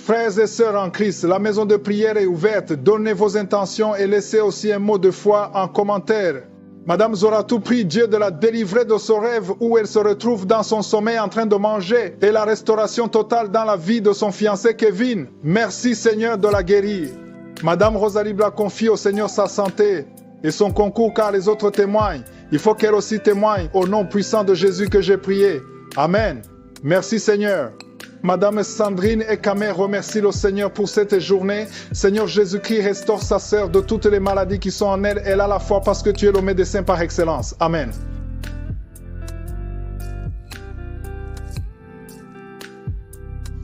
Frères et sœurs en Christ, la maison de prière est ouverte. Donnez vos intentions et laissez aussi un mot de foi en commentaire. Madame Zoratou prie Dieu de la délivrer de son rêve où elle se retrouve dans son sommeil en train de manger et la restauration totale dans la vie de son fiancé Kevin. Merci Seigneur de la guérir. Madame Rosalie Bla confie au Seigneur sa santé et son concours car les autres témoignent. Il faut qu'elle aussi témoigne au nom puissant de Jésus que j'ai prié. Amen. Merci Seigneur. Madame Sandrine Ekame remercie le Seigneur pour cette journée. Seigneur Jésus-Christ, restaure sa sœur de toutes les maladies qui sont en elle. Elle a la foi parce que tu es le médecin par excellence. Amen.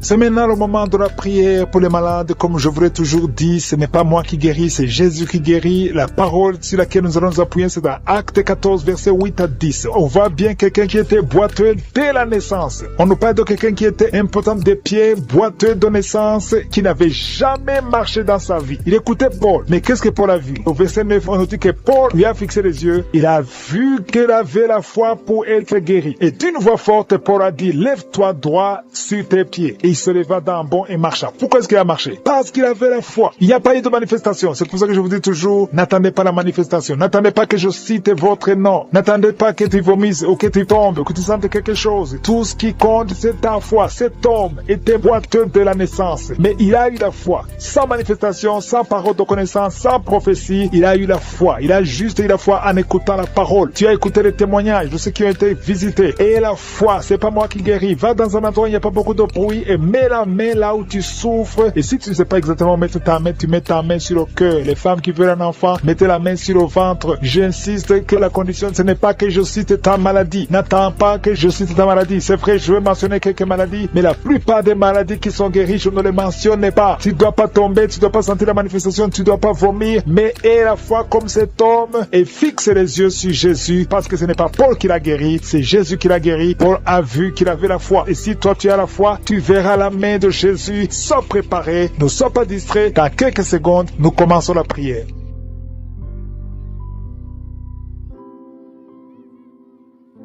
C'est maintenant le moment de la prière pour les malades. Comme je vous l'ai toujours dit, ce n'est pas moi qui guéris, c'est Jésus qui guérit. La parole sur laquelle nous allons nous appuyer, c'est dans Acte 14, versets 8 à 10. On voit bien quelqu'un qui était boiteux dès la naissance. On nous parle de quelqu'un qui était impotent des pieds, boiteux de naissance, qui n'avait jamais marché dans sa vie. Il écoutait Paul. Mais qu'est-ce que Paul a vu? Au verset 9, on nous dit que Paul lui a fixé les yeux. Il a vu qu'il avait la foi pour être guéri. Et d'une voix forte, Paul a dit, lève-toi droit sur tes pieds. Et il se leva d'un bond et marcha. Pourquoi est-ce qu'il a marché? Parce qu'il avait la foi. Il n'y a pas eu de manifestation. C'est pour ça que je vous dis toujours, n'attendez pas la manifestation. N'attendez pas que je cite votre nom. N'attendez pas que tu vomisses ou que tu tombes ou que tu sentes quelque chose. Tout ce qui compte, c'est ta foi. Cet homme était boiteux de la naissance. Mais il a eu la foi. Sans manifestation, sans parole de connaissance, sans prophétie, il a eu la foi. Il a juste eu la foi en écoutant la parole. Tu as écouté les témoignages de ceux qui ont été visités. Et la foi, c'est pas moi qui guéris. Va dans un endroit où il n'y a pas beaucoup de bruit et mets la main là où tu souffres. Et si tu ne sais pas exactement mettre ta main, tu mets ta main sur le cœur. Les femmes qui veulent un enfant, mettez la main sur le ventre. J'insiste que la condition, ce n'est pas que je cite ta maladie. N'attends pas que je cite ta maladie. C'est vrai, je vais mentionner quelques maladies, mais la plupart des maladies qui sont guéries, je ne les mentionne pas. Tu ne dois pas tomber, tu ne dois pas sentir la manifestation, tu ne dois pas vomir, mais aie la foi comme cet homme et fixe les yeux sur Jésus, parce que ce n'est pas Paul qui l'a guéri, c'est Jésus qui l'a guéri. Paul a vu qu'il avait la foi. Et si toi tu as la foi, tu verras la main de Jésus. Sois préparé, ne sois pas distrait. Dans quelques secondes, nous commençons la prière.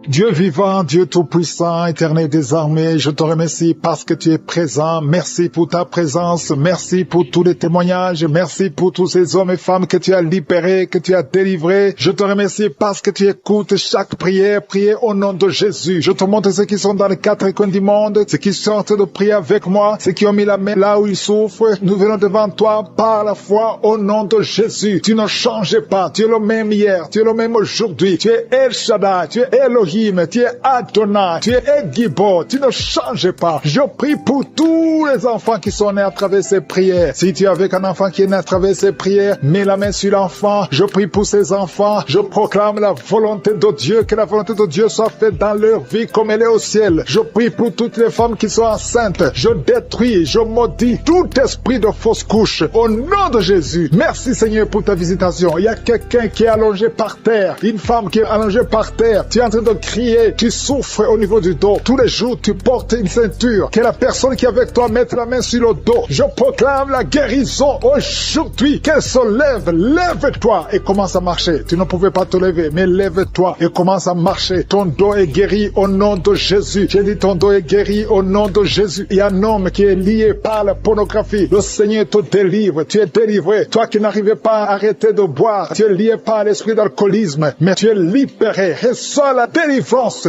Dieu vivant, Dieu tout-puissant, éternel des armées, je te remercie parce que tu es présent. Merci pour ta présence. Merci pour tous les témoignages. Merci pour tous ces hommes et femmes que tu as libérés, que tu as délivrés. Je te remercie parce que tu écoutes chaque prière. Priez au nom de Jésus. Je te montre ceux qui sont dans les quatre coins du monde, ceux qui sortent de prier avec moi, ceux qui ont mis la main là où ils souffrent. Nous venons devant toi par la foi au nom de Jésus. Tu ne changes pas. Tu es le même hier. Tu es le même aujourd'hui. Tu es El Shaddai. Tu es Elohim. Tu es Adonai, tu es Egibo, tu ne changes pas. Je prie pour tous les enfants qui sont nés à travers ces prières. Si tu es avec un enfant qui est né à travers ces prières, mets la main sur l'enfant. Je prie pour ces enfants. Je proclame la volonté de Dieu, que la volonté de Dieu soit faite dans leur vie comme elle est au ciel. Je prie pour toutes les femmes qui sont enceintes. Je détruis, je maudis tout esprit de fausse couche. Au nom de Jésus, merci Seigneur pour ta visitation. Il y a quelqu'un qui est allongé par terre, une femme qui est allongée par terre. Tu es en train de crier, tu souffres au niveau du dos. Tous les jours, tu portes une ceinture. Que la personne qui est avec toi mette la main sur le dos. Je proclame la guérison aujourd'hui. Qu'elle se lève. Lève-toi et commence à marcher. Tu ne pouvais pas te lever, mais lève-toi et commence à marcher. Ton dos est guéri au nom de Jésus. J'ai dit ton dos est guéri au nom de Jésus. Il y a un homme qui est lié par la pornographie. Le Seigneur te délivre. Tu es délivré. Toi qui n'arrivais pas à arrêter de boire, tu es lié par l'esprit d'alcoolisme, mais tu es libéré. Reçois la délivrance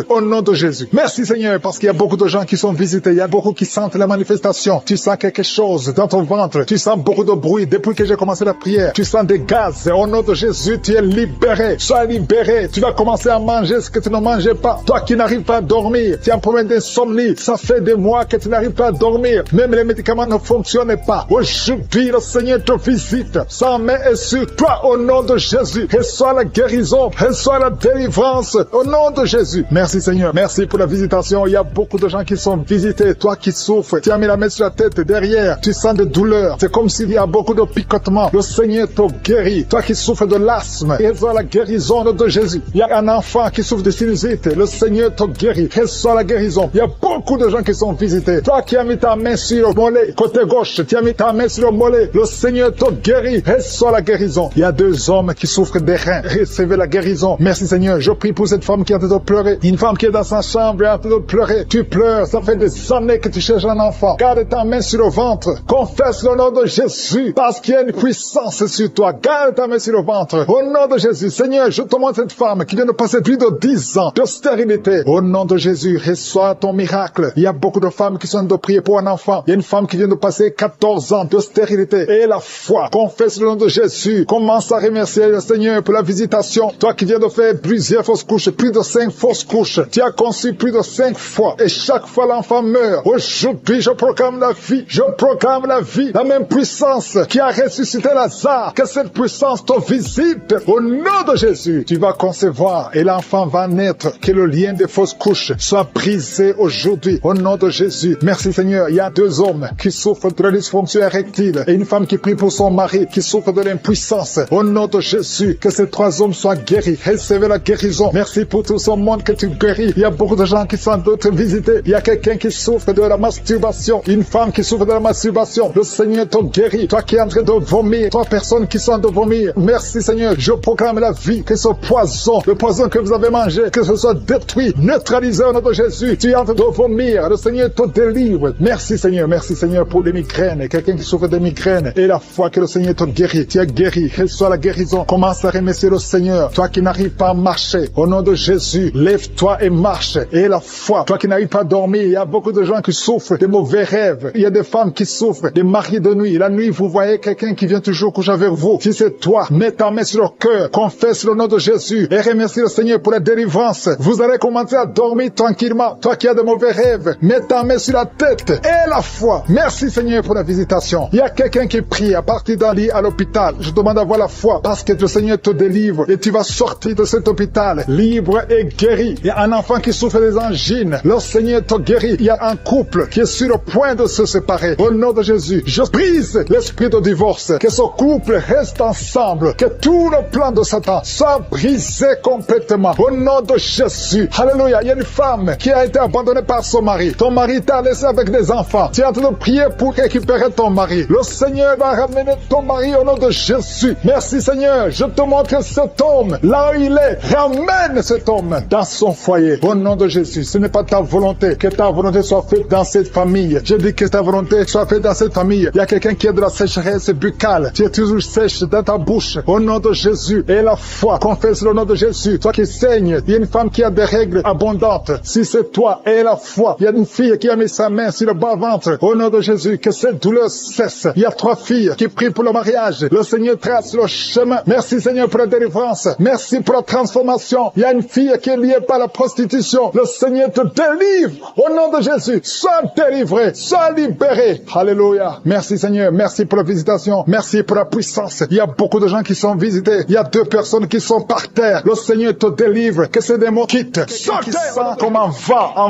au nom de Jésus. Merci Seigneur, parce qu'il y a beaucoup de gens qui sont visités. Il y a beaucoup qui sentent la manifestation. Tu sens quelque chose dans ton ventre. Tu sens beaucoup de bruit depuis que j'ai commencé la prière. Tu sens des gaz. Au nom de Jésus, tu es libéré. Sois libéré. Tu vas commencer à manger ce que tu ne mangeais pas. Toi qui n'arrives pas à dormir, tu as un problème d'insomnie. Ça fait des mois que tu n'arrives pas à dormir. Même les médicaments ne fonctionnent pas. Aujourd'hui, le Seigneur te visite. Sa main est sur toi au nom de Jésus. Reçois la guérison. Reçois la délivrance au nom de Jésus. Merci Seigneur, merci pour la visitation. Il y a beaucoup de gens qui sont visités. Toi qui souffres, tu as mis la main sur la tête, derrière, tu sens des douleurs. C'est comme s'il y a beaucoup de picotements. Le Seigneur te guérit. Toi qui souffres de l'asthme, reçois la guérison de Jésus. Il y a un enfant qui souffre de sinusite. Le Seigneur te guérit. Reçois la guérison. Il y a beaucoup de gens qui sont visités. Toi qui as mis ta main sur le mollet, côté gauche, tu as mis ta main sur le mollet. Le Seigneur te guérit. Reçois la guérison. Il y a deux hommes qui souffrent des reins. Recevez la guérison. Merci Seigneur. Je prie pour cette femme qui est en train de pleurer. Une femme qui est dans sa chambre est en train de pleurer. Tu pleures, ça fait des années que tu cherches un enfant. Garde ta main sur le ventre. Confesse le nom de Jésus, parce qu'il y a une puissance sur toi. Garde ta main sur le ventre. Au nom de Jésus, Seigneur, je te montre cette femme qui vient de passer plus de 10 ans de stérilité. Au nom de Jésus, reçois ton miracle. Il y a beaucoup de femmes qui sont de prier pour un enfant. Il y a une femme qui vient de passer 14 ans de stérilité. Et la foi, confesse le nom de Jésus. Commence à remercier le Seigneur pour la visitation. Toi qui viens de faire plusieurs fausses couches, plus de 5 fausses couches. Tu as conçu plus de 5 fois. Et chaque fois l'enfant meurt. Aujourd'hui, je proclame la vie. Je proclame la vie. La même puissance qui a ressuscité Lazare. Que cette puissance te visite. Au nom de Jésus, tu vas concevoir et l'enfant va naître. Que le lien des fausses couches soit brisé aujourd'hui. Au nom de Jésus. Merci Seigneur. Il y a 2 hommes qui souffrent de la dysfonction érectile et une femme qui prie pour son mari qui souffre de l'impuissance. Au nom de Jésus, que ces 3 hommes soient guéris. Recevez la guérison. Merci pour tout ce monde que tu guéris. Il y a beaucoup de gens qui sont d'autres visités. Il y a quelqu'un qui souffre de la masturbation. Une femme qui souffre de la masturbation. Le Seigneur te guérit. Toi qui es en train de vomir. 3 personnes qui sont de vomir. Merci Seigneur. Je proclame la vie. Que ce poison, le poison que vous avez mangé, que ce soit détruit, neutralisé au nom de Jésus. Tu es en train de vomir. Le Seigneur te délivre. Merci Seigneur. Merci Seigneur pour les migraines. Quelqu'un qui souffre de migraines. Et la foi que le Seigneur te guérit. Tu es guéri. Reçois la guérison. Commence à remercier le Seigneur. Toi qui n'arrives pas à marcher. Au nom de Jésus, lève-toi et marche. Et la foi. Toi qui n'arrives pas à dormir. Il y a beaucoup de gens qui souffrent de mauvais rêves. Il y a des femmes qui souffrent des maris de nuit. La nuit, vous voyez quelqu'un qui vient toujours coucher avec vous. Si c'est toi, mets ta main sur le cœur. Confesse le nom de Jésus. Et remercie le Seigneur pour la délivrance. Vous allez commencer à dormir tranquillement. Toi qui as de mauvais rêves, mets ta main sur la tête. Et la foi. Merci Seigneur pour la visitation. Il y a quelqu'un qui prie à partir d'un lit à l'hôpital. Je demande d'avoir la foi parce que le Seigneur te délivre et tu vas sortir de cet hôpital libre et guéri. Il y a un enfant qui souffre des angines. Le Seigneur te guérit. Il y a un couple qui est sur le point de se séparer. Au nom de Jésus, je brise l'esprit de divorce. Que ce couple reste ensemble. Que tout le plan de Satan soit brisé complètement. Au nom de Jésus. Alléluia. Il y a une femme qui a été abandonnée par son mari. Ton mari t'a laissé avec des enfants. Tu es en train de prier pour récupérer ton mari. Le Seigneur va ramener ton mari au nom de Jésus. Merci Seigneur. Je te montre cet homme. Là où il est, ramène cet homme dans son foyer. Au nom de Jésus. Ce n'est pas ta volonté. Que ta volonté soit faite dans cette famille. Je dis que ta volonté soit faite dans cette famille. Il y a quelqu'un qui a de la sécheresse buccale. Tu es toujours sèche dans ta bouche. Au nom de Jésus. Et la foi. Confesse le nom de Jésus. Toi qui saignes. Il y a une femme qui a des règles abondantes. Si c'est toi, et la foi. Il y a une fille qui a mis sa main sur le bas-ventre. Au nom de Jésus. Que cette douleur cesse. Il y a 3 filles qui prient pour le mariage. Le Seigneur trace le chemin. Merci Seigneur pour la délivrance. Merci pour la transformation. Il y a une fille qui est liée par la prostitution. Le Seigneur te délivre. Au nom de Jésus. Sois délivré. Sois libéré. Alléluia. Merci Seigneur. Merci pour la visitation. Merci pour la puissance. Il y a beaucoup de gens qui sont visités. Il y a 2 personnes qui sont par terre. Le Seigneur te délivre. Que ces démons quittent. Sortez comme un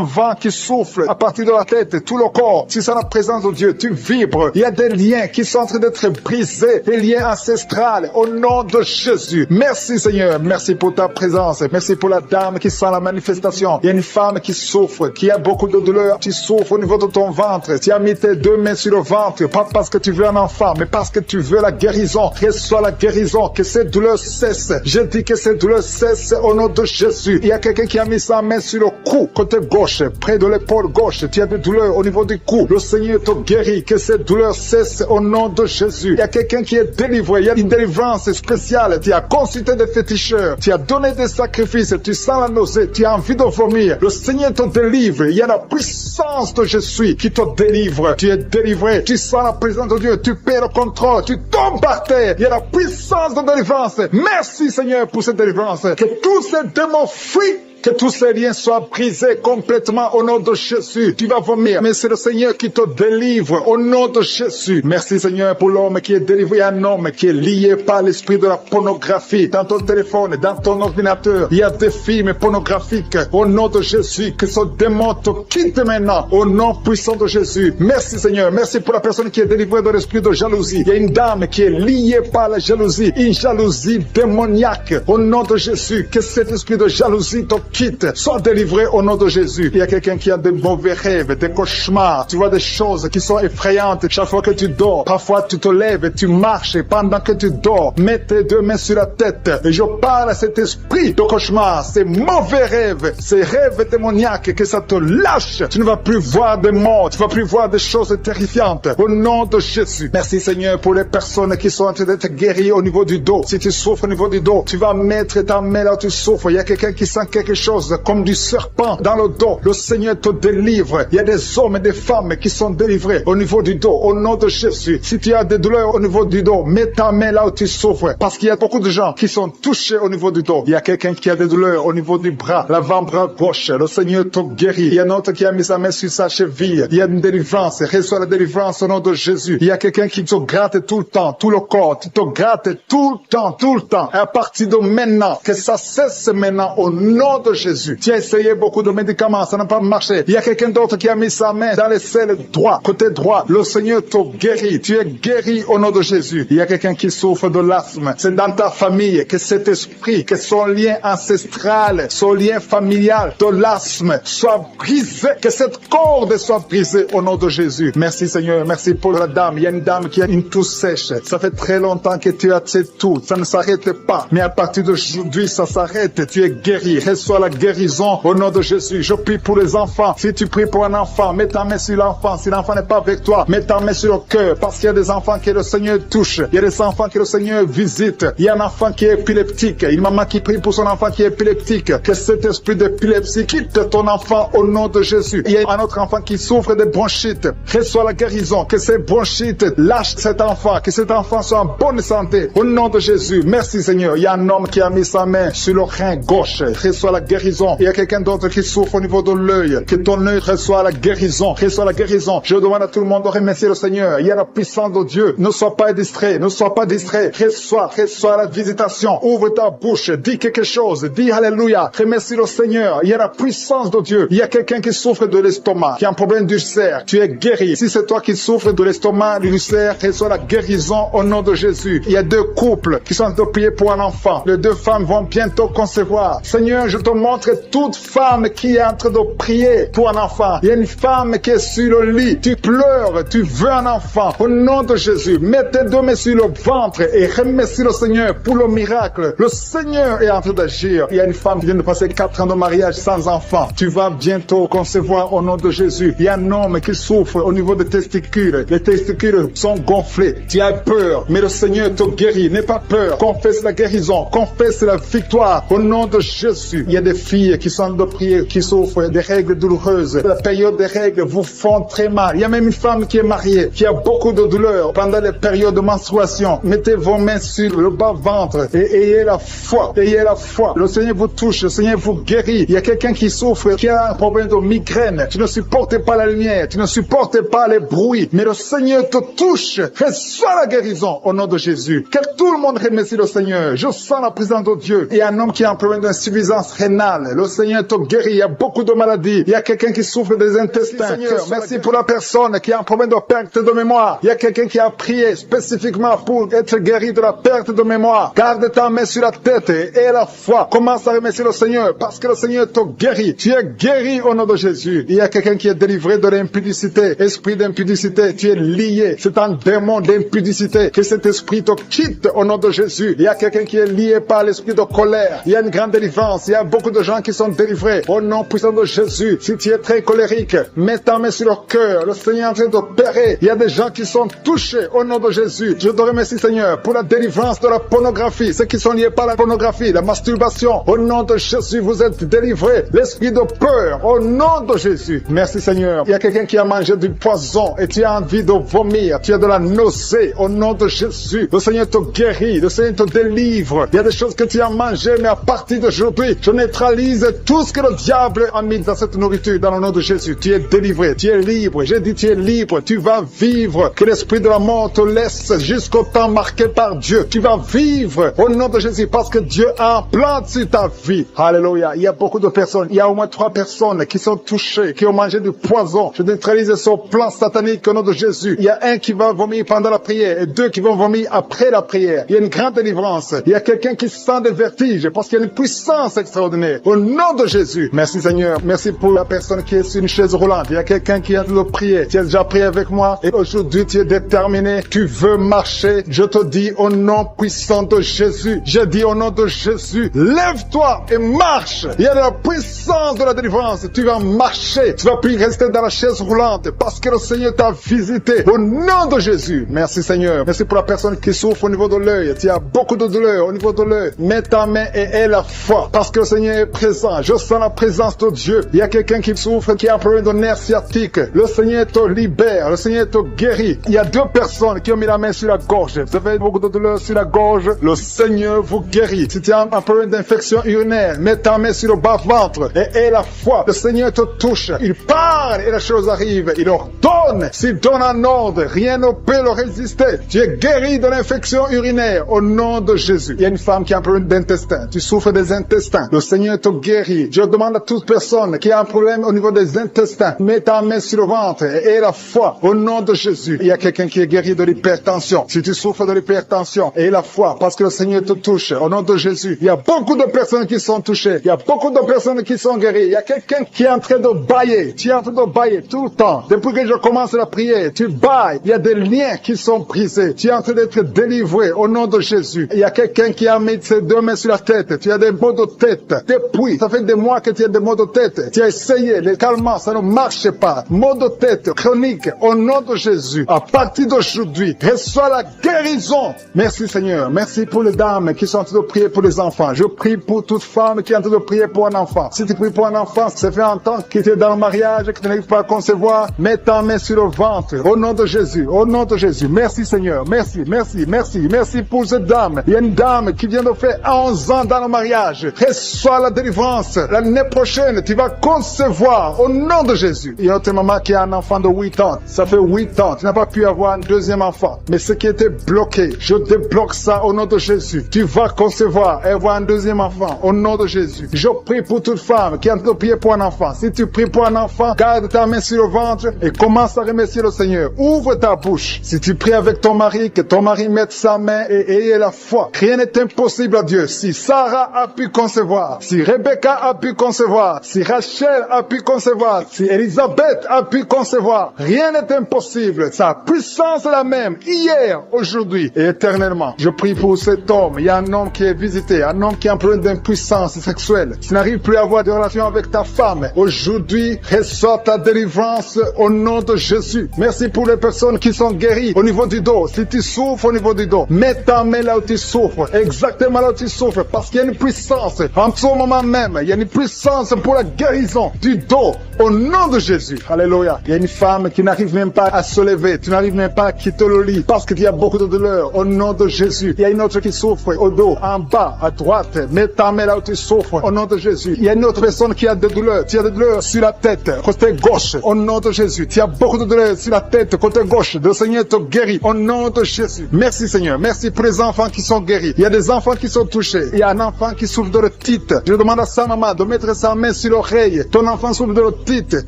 vent qui souffle à partir de la tête, tout le corps. Si c'est la présence de Dieu, tu vibres. Il y a des liens qui sont en train d'être brisés. Des liens ancestrales. Au nom de Jésus. Merci Seigneur. Merci pour ta présence. Merci pour la dame qui sent la manifestation. Il y a une femme qui souffre, qui a beaucoup de douleur. Tu souffres au niveau de ton ventre. Tu as mis tes 2 mains sur le ventre. Pas parce que tu veux un enfant, mais parce que tu veux la guérison. Reçois la guérison. Que cette douleur cesse. Je dis que cette douleur cesse au nom de Jésus. Il y a quelqu'un qui a mis sa main sur le cou, côté gauche, près de l'épaule gauche. Tu as des douleurs au niveau du cou. Le Seigneur te guérit. Que cette douleur cesse au nom de Jésus. Il y a quelqu'un qui est délivré. Il y a une délivrance spéciale. Tu as consulté des féticheurs. Tu as donné des sacrifices. Tu sens la nausée. Tu as envie de vomir. Le Seigneur te délivre. Il y a la puissance de Jésus qui te délivre. Tu es délivré. Tu sens la présence de Dieu. Tu perds le contrôle. Tu tombes par terre. Il y a la puissance de délivrance. Merci Seigneur pour cette délivrance. Que tous ces démons fuient. Que tous ces liens soient brisés complètement au nom de Jésus. Tu vas vomir, mais c'est le Seigneur qui te délivre au nom de Jésus. Merci Seigneur pour l'homme qui est délivré, un homme qui est lié par l'esprit de la pornographie. Dans ton téléphone, dans ton ordinateur, il y a des films pornographiques. Au nom de Jésus, que ce démon te quitte maintenant. Au nom puissant de Jésus. Merci Seigneur. Merci pour la personne qui est délivrée de l'esprit de jalousie. Il y a une dame qui est liée par la jalousie. Une jalousie démoniaque. Au nom de Jésus, que cet esprit de jalousie te quitte. Sois délivré au nom de Jésus. Il y a quelqu'un qui a des mauvais rêves, des cauchemars. Tu vois des choses qui sont effrayantes chaque fois que tu dors. Parfois tu te lèves et tu marches et pendant que tu dors, mets tes deux mains sur la tête. Et je parle à cet esprit de cauchemar, ces mauvais rêves, ces rêves démoniaques, que ça te lâche. Tu ne vas plus voir des morts, tu ne vas plus voir des choses terrifiantes. Au nom de Jésus. Merci Seigneur pour les personnes qui sont en train d'être guéries au niveau du dos. Si tu souffres au niveau du dos, tu vas mettre ta main là où tu souffres. Il y a quelqu'un qui sent quelque chose comme du serpent dans le dos. Le Seigneur te délivre. Il y a des hommes et des femmes qui sont délivrés au niveau du dos. Au nom de Jésus. Si tu as des douleurs au niveau du dos, mets ta main là où tu souffres. Parce qu'il y a beaucoup de gens qui sont touchés au niveau du dos. Il y a quelqu'un qui a des douleurs au niveau du bras, l'avant-bras gauche. Le Seigneur te guérit. Il y a un autre qui a mis sa main sur sa cheville. Il y a une délivrance. Reçois la délivrance au nom de Jésus. Il y a quelqu'un qui te gratte tout le temps, tout le corps. Tu te grattes tout le temps, tout le temps. Et à partir de maintenant, que ça cesse maintenant au nom de Jésus. Tu as essayé beaucoup de médicaments, ça n'a pas marché. Il y a quelqu'un d'autre qui a mis sa main dans les selles droit, côté droit. Le Seigneur te guérit. Tu es guéri au nom de Jésus. Il y a quelqu'un qui souffre de l'asthme. C'est dans ta famille que cet esprit, que son lien ancestral, son lien familial de l'asthme soit brisé. Que cette corde soit brisée au nom de Jésus. Merci Seigneur. Merci pour la dame. Il y a une dame qui a une toux sèche. Ça fait très longtemps que tu as cette toux. Ça ne s'arrête pas. Mais à partir d'aujourd'hui, ça s'arrête. Tu es guéri. Reçois la guérison au nom de Jésus. Je prie pour les enfants. Si tu pries pour un enfant, mets ta main sur l'enfant. Si l'enfant n'est pas avec toi, mets ta main sur le cœur. Parce qu'il y a des enfants que le Seigneur touche. Il y a des enfants que le Seigneur visite. Il y a un enfant qui est épileptique. Une maman qui prie pour son enfant qui est épileptique. Que cet esprit d'épilepsie quitte ton enfant au nom de Jésus. Il y a un autre enfant qui souffre de bronchite. Reçois la guérison. Que ces bronchites lâchent cet enfant. Que cet enfant soit en bonne santé. Au nom de Jésus. Merci Seigneur. Il y a un homme qui a mis sa main sur le rein gauche. Reçois la guérison. Il y a quelqu'un d'autre qui souffre au niveau de l'œil. Que ton œil reçoit la guérison. Reçois la guérison. Je demande à tout le monde de remercier le Seigneur. Il y a la puissance de Dieu. Ne sois pas distrait. Ne sois pas distrait. Reçois la visitation. Ouvre ta bouche. Dis quelque chose. Dis Alléluia. Remercie le Seigneur. Il y a la puissance de Dieu. Il y a quelqu'un qui souffre de l'estomac, qui a un problème d'ulcère. Tu es guéri. Si c'est toi qui souffres de l'estomac, de l'ulcère, reçois la guérison au nom de Jésus. Il y a deux couples qui sont en train de prier pour un enfant. Les deux femmes vont bientôt concevoir. Seigneur, je te montre toute femme qui est en train de prier pour un enfant. Il y a une femme qui est sur le lit. Tu pleures, tu veux un enfant. Au nom de Jésus, mets tes deux mains sur le ventre et remercie le Seigneur pour le miracle. Le Seigneur est en train d'agir. Il y a une femme qui vient de passer 4 ans de mariage sans enfant. Tu vas bientôt concevoir au nom de Jésus. Il y a un homme qui souffre au niveau des testicules. Les testicules sont gonflés. Tu as peur, mais le Seigneur te guérit. N'aie pas peur. Confesse la guérison. Confesse la victoire au nom de Jésus. Il y a des filles qui sont de prier, qui souffrent des règles douloureuses. La période des règles vous font très mal. Il y a même une femme qui est mariée, qui a beaucoup de douleurs pendant les périodes de menstruation. Mettez vos mains sur le bas-ventre et ayez la foi. Ayez la foi. Le Seigneur vous touche. Le Seigneur vous guérit. Il y a quelqu'un qui souffre, qui a un problème de migraine. Tu ne supportes pas la lumière. Tu ne supportes pas les bruits. Mais le Seigneur te touche. Reçois la guérison au nom de Jésus. Que tout le monde remercie le Seigneur. Je sens la présence de Dieu. Il y a un homme qui a un problème d'insuffisance rénale. Le Seigneur te guérit. Il y a beaucoup de maladies. Il y a quelqu'un qui souffre des intestins. Seigneur, merci pour la personne qui a un problème de perte de mémoire. Il y a quelqu'un qui a prié spécifiquement pour être guéri de la perte de mémoire. Garde ta main sur la tête et la foi. Commence à remercier le Seigneur parce que le Seigneur te guérit. Tu es guéri au nom de Jésus. Il y a quelqu'un qui est délivré de l'impudicité. Esprit d'impudicité, tu es lié. C'est un démon d'impudicité. Que cet esprit te quitte au nom de Jésus. Il y a quelqu'un qui est lié par l'esprit de colère. Il y a une grande délivrance. Il y a beaucoup de gens qui sont délivrés au nom puissant de Jésus. Si tu es très colérique, mets ta main sur le cœur. Le Seigneur est en train d'opérer. Il y a des gens qui sont touchés au nom de Jésus. Je te remercie Seigneur pour la délivrance de la pornographie. Ceux qui sont liés par la pornographie, la masturbation. Au nom de Jésus, vous êtes délivrés. L'esprit de peur, au nom de Jésus. Merci Seigneur. Il y a quelqu'un qui a mangé du poison et tu as envie de vomir. Tu as de la nausée. Au nom de Jésus, le Seigneur te guérit. Le Seigneur te délivre. Il y a des choses que tu as mangées, mais à partir d'aujourd'hui, je neutralise tout ce que le diable a mis dans cette nourriture. Dans le nom de Jésus, tu es délivré. Tu es libre. J'ai dit tu es libre. Tu vas vivre. Que l'esprit de la mort te laisse jusqu'au temps marqué par Dieu. Tu vas vivre au nom de Jésus parce que Dieu a un plan sur ta vie. Alléluia. Il y a beaucoup de personnes. Il y a au moins 3 personnes qui sont touchées, qui ont mangé du poison. Je neutralise ce plan satanique au nom de Jésus. Il y a un qui va vomir pendant la prière et 2 qui vont vomir après la prière. Il y a une grande délivrance. Il y a quelqu'un qui sent des vertiges parce qu'il y a une puissance extraordinaire. extraordinaire. Au nom de Jésus. Merci Seigneur. Merci pour la personne qui est sur une chaise roulante. Il y a quelqu'un qui est en train de prier. Tu as déjà prié avec moi et aujourd'hui tu es déterminé. Tu veux marcher. Je te dis au nom puissant de Jésus. Je dis au nom de Jésus. Lève-toi et marche. Il y a de la puissance de la délivrance. Tu vas marcher. Tu vas plus rester dans la chaise roulante parce que le Seigneur t'a visité. Au nom de Jésus. Merci Seigneur. Merci pour la personne qui souffre au niveau de l'œil. Tu as beaucoup de douleur au niveau de l'œil. Mets ta main et aie la foi parce que le Seigneur est présent. Je sens la présence de Dieu. Il y a quelqu'un qui souffre, qui a un problème de nerf sciatique. Le Seigneur te libère. Le Seigneur te guérit. Il y a 2 personnes qui ont mis la main sur la gorge. Vous avez beaucoup de douleur sur la gorge. Le Seigneur vous guérit. Si tu as un problème d'infection urinaire, mets ta main sur le bas-ventre et aie la foi. Le Seigneur te touche. Il parle et la chose arrive. Il ordonne. S'il donne un ordre, rien ne peut le résister. Tu es guéri de l'infection urinaire au nom de Jésus. Il y a une femme qui a un problème d'intestin. Tu souffres des intestins. Le Seigneur te guérit. Je demande à toute personne qui a un problème au niveau des intestins, mets ta main sur le ventre et aie la foi au nom de Jésus. Il y a quelqu'un qui est guéri de l'hypertension. Si tu souffres de l'hypertension, aie la foi parce que le Seigneur te touche au nom de Jésus. Il y a beaucoup de personnes qui sont touchées. Il y a beaucoup de personnes qui sont guéries. Il y a quelqu'un qui est en train de bailler. Tu es en train de bailler tout le temps. Depuis que je commence la prière, tu bailles. Il y a des liens qui sont brisés. Tu es en train d'être délivré au nom de Jésus. Il y a quelqu'un qui a mis ses 2 mains sur la tête. Tu as des maux de tête. Depuis, ça fait des mois que tu as des maux de tête. Tu as essayé les calmants, ça ne marche pas. Maux de tête chronique au nom de Jésus. À partir d'aujourd'hui, reçois la guérison. Merci Seigneur. Merci pour les dames qui sont en train de prier pour les enfants. Je prie pour toute femme qui est en train de prier pour un enfant. Si tu pries pour un enfant, ça fait un temps que tu es dans le mariage et que tu n'arrives pas à concevoir, mets ta main sur le ventre. Au nom de Jésus. Au nom de Jésus. Merci Seigneur. Merci, merci, merci. Merci pour cette dame. Il y a une dame qui vient de faire 11 ans dans le mariage. Reçois la délivrance. L'année prochaine, tu vas concevoir au nom de Jésus. Il y a une autre maman qui a un enfant de 8 ans. Ça fait 8 ans. Tu n'as pas pu avoir un deuxième enfant. Mais ce qui était bloqué, je débloque ça au nom de Jésus. Tu vas concevoir et avoir un deuxième enfant au nom de Jésus. Je prie pour toute femme qui a prié pour un enfant. Si tu pries pour un enfant, garde ta main sur le ventre et commence à remercier le Seigneur. Ouvre ta bouche. Si tu pries avec ton mari, que ton mari mette sa main et ayez la foi. Rien n'est impossible à Dieu. Si Sarah a pu concevoir, si Rebecca a pu concevoir, si Rachel a pu concevoir, si Elisabeth a pu concevoir, rien n'est impossible. Sa puissance est la même, hier, aujourd'hui et éternellement. Je prie pour cet homme. Il y a un homme qui est visité, un homme qui a un problème d'impuissance sexuelle. Tu n'arrives plus à avoir de relation avec ta femme. Aujourd'hui, reçois ta délivrance au nom de Jésus. Merci pour les personnes qui sont guéries au niveau du dos. Si tu souffres au niveau du dos, mets ta main là où tu souffres, exactement là où tu souffres, parce qu'il y a une puissance. En ce moment même, il y a une puissance pour la guérison du dos au nom de Jésus. Alléluia. Il y a une femme qui n'arrive même pas à se lever. Tu n'arrives même pas à quitter le lit parce qu'il y a beaucoup de douleur au nom de Jésus. Il y a une autre qui souffre au dos, en bas, à droite. Mets ta main là où tu souffres au nom de Jésus. Il y a une autre personne qui a des douleurs. Tu as des douleurs sur la tête, côté gauche, au nom de Jésus. Tu as beaucoup de douleurs sur la tête, côté gauche. Le Seigneur te guérit au nom de Jésus. Merci Seigneur. Merci pour les enfants qui sont guéris. Il y a des enfants qui sont touchés. Il y a un enfant qui souffre de l'otite. Je demande à sa maman de mettre sa main sur l'oreille. Ton enfant souffre de l'otite.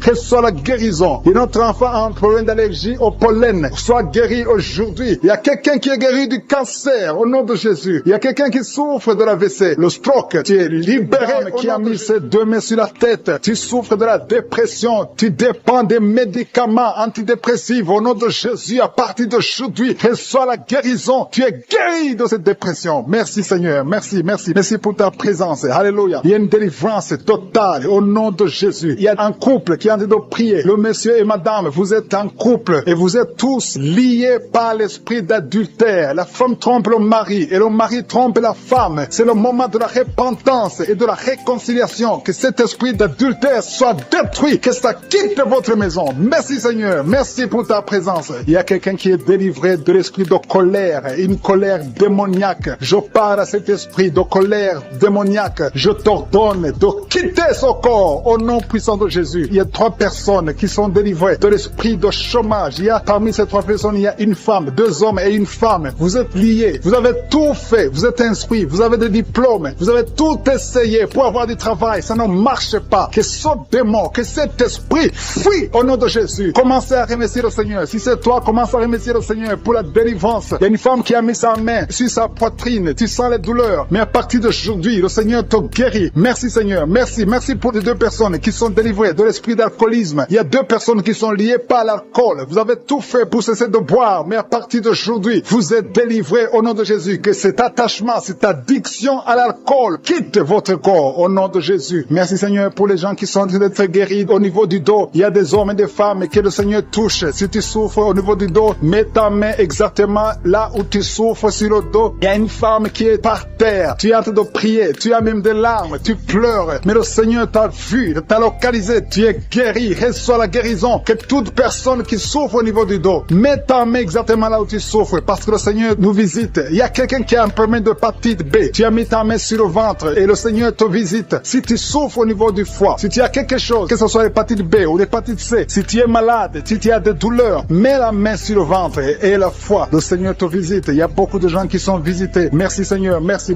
Reçois la guérison. Et notre enfant a un problème d'allergie au pollen. Sois guéri aujourd'hui. Il y a quelqu'un qui est guéri du cancer au nom de Jésus. Il y a quelqu'un qui souffre de l'AVC, le stroke. Tu es libéré. Qui a mis ses 2 mains sur la tête. Tu souffres de la dépression. Tu dépends des médicaments antidépressifs au nom de Jésus. À partir d'aujourd'hui, reçois la guérison. Tu es guéri de cette dépression. Merci Seigneur. Merci, merci. Merci pour ta présence. Alléluia. Il y a une délivrance totale au nom de Jésus. Il y a un couple qui est en train de prier. Le monsieur et madame, vous êtes un couple et vous êtes tous liés par l'esprit d'adultère. La femme trompe le mari et le mari trompe la femme. C'est le moment de la repentance et de la réconciliation. Que cet esprit d'adultère soit détruit. Que ça quitte votre maison. Merci Seigneur. Merci pour ta présence. Il y a quelqu'un qui est délivré de l'esprit de colère. Une colère démoniaque. Je parle à cet esprit de colère démoniaque. Je t'ordonne de quitter son corps au nom puissant de Jésus. Il y a 3 personnes qui sont délivrées de l'esprit de chômage. Il y a parmi ces 3 personnes, il y a une femme, 2 hommes et une femme. Vous êtes liés. Vous avez tout fait. Vous êtes instruits. Vous avez des diplômes. Vous avez tout essayé pour avoir du travail. Ça ne marche pas. Que ce démon, que cet esprit fuit au nom de Jésus. Commencez à remercier le Seigneur. Si c'est toi, commence à remercier le Seigneur pour la délivrance. Il y a une femme qui a mis sa main sur sa poitrine. Tu sens les douleurs. Mais à partir d'aujourd'hui, le Seigneur te guéri. Merci Seigneur, merci pour les 2 personnes qui sont délivrées de l'esprit d'alcoolisme. Il y a 2 personnes qui sont liées par l'alcool. Vous avez tout fait pour cesser de boire, mais à partir d'aujourd'hui, vous êtes délivrés au nom de Jésus. Que cet attachement, cette addiction à l'alcool quitte votre corps au nom de Jésus. Merci Seigneur pour les gens qui sont en train d'être guéris au niveau du dos. Il y a des hommes et des femmes que le Seigneur touche. Si tu souffres au niveau du dos, mets ta main exactement là où tu souffres sur le dos. Il y a une femme qui est par terre. Tu es en train de prier. Tu as même des larmes. Tu pleures. Mais le Seigneur t'a vu, t'a localisé. Tu es guéri. Reçois la guérison. Que toute personne qui souffre au niveau du dos, mets ta main exactement là où tu souffres. Parce que le Seigneur nous visite. Il y a quelqu'un qui a un problème de hépatite B. Tu as mis ta main sur le ventre et le Seigneur te visite. Si tu souffres au niveau du foie, si tu as quelque chose, que ce soit l'hépatite B ou l'hépatite C, si tu es malade, si tu as des douleurs, mets la main sur le ventre et la foi. Le Seigneur te visite. Il y a beaucoup de gens qui sont visités. Merci Seigneur. Merci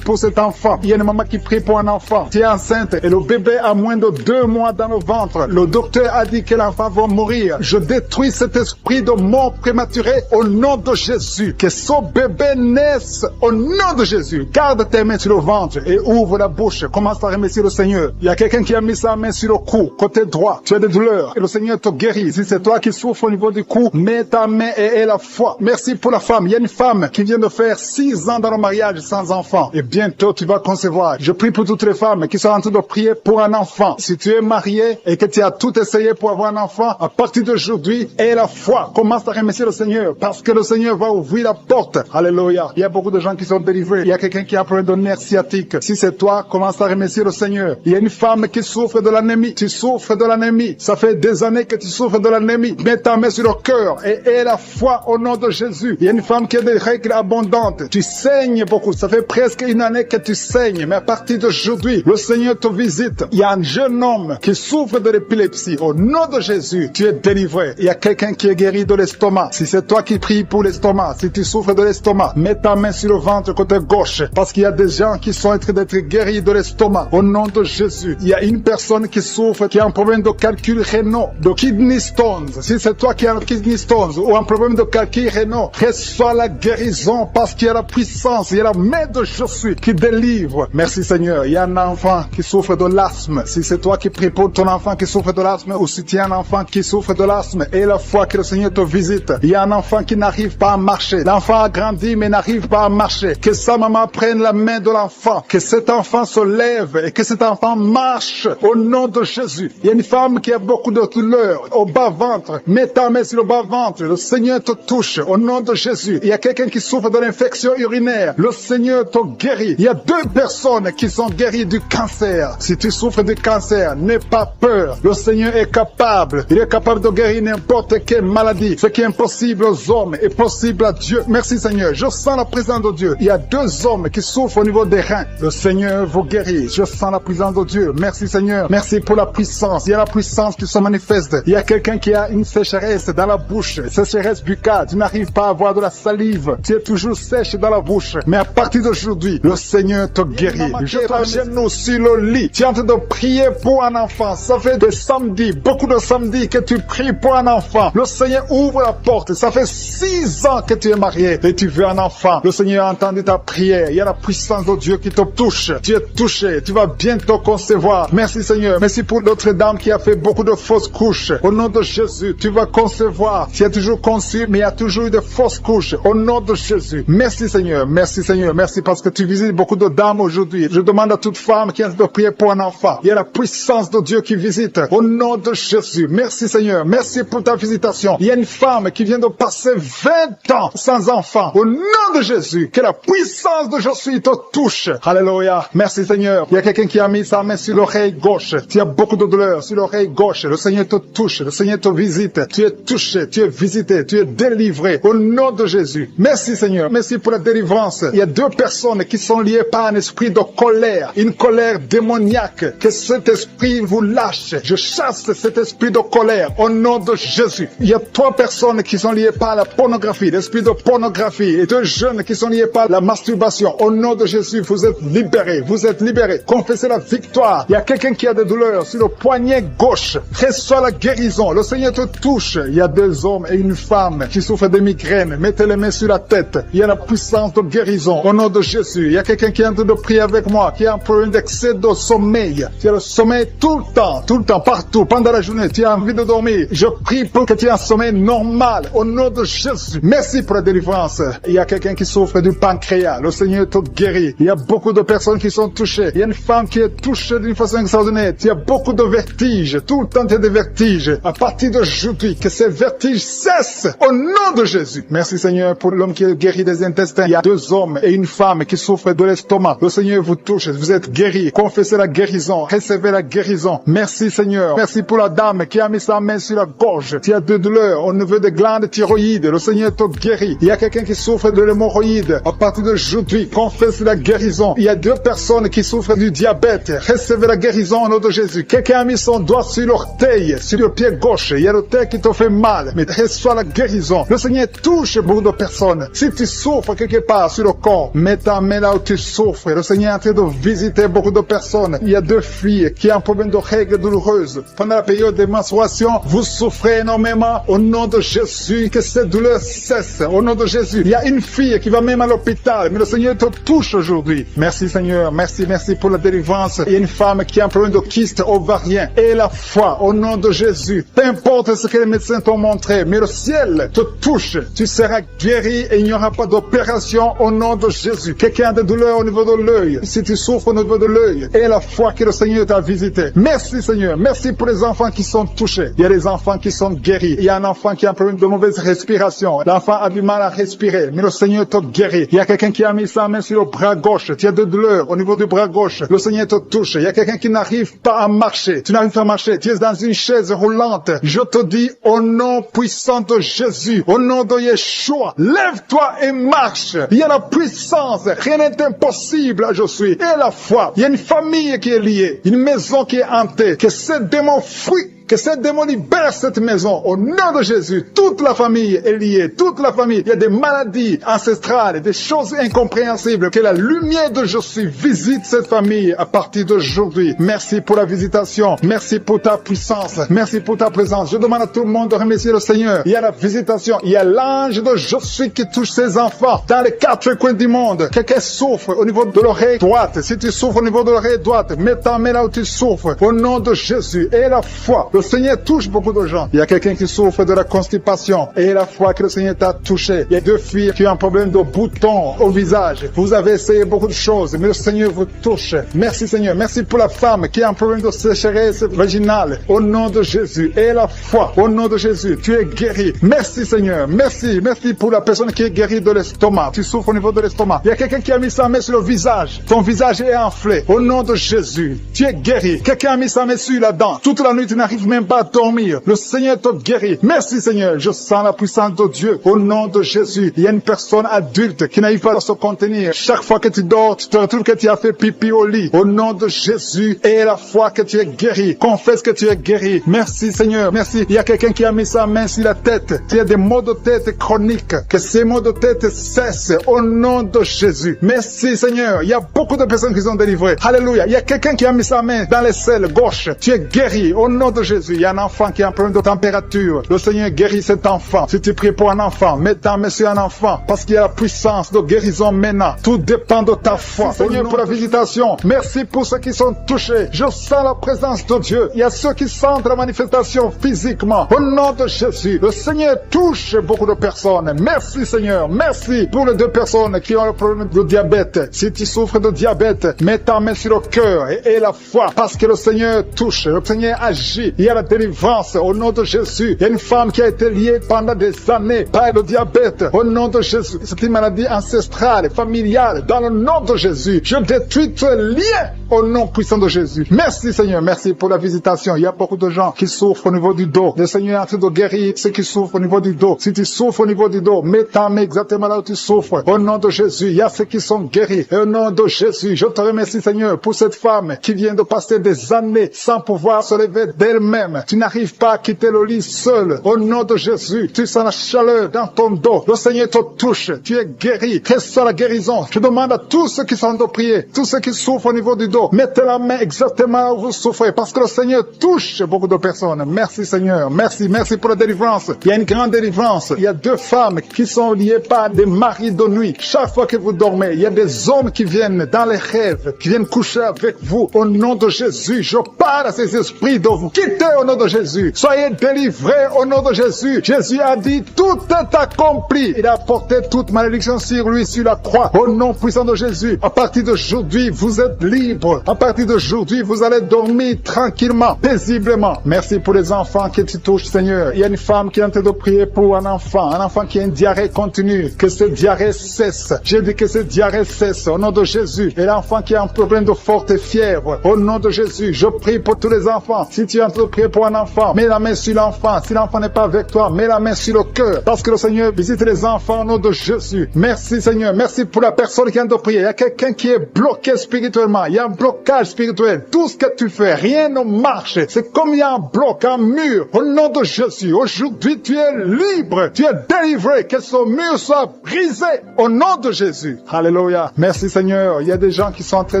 pour cet enfant. Il y a une maman qui prie pour un enfant. Tu es enceinte et le bébé a moins de 2 mois dans le ventre. Le docteur a dit que l'enfant va mourir. Je détruis cet esprit de mort prématurée au nom de Jésus. Que ce bébé naisse au nom de Jésus. Garde tes mains sur le ventre et ouvre la bouche. Commence à remercier le Seigneur. Il y a quelqu'un qui a mis sa main sur le cou, côté droit. Tu as des douleurs et le Seigneur te guérit. Si c'est toi qui souffres au niveau du cou, mets ta main et aie la foi. Merci pour la femme. Il y a une femme qui vient de faire 6 ans dans le mariage sans enfant. Et bientôt tu vas concevoir. Je prie pour toutes les femmes qui sont en train de prier pour un enfant. Si tu es marié et que tu as tout essayé pour avoir un enfant, à partir d'aujourd'hui, aie la foi. Commence à remercier le Seigneur parce que le Seigneur va ouvrir la porte. Alléluia. Il y a beaucoup de gens qui sont délivrés. Il y a quelqu'un qui a un problème de nerf sciatique. Si c'est toi, commence à remercier le Seigneur. Il y a une femme qui souffre de l'anémie. Tu souffres de l'anémie. Ça fait des années que tu souffres de l'anémie. Mets ta main sur le cœur et aie la foi au nom de Jésus. Il y a une femme qui a des règles abondantes. Tu saignes beaucoup. Ça fait presque une année que tu saignes. Mais à partir d'aujourd'hui, le Seigneur te visite. Il y a un jeune homme qui souffre de l'épilepsie. Au nom de Jésus, tu es délivré. Il y a quelqu'un qui est guéri de l'estomac. Si c'est toi qui pries pour l'estomac, si tu souffres de l'estomac, mets ta main sur le ventre côté gauche. Parce qu'il y a des gens qui sont en train d'être guéris de l'estomac. Au nom de Jésus, il y a une personne qui souffre, qui a un problème de calcul rénal, de kidney stones. Si c'est toi qui as un kidney stones ou un problème de calcul rénal, reçois la guérison parce qu'il y a la puissance, il y a la main de Jésus qui délivre. Merci Seigneur. Il y a un enfant qui souffre de l'asthme. Si c'est toi qui pries pour ton enfant qui souffre de l'asthme ou si tu as un enfant qui souffre de l'asthme et la foi que le Seigneur te visite. Il y a un enfant qui n'arrive pas à marcher. L'enfant a grandi mais n'arrive pas à marcher. Que sa maman prenne la main de l'enfant. Que cet enfant se lève et que cet enfant marche au nom de Jésus. Il y a une femme qui a beaucoup de douleurs au bas-ventre. Mets ta main sur le bas-ventre. Le Seigneur te touche au nom de Jésus. Il y a quelqu'un qui souffre de l'infection urinaire. Le Seigneur te guérit. Il y a 2 personnes qui sont guéries du cancer. Si tu souffres du cancer, n'aie pas peur. Le Seigneur est capable. Il est capable de guérir n'importe quelle maladie. Ce qui est impossible aux hommes est possible à Dieu. Merci Seigneur. Je sens la présence de Dieu. Il y a 2 hommes qui souffrent au niveau des reins. Le Seigneur vous guérit. Je sens la présence de Dieu. Merci Seigneur. Merci pour la puissance. Il y a la puissance qui se manifeste. Il y a quelqu'un qui a une sécheresse dans la bouche. Sécheresse buccale. Tu n'arrives pas à avoir de la salive. Tu es toujours sèche dans la bouche. Mais à partir d'aujourd'hui, le Seigneur te guérit. Je t'enchaîne sur le lit. Tu es en train de prier pour un enfant. Ça fait des samedis, beaucoup de samedis que tu pries pour un enfant. Le Seigneur ouvre la porte. Ça fait 6 ans que tu es marié et tu veux un enfant. Le Seigneur a entendu ta prière. Il y a la puissance de Dieu qui te touche. Tu es touché. Tu vas bientôt concevoir. Merci Seigneur. Merci pour l'autre dame qui a fait beaucoup de fausses couches. Au nom de Jésus, tu vas concevoir. Tu as toujours conçu, mais il y a toujours eu de fausses couches. Au nom de Jésus. Merci Seigneur. Merci Seigneur. Merci parce que tu visites beaucoup de dames aujourd'hui. Je demande à toute femme qui a de prier pour un enfant. Il y a la puissance de Dieu qui visite. Au nom de Jésus. Merci Seigneur. Merci pour ta visitation. Il y a une femme qui vient de passer 20 ans sans enfant. Au nom de Jésus. Que la puissance de Jésus te touche. Alléluia. Merci Seigneur. Il y a quelqu'un qui a mis sa main sur l'oreille gauche. Tu as beaucoup de douleur sur l'oreille gauche. Le Seigneur te touche. Le Seigneur te visite. Tu es touché. Tu es visité. Tu es délivré. Au nom de Jésus. Merci Seigneur. Merci pour la délivrance. Il y a 2 personnes qui sont liées par un esprit de colère. Une colère démoniaque. Que cet esprit vous lâche. Je chasse cet esprit de colère. Au nom de Jésus. Il y a 3 personnes qui sont liées par la pornographie. L'esprit de pornographie. Et 2 jeunes qui sont liés par la masturbation. Au nom de Jésus, vous êtes libérés. Vous êtes libérés. Confessez la victoire. Il y a quelqu'un qui a des douleurs sur le poignet gauche. Reçois la guérison. Le Seigneur te touche. Il y a 2 hommes et une femme qui souffrent de migraines. Mettez les mains sur la tête. Il y a la puissance de guérison. Au nom de Jésus. Il y a quelqu'un qui est en train de prier avec moi qui a un problème d'excès de sommeil. Tu as le sommeil tout le temps, partout, pendant la journée. Tu as envie de dormir. Je prie pour que tu aies un sommeil normal au nom de Jésus. Merci pour la délivrance. Il y a quelqu'un qui souffre du pancréas. Le Seigneur te guérit. Il y a beaucoup de personnes qui sont touchées. Il y a une femme qui est touchée d'une façon extraordinaire. Il y a beaucoup de vertiges. Tout le temps, il y a des vertiges. À partir d'aujourd'hui, que ces vertiges cessent au nom de Jésus. Merci Seigneur pour l'homme qui est guéri des intestins. Il y a 2 hommes et une femme qui souffrent de l'estomac. Le Seigneur vous touche. Vous êtes guéris. Confessez la guérison. Recevez la guérison. Merci Seigneur. Merci pour la dame qui a mis sa main sur la gorge. Tu as de douleurs au niveau des glandes thyroïdes. Le Seigneur te guérit. Il y a quelqu'un qui souffre de l'hémorroïde. À partir d'aujourd'hui, confesse la guérison. Il y a 2 personnes qui souffrent du diabète. Recevez la guérison au nom de Jésus. Quelqu'un a mis son doigt sur l'orteil, sur le pied gauche. Il y a l'orteil qui te fait mal. Mais reçois la guérison. Le Seigneur touche beaucoup de personnes. Si tu souffres quelque part sur le corps, mets ta main là où tu souffres. Le Seigneur est en train de visiter beaucoup de personnes. Il y a 2 filles qui ont un problème de règles douloureuses. Pendant la période de menstruation, vous souffrez énormément. Au nom de Jésus, que cette douleur cesse. Au nom de Jésus. Il y a une fille qui va même à l'hôpital, mais le Seigneur te touche aujourd'hui. Merci Seigneur. Merci pour la délivrance. Il y a une femme qui a un problème de kyste ovarien. Et la foi, au nom de Jésus. Peu importe ce que les médecins t'ont montré, mais le ciel te touche. Tu seras guéri et il n'y aura pas d'opération au nom de Jésus. Quelqu'un a des douleurs au niveau de l'œil. Si tu souffres au niveau de l'œil, et la foi que le Seigneur t'a visité. Merci Seigneur. Merci pour les enfants qui sont touchés. Il y a des enfants qui sont guéris. Il y a un enfant qui a un problème de mauvaise respiration. L'enfant a du mal à respirer, mais le Seigneur te guérit. Il y a quelqu'un qui a mis sa main sur le bras gauche. Tu as de douleurs au niveau du bras gauche. Le Seigneur te touche. Il y a quelqu'un qui n'arrive pas à marcher. Tu n'arrives pas à marcher. Tu es dans une chaise roulante. Je te dis au nom puissant de Jésus, au nom de Yeshua, lève-toi et marche. Il y a la puissance. Rien n'est impossible. Je suis. Et la foi. Il y a une famille qui est liée. Une maison qui est hantée. Que ces démons fuient. Que ces démons libèrent cette maison au nom de Jésus. Toute la famille est liée. Toute la famille. Il y a des maladies ancestrales, des choses incompréhensibles. Que la lumière de Jésus visite cette famille à partir d'aujourd'hui. Merci pour la visitation. Merci pour ta puissance. Merci pour ta présence. Je demande à tout le monde de remercier le Seigneur. Il y a la visitation. Il y a l'ange de Jésus qui touche ses enfants dans les 4 coins du monde. Quelqu'un souffre au niveau de l'oreille droite. Si tu souffres au niveau de l'oreille droite, mets ta main là où tu souffres. Au nom de Jésus. Et la foi. Le Seigneur touche beaucoup de gens. Il y a quelqu'un qui souffre de la constipation. Et la fois que le Seigneur t'a touché. Il y a 2 filles qui ont un problème de boutons au visage. Vous avez essayé beaucoup de choses, mais le Seigneur vous touche. Merci Seigneur. Merci pour la femme qui a un problème de sécheresse vaginale. Au nom de Jésus. Et la foi. Au nom de Jésus. Tu es guéri. Merci Seigneur. Merci. Merci pour la personne qui est guérie de l'estomac. Tu souffres au niveau de l'estomac. Il y a quelqu'un qui a mis sa main sur le visage. Ton visage est enflé. Au nom de Jésus. Tu es guéri. Quelqu'un a mis sa main sur la dent. Toute la nuit, tu n'arrives même pas à dormir. Le Seigneur te guérit. Merci Seigneur. Je sens la puissance de Dieu. Au nom de Jésus. Il y a une personne adulte qui n'arrive pas à se contenir. Chaque fois que tu dors, tu te retrouves que tu as fait pipi au lit. Au nom de Jésus. Et la foi que tu es guéri. Confesse que tu es guéri. Merci Seigneur. Merci. Il y a quelqu'un qui a mis sa main sur la tête. Il y a des maux de tête chroniques. Que ces maux de tête cessent. Au nom de Jésus. Merci Seigneur. Il y a beaucoup de personnes qui sont délivrées. Alléluia. Il y a quelqu'un qui a mis sa main dans l'aisselle gauche. Tu es guéri. Au nom de Jésus. Il y a un enfant qui a un problème de température. Le Seigneur guérit cet enfant. Si tu pries pour un enfant, mets ta main sur un enfant. Parce qu'il y a la puissance de guérison maintenant. Tout dépend de ta foi. Merci, Seigneur, pour la visitation. Merci pour ceux qui sont touchés. Je sens la présence de Dieu. Il y a ceux qui sentent la manifestation physiquement. Au nom de Jésus. Le Seigneur touche beaucoup de personnes. Merci Seigneur. Merci pour les 2 personnes qui ont le problème de diabète. Si tu souffres de diabète, mets ta main sur le cœur et la foi. Parce que le Seigneur touche. Le Seigneur agit. Il y a la délivrance au nom de Jésus. Il y a une femme qui a été liée pendant des années par le diabète. Au nom de Jésus. C'est une maladie ancestrale, familiale. Dans le nom de Jésus. Je détruis ce lien au nom puissant de Jésus. Merci Seigneur. Merci pour la visitation. Il y a beaucoup de gens qui souffrent au niveau du dos. Le Seigneur est en train de guérir ceux qui souffrent au niveau du dos. Si tu souffres au niveau du dos, mets ta main exactement là où tu souffres. Au nom de Jésus. Il y a ceux qui sont guéris. Et au nom de Jésus. Je te remercie Seigneur pour cette femme qui vient de passer des années sans pouvoir se lever d'elle-même. toi-même, tu n'arrives pas à quitter le lit seul. Au nom de Jésus, tu sens la chaleur dans ton dos. Le Seigneur te touche. Tu es guéri. Quelle soit la guérison? Je demande à tous ceux qui sont en train de prier, tous ceux qui souffrent au niveau du dos, mettez la main exactement là où vous souffrez, parce que le Seigneur touche beaucoup de personnes. Merci Seigneur. Merci pour la délivrance. Il y a une grande délivrance. Il y a 2 femmes qui sont liées par des maris de nuit. Chaque fois que vous dormez, il y a des hommes qui viennent dans les rêves, qui viennent coucher avec vous. Au nom de Jésus, je parle à ces esprits de vous. Quittez au nom de Jésus. Soyez délivrés au nom de Jésus. Jésus a dit, tout est accompli. Il a porté toute malédiction sur lui, sur la croix. Au nom puissant de Jésus, à partir d'aujourd'hui, vous êtes libres. À partir d'aujourd'hui, vous allez dormir tranquillement, paisiblement. Merci pour les enfants qui te touchent, Seigneur. Il y a une femme qui est en train de prier pour un enfant qui a une diarrhée continue. Que cette diarrhée cesse. J'ai dit que cette diarrhée cesse au nom de Jésus. Et l'enfant qui a un problème de forte fièvre, au nom de Jésus, je prie pour tous les enfants. Si tu es en train de prier pour un enfant, mets la main sur l'enfant. Si l'enfant n'est pas avec toi, mets la main sur le cœur. Parce que le Seigneur visite les enfants au nom de Jésus. Merci Seigneur. Merci pour la personne qui vient de prier. Il y a quelqu'un qui est bloqué spirituellement. Il y a un blocage spirituel. Tout ce que tu fais, rien ne marche. C'est comme il y a un bloc, un mur. Au nom de Jésus, aujourd'hui tu es libre. Tu es délivré. Que ce mur soit brisé au nom de Jésus. Alléluia. Merci Seigneur. Il y a des gens qui sont en train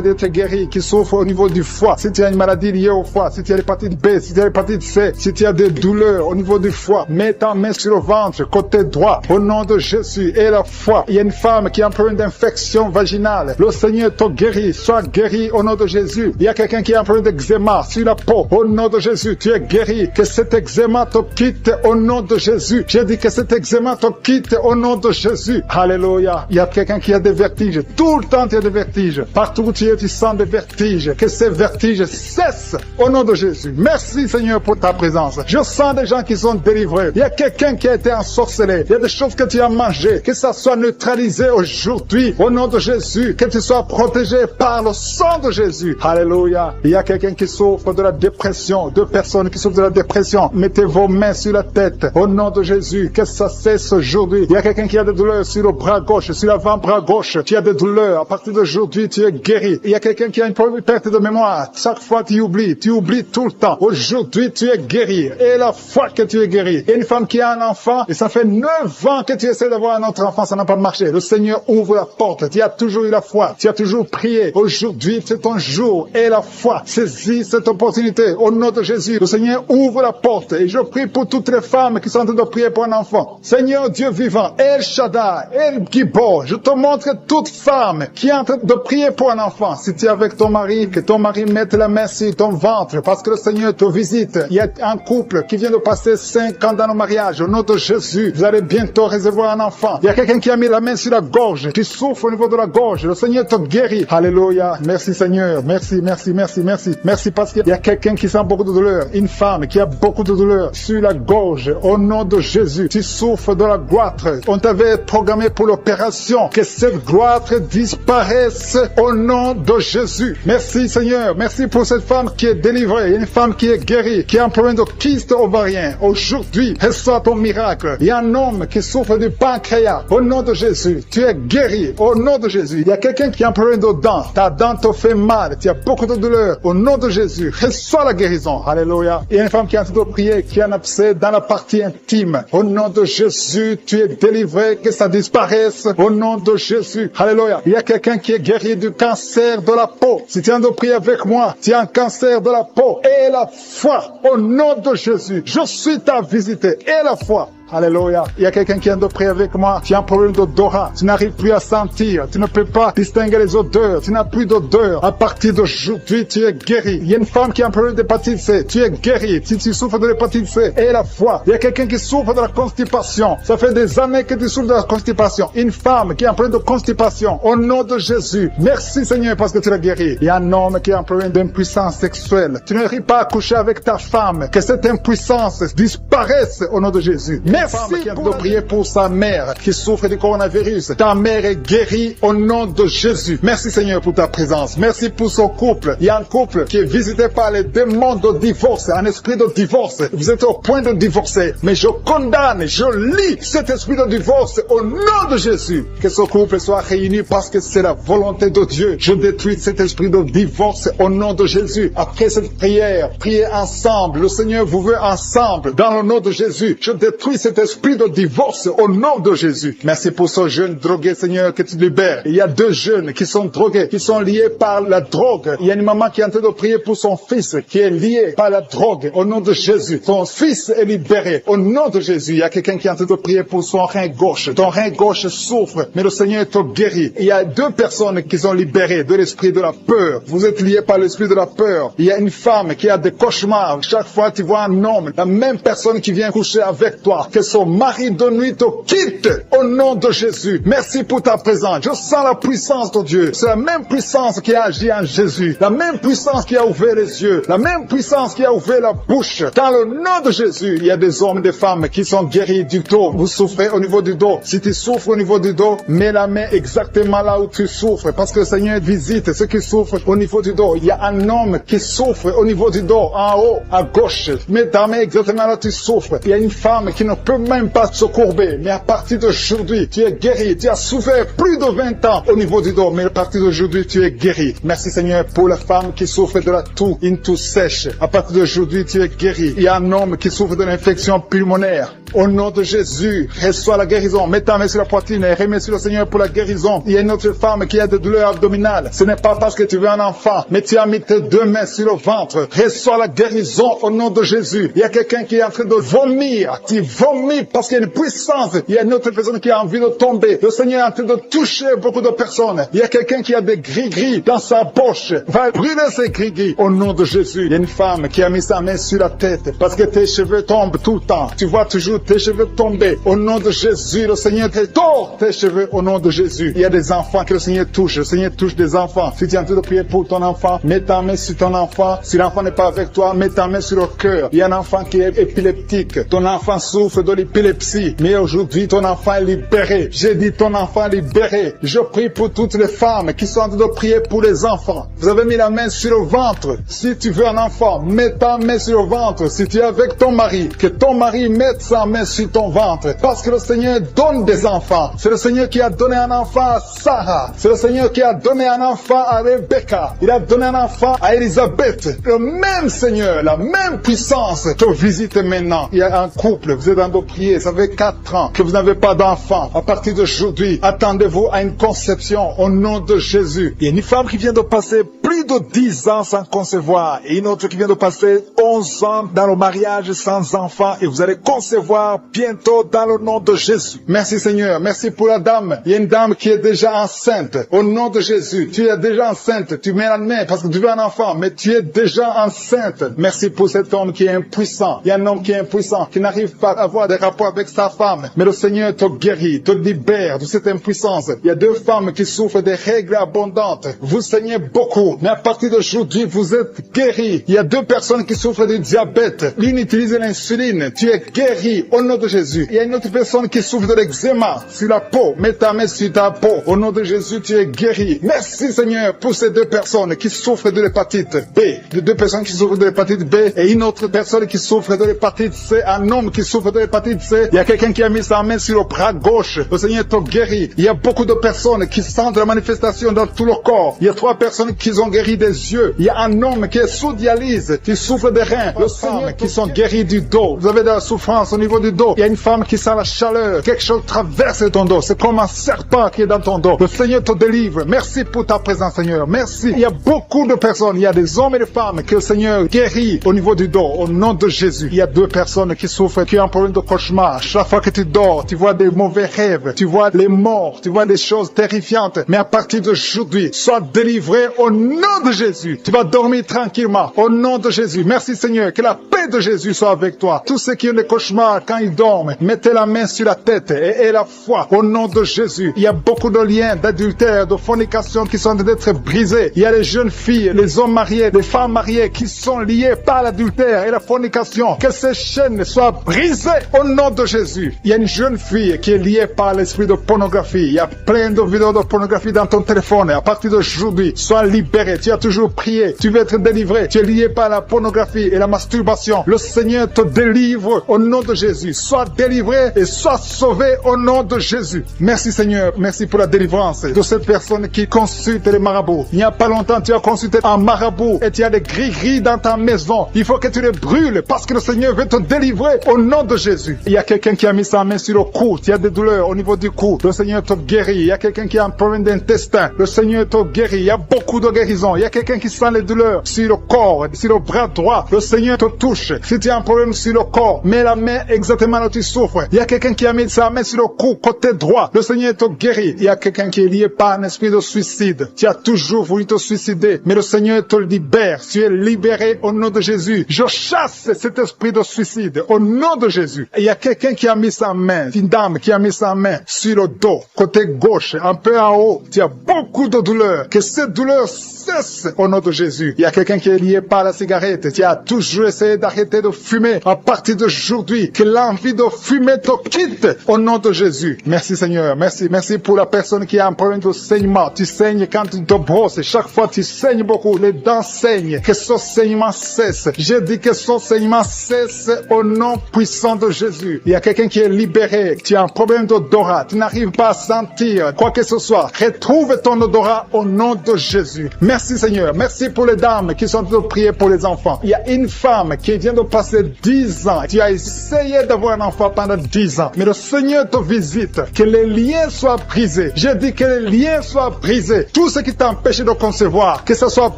d'être guéris, qui souffrent au niveau du foie. Si tu as une maladie liée au foie, si tu as l'hépatite B, si tu as l'hépatite C, si tu as des douleurs au niveau du foie, mets ta main sur le ventre, côté droit, au nom de Jésus. Et la foie. Il y a une femme qui a un problème d'infection vaginale. Le Seigneur te guérit. Sois guéri au nom de Jésus. Il y a quelqu'un qui a un problème d'eczéma sur la peau. Au nom de Jésus, tu es guéri. Que cet eczéma te quitte au nom de Jésus. J'ai dit que cet eczéma te quitte au nom de Jésus. Alléluia. Il y a quelqu'un qui a des vertiges. Tout le temps, tu as des vertiges. Partout où tu es, tu sens des vertiges. Que ces vertiges cessent au nom de Jésus. Merci Seigneur pour ta présence. Je sens des gens qui sont délivrés. Il y a quelqu'un qui a été ensorcelé. Il y a des choses que tu as mangées. Que ça soit neutralisé aujourd'hui au nom de Jésus. Que tu sois protégé par le sang de Jésus. Alléluia. Il y a quelqu'un qui souffre de la dépression. 2 personnes qui souffrent de la dépression. Mettez vos mains sur la tête au nom de Jésus. Que ça cesse aujourd'hui. Il y a quelqu'un qui a des douleurs sur le bras gauche, sur l'avant-bras gauche. Tu as des douleurs. À partir d'aujourd'hui, tu es guéri. Il y a quelqu'un qui a une perte de mémoire. Chaque fois, tu oublies tout le temps. Aujourd'hui, tu es guéri. Et la fois que tu es guéri. Il y a une femme qui a un enfant et ça fait 9 ans que tu essaies d'avoir un autre enfant, ça n'a pas marché. Le Seigneur ouvre la porte. Tu as toujours eu la foi. Tu as toujours prié. Aujourd'hui, c'est ton jour. Et la foi. Saisis cette opportunité. Au nom de Jésus, le Seigneur ouvre la porte. Et je prie pour toutes les femmes qui sont en train de prier pour un enfant. Seigneur Dieu vivant, El Shaddai, El Gibor, je te montre toute femme qui est en train de prier pour un enfant. Si tu es avec ton mari, que ton mari mette la main sur ton ventre, parce que le Seigneur te visite. Il y a un couple qui vient de passer 5 ans dans le mariage. Au nom de Jésus, vous allez bientôt recevoir un enfant. Il y a quelqu'un qui a mis la main sur la gorge, qui souffre au niveau de la gorge. Le Seigneur te guérit. Alléluia. Merci Seigneur. Merci parce qu'il y a quelqu'un qui sent beaucoup de douleur. Une femme qui a beaucoup de douleur sur la gorge. Au nom de Jésus, tu souffres de la goitre. On t'avait programmé pour l'opération. Que cette goitre disparaisse au nom de Jésus. Merci Seigneur. Merci pour cette femme qui est délivrée. Une femme qui est guérie, qui a un problème de kyste ovarien. Aujourd'hui, reçois ton miracle. Il y a un homme qui souffre du pancréas. Au nom de Jésus, tu es guéri. Au nom de Jésus. Il y a quelqu'un qui a un problème de dents. Ta dent te fait mal. Tu as beaucoup de douleur. Au nom de Jésus, reçois la guérison. Alléluia. Il y a une femme qui est en train de prier, qui a un abcès dans la partie intime. Au nom de Jésus, tu es délivré, que ça disparaisse. Au nom de Jésus. Alléluia. Il y a quelqu'un qui est guéri du cancer de la peau. Si tu es en train de prier avec moi, tu as un cancer de la peau. Et la foi. Au nom de Jésus. Je suis ta visite. Et la foi. Alléluia. Il y a quelqu'un qui vient de prier avec moi. Tu as un problème d'odorat. Tu n'arrives plus à sentir. Tu ne peux pas distinguer les odeurs. Tu n'as plus d'odeur. À partir d'aujourd'hui, tu es guéri. Il y a une femme qui a un problème d'hépatite C. Tu es guéri. Si tu souffres de l'hépatite C, et la foi. Il y a quelqu'un qui souffre de la constipation. Ça fait des années que tu souffres de la constipation. Une femme qui a un problème de constipation. Au nom de Jésus. Merci Seigneur parce que tu l'as guéri. Il y a un homme qui a un problème d'impuissance sexuelle. Tu n'arrives pas à coucher avec ta femme. Que cette impuissance disparaisse au nom de Jésus. Merci de prier pour sa mère qui souffre du coronavirus. Ta mère est guérie au nom de Jésus. Merci Seigneur pour ta présence. Merci pour son couple. Il y a un couple qui est visité par les démons de divorce, un esprit de divorce. Vous êtes au point de divorcer, mais je condamne, je lis cet esprit de divorce au nom de Jésus. Que ce couple soit réuni parce que c'est la volonté de Dieu. Je détruis cet esprit de divorce au nom de Jésus. Après cette prière, priez ensemble. Le Seigneur vous veut ensemble dans le nom de Jésus. Je détruis cet esprit de divorce au nom de Jésus. Merci pour ce jeune drogué, Seigneur, que tu libères. Il y a 2 jeunes qui sont drogués, qui sont liés par la drogue. Il y a une maman qui est en train de prier pour son fils qui est lié par la drogue au nom de Jésus. Ton fils est libéré au nom de Jésus. Il y a quelqu'un qui est en train de prier pour son rein gauche. Ton rein gauche souffre, mais le Seigneur te guérit. Il y a 2 personnes qui sont libérées de l'esprit de la peur. Vous êtes liés par l'esprit de la peur. Il y a une femme qui a des cauchemars. Chaque fois tu vois un homme, la même personne qui vient coucher avec toi, que son mari de nuit te quitte au nom de Jésus. Merci pour ta présence. Je sens la puissance de Dieu. C'est la même puissance qui a agi en Jésus. La même puissance qui a ouvert les yeux. La même puissance qui a ouvert la bouche. Dans le nom de Jésus, il y a des hommes et des femmes qui sont guéris du dos. Vous souffrez au niveau du dos. Si tu souffres au niveau du dos, mets la main exactement là où tu souffres. Parce que le Seigneur visite ceux qui souffrent au niveau du dos. Il y a un homme qui souffre au niveau du dos, en haut, à gauche. Mets ta main exactement là où tu souffres. Il y a une femme qui ne peut même pas se courber. Mais à partir d'aujourd'hui, tu es guéri. Tu as souffert plus de 20 ans au niveau du dos. Mais à partir d'aujourd'hui, tu es guéri. Merci Seigneur pour la femme qui souffre de la toux, une toux sèche. À partir d'aujourd'hui, tu es guéri. Il y a un homme qui souffre de l'infection pulmonaire. Au nom de Jésus, reçois la guérison. Mets ta main sur la poitrine et remercie le Seigneur pour la guérison. Il y a une autre femme qui a des douleurs abdominales. Ce n'est pas parce que tu veux un enfant, mais tu as mis tes 2 mains sur le ventre. Reçois la guérison au nom de Jésus. Il y a quelqu'un qui est en train de vomir. Tu vomis parce qu'il y a une puissance. Il y a une autre personne qui a envie de tomber. Le Seigneur est en train de toucher beaucoup de personnes. Il y a quelqu'un qui a des gris-gris dans sa poche. Va brûler ces gris-gris au nom de Jésus. Il y a une femme qui a mis sa main sur la tête parce que tes cheveux tombent tout le temps. Tu vois toujours tes cheveux tomber. Au nom de Jésus, le Seigneur te tord tes cheveux au nom de Jésus. Il y a des enfants que le Seigneur touche. Le Seigneur touche des enfants. Si tu es en train de prier pour ton enfant, mets ta main sur ton enfant. Si l'enfant n'est pas avec toi, mets ta main sur le cœur. Il y a un enfant qui est épileptique. Ton enfant souffre de l'épilepsie. Mais aujourd'hui, ton enfant est libéré. J'ai dit ton enfant est libéré. Je prie pour toutes les femmes qui sont en train de prier pour les enfants. Vous avez mis la main sur le ventre. Si tu veux un enfant, mets ta main sur le ventre. Si tu es avec ton mari, que ton mari mette sa main sur ton ventre. Parce que le Seigneur donne des enfants. C'est le Seigneur qui a donné un enfant à Sarah. C'est le Seigneur qui a donné un enfant à Rebecca. Il a donné un enfant à Élisabeth. Le même Seigneur, la même puissance te visite maintenant. Il y a un couple, vous êtes en train de prier, ça fait 4 ans que vous n'avez pas d'enfant. À partir d'aujourd'hui, attendez-vous à une conception au nom de Jésus. Il y a une femme qui vient de passer plus de 10 ans sans concevoir et une autre qui vient de passer 11 ans dans le mariage sans enfant et vous allez concevoir bientôt dans le nom de Jésus. Merci Seigneur, merci pour la dame. Il y a une dame qui est déjà enceinte. Au nom de Jésus, tu es déjà enceinte. Tu mets la main parce que tu veux un enfant, mais tu es déjà enceinte. Merci pour cet homme qui est impuissant. Il y a un homme qui est impuissant, qui n'arrive pas à avoir des rapports avec sa femme. Mais le Seigneur te guérit, te libère de cette impuissance. Il y a 2 femmes qui souffrent des règles abondantes. Vous saignez beaucoup, mais à partir d'aujourd'hui, vous êtes guéris. Il y a 2 personnes qui souffrent du diabète. L'une utilise l'insuline. Tu es guéri au nom de Jésus. Il y a une autre personne qui souffre de l'eczéma sur la peau. Mets ta main sur ta peau. Au nom de Jésus, tu es guéri. Merci Seigneur pour ces 2 personnes qui souffrent de l'hépatite B. Les 2 personnes qui souffrent de l'hépatite B et une autre personne qui souffre de l'hépatite C. Un homme qui souffre de l'hépatite C. Il y a quelqu'un qui a mis sa main sur le bras gauche. Le Seigneur te guérit. Il y a beaucoup de personnes qui sentent la manifestation dans tout le corps. Il y a 3 personnes qui ont guéri des yeux. Il y a un homme qui est sous dialyse, qui souffre des reins. Le Seigneur qui sont guéris du dos. Vous avez de la souffrance au niveau du dos. Il y a une femme qui sent la chaleur. Quelque chose traverse ton dos. C'est comme un serpent qui est dans ton dos. Le Seigneur te délivre. Merci pour ta présence, Seigneur. Merci. Il y a beaucoup de personnes. Il y a des hommes et des femmes que le Seigneur guérit au niveau du dos. Au nom de Jésus. Il y a 2 personnes qui souffrent, qui ont un problème de cauchemar. Chaque fois que tu dors, tu vois des mauvais rêves. Tu vois les morts. Tu vois des choses terrifiantes. Mais à partir d'aujourd'hui, sois délivré au nom nom de Jésus, tu vas dormir tranquillement. Au nom de Jésus, merci Seigneur, que la paix de Jésus soit avec toi. Tous ceux qui ont des cauchemars quand ils dorment, mettez la main sur la tête et la foi. Au nom de Jésus, il y a beaucoup de liens d'adultère, de fornication qui sont en train d'être brisés. Il y a les jeunes filles, les hommes mariés, les femmes mariées qui sont liés par l'adultère et la fornication. Que ces chaînes soient brisées au nom de Jésus. Il y a une jeune fille qui est liée par l'esprit de pornographie. Il y a plein de vidéos de pornographie dans ton téléphone. À partir d'aujourd'hui, sois libéré. Tu as toujours prié. Tu veux être délivré. Tu es lié par la pornographie et la masturbation. Le Seigneur te délivre au nom de Jésus. Sois délivré et sois sauvé au nom de Jésus. Merci Seigneur. Merci pour la délivrance de cette personne qui consulte les marabouts. Il n'y a pas longtemps, tu as consulté un marabout et tu as des gris-gris dans ta maison. Il faut que tu les brûles parce que le Seigneur veut te délivrer au nom de Jésus. Il y a quelqu'un qui a mis sa main sur le cou. Tu as des douleurs au niveau du cou. Le Seigneur te guérit. Il y a quelqu'un qui a un problème d'intestin. Le Seigneur te guérit. Il y a beaucoup de guérisons. Il y a quelqu'un qui sent les douleurs sur le corps, sur le bras droit. Le Seigneur te touche. Si tu as un problème sur le corps, mets la main exactement là où tu souffres. Il y a quelqu'un qui a mis sa main sur le cou, côté droit. Le Seigneur te guérit. Il y a quelqu'un qui est lié par un esprit de suicide. Tu as toujours voulu te suicider, mais le Seigneur te libère. Tu es libéré au nom de Jésus. Je chasse cet esprit de suicide au nom de Jésus. Et il y a quelqu'un qui a mis sa main, une dame qui a mis sa main sur le dos, côté gauche, un peu en haut. Tu as beaucoup de douleurs. Que cette douleur cesse au nom de Jésus. Il y a quelqu'un qui est lié par la cigarette. Tu as toujours essayé d'arrêter de fumer. À partir d'aujourd'hui, que l'envie de fumer te quitte au nom de Jésus. Merci Seigneur. Merci. Merci pour la personne qui a un problème de saignement. Tu saignes quand tu te brosses. Chaque fois tu saignes beaucoup. Les dents saignent. Que ce saignement cesse. Je dis que ce saignement cesse au nom puissant de Jésus. Il y a quelqu'un qui est libéré. Tu as un problème d'odorat. Tu n'arrives pas à sentir quoi que ce soit. Retrouve ton odorat au nom de Jésus. Merci Seigneur. Merci pour les dames qui sont en train de prier pour les enfants. Il y a une femme qui vient de passer 10 ans. Tu as essayé d'avoir un enfant pendant 10 ans. Mais le Seigneur te visite. Que les liens soient brisés. Je dis que les liens soient brisés. Tout ce qui t'empêche de concevoir, que ça soit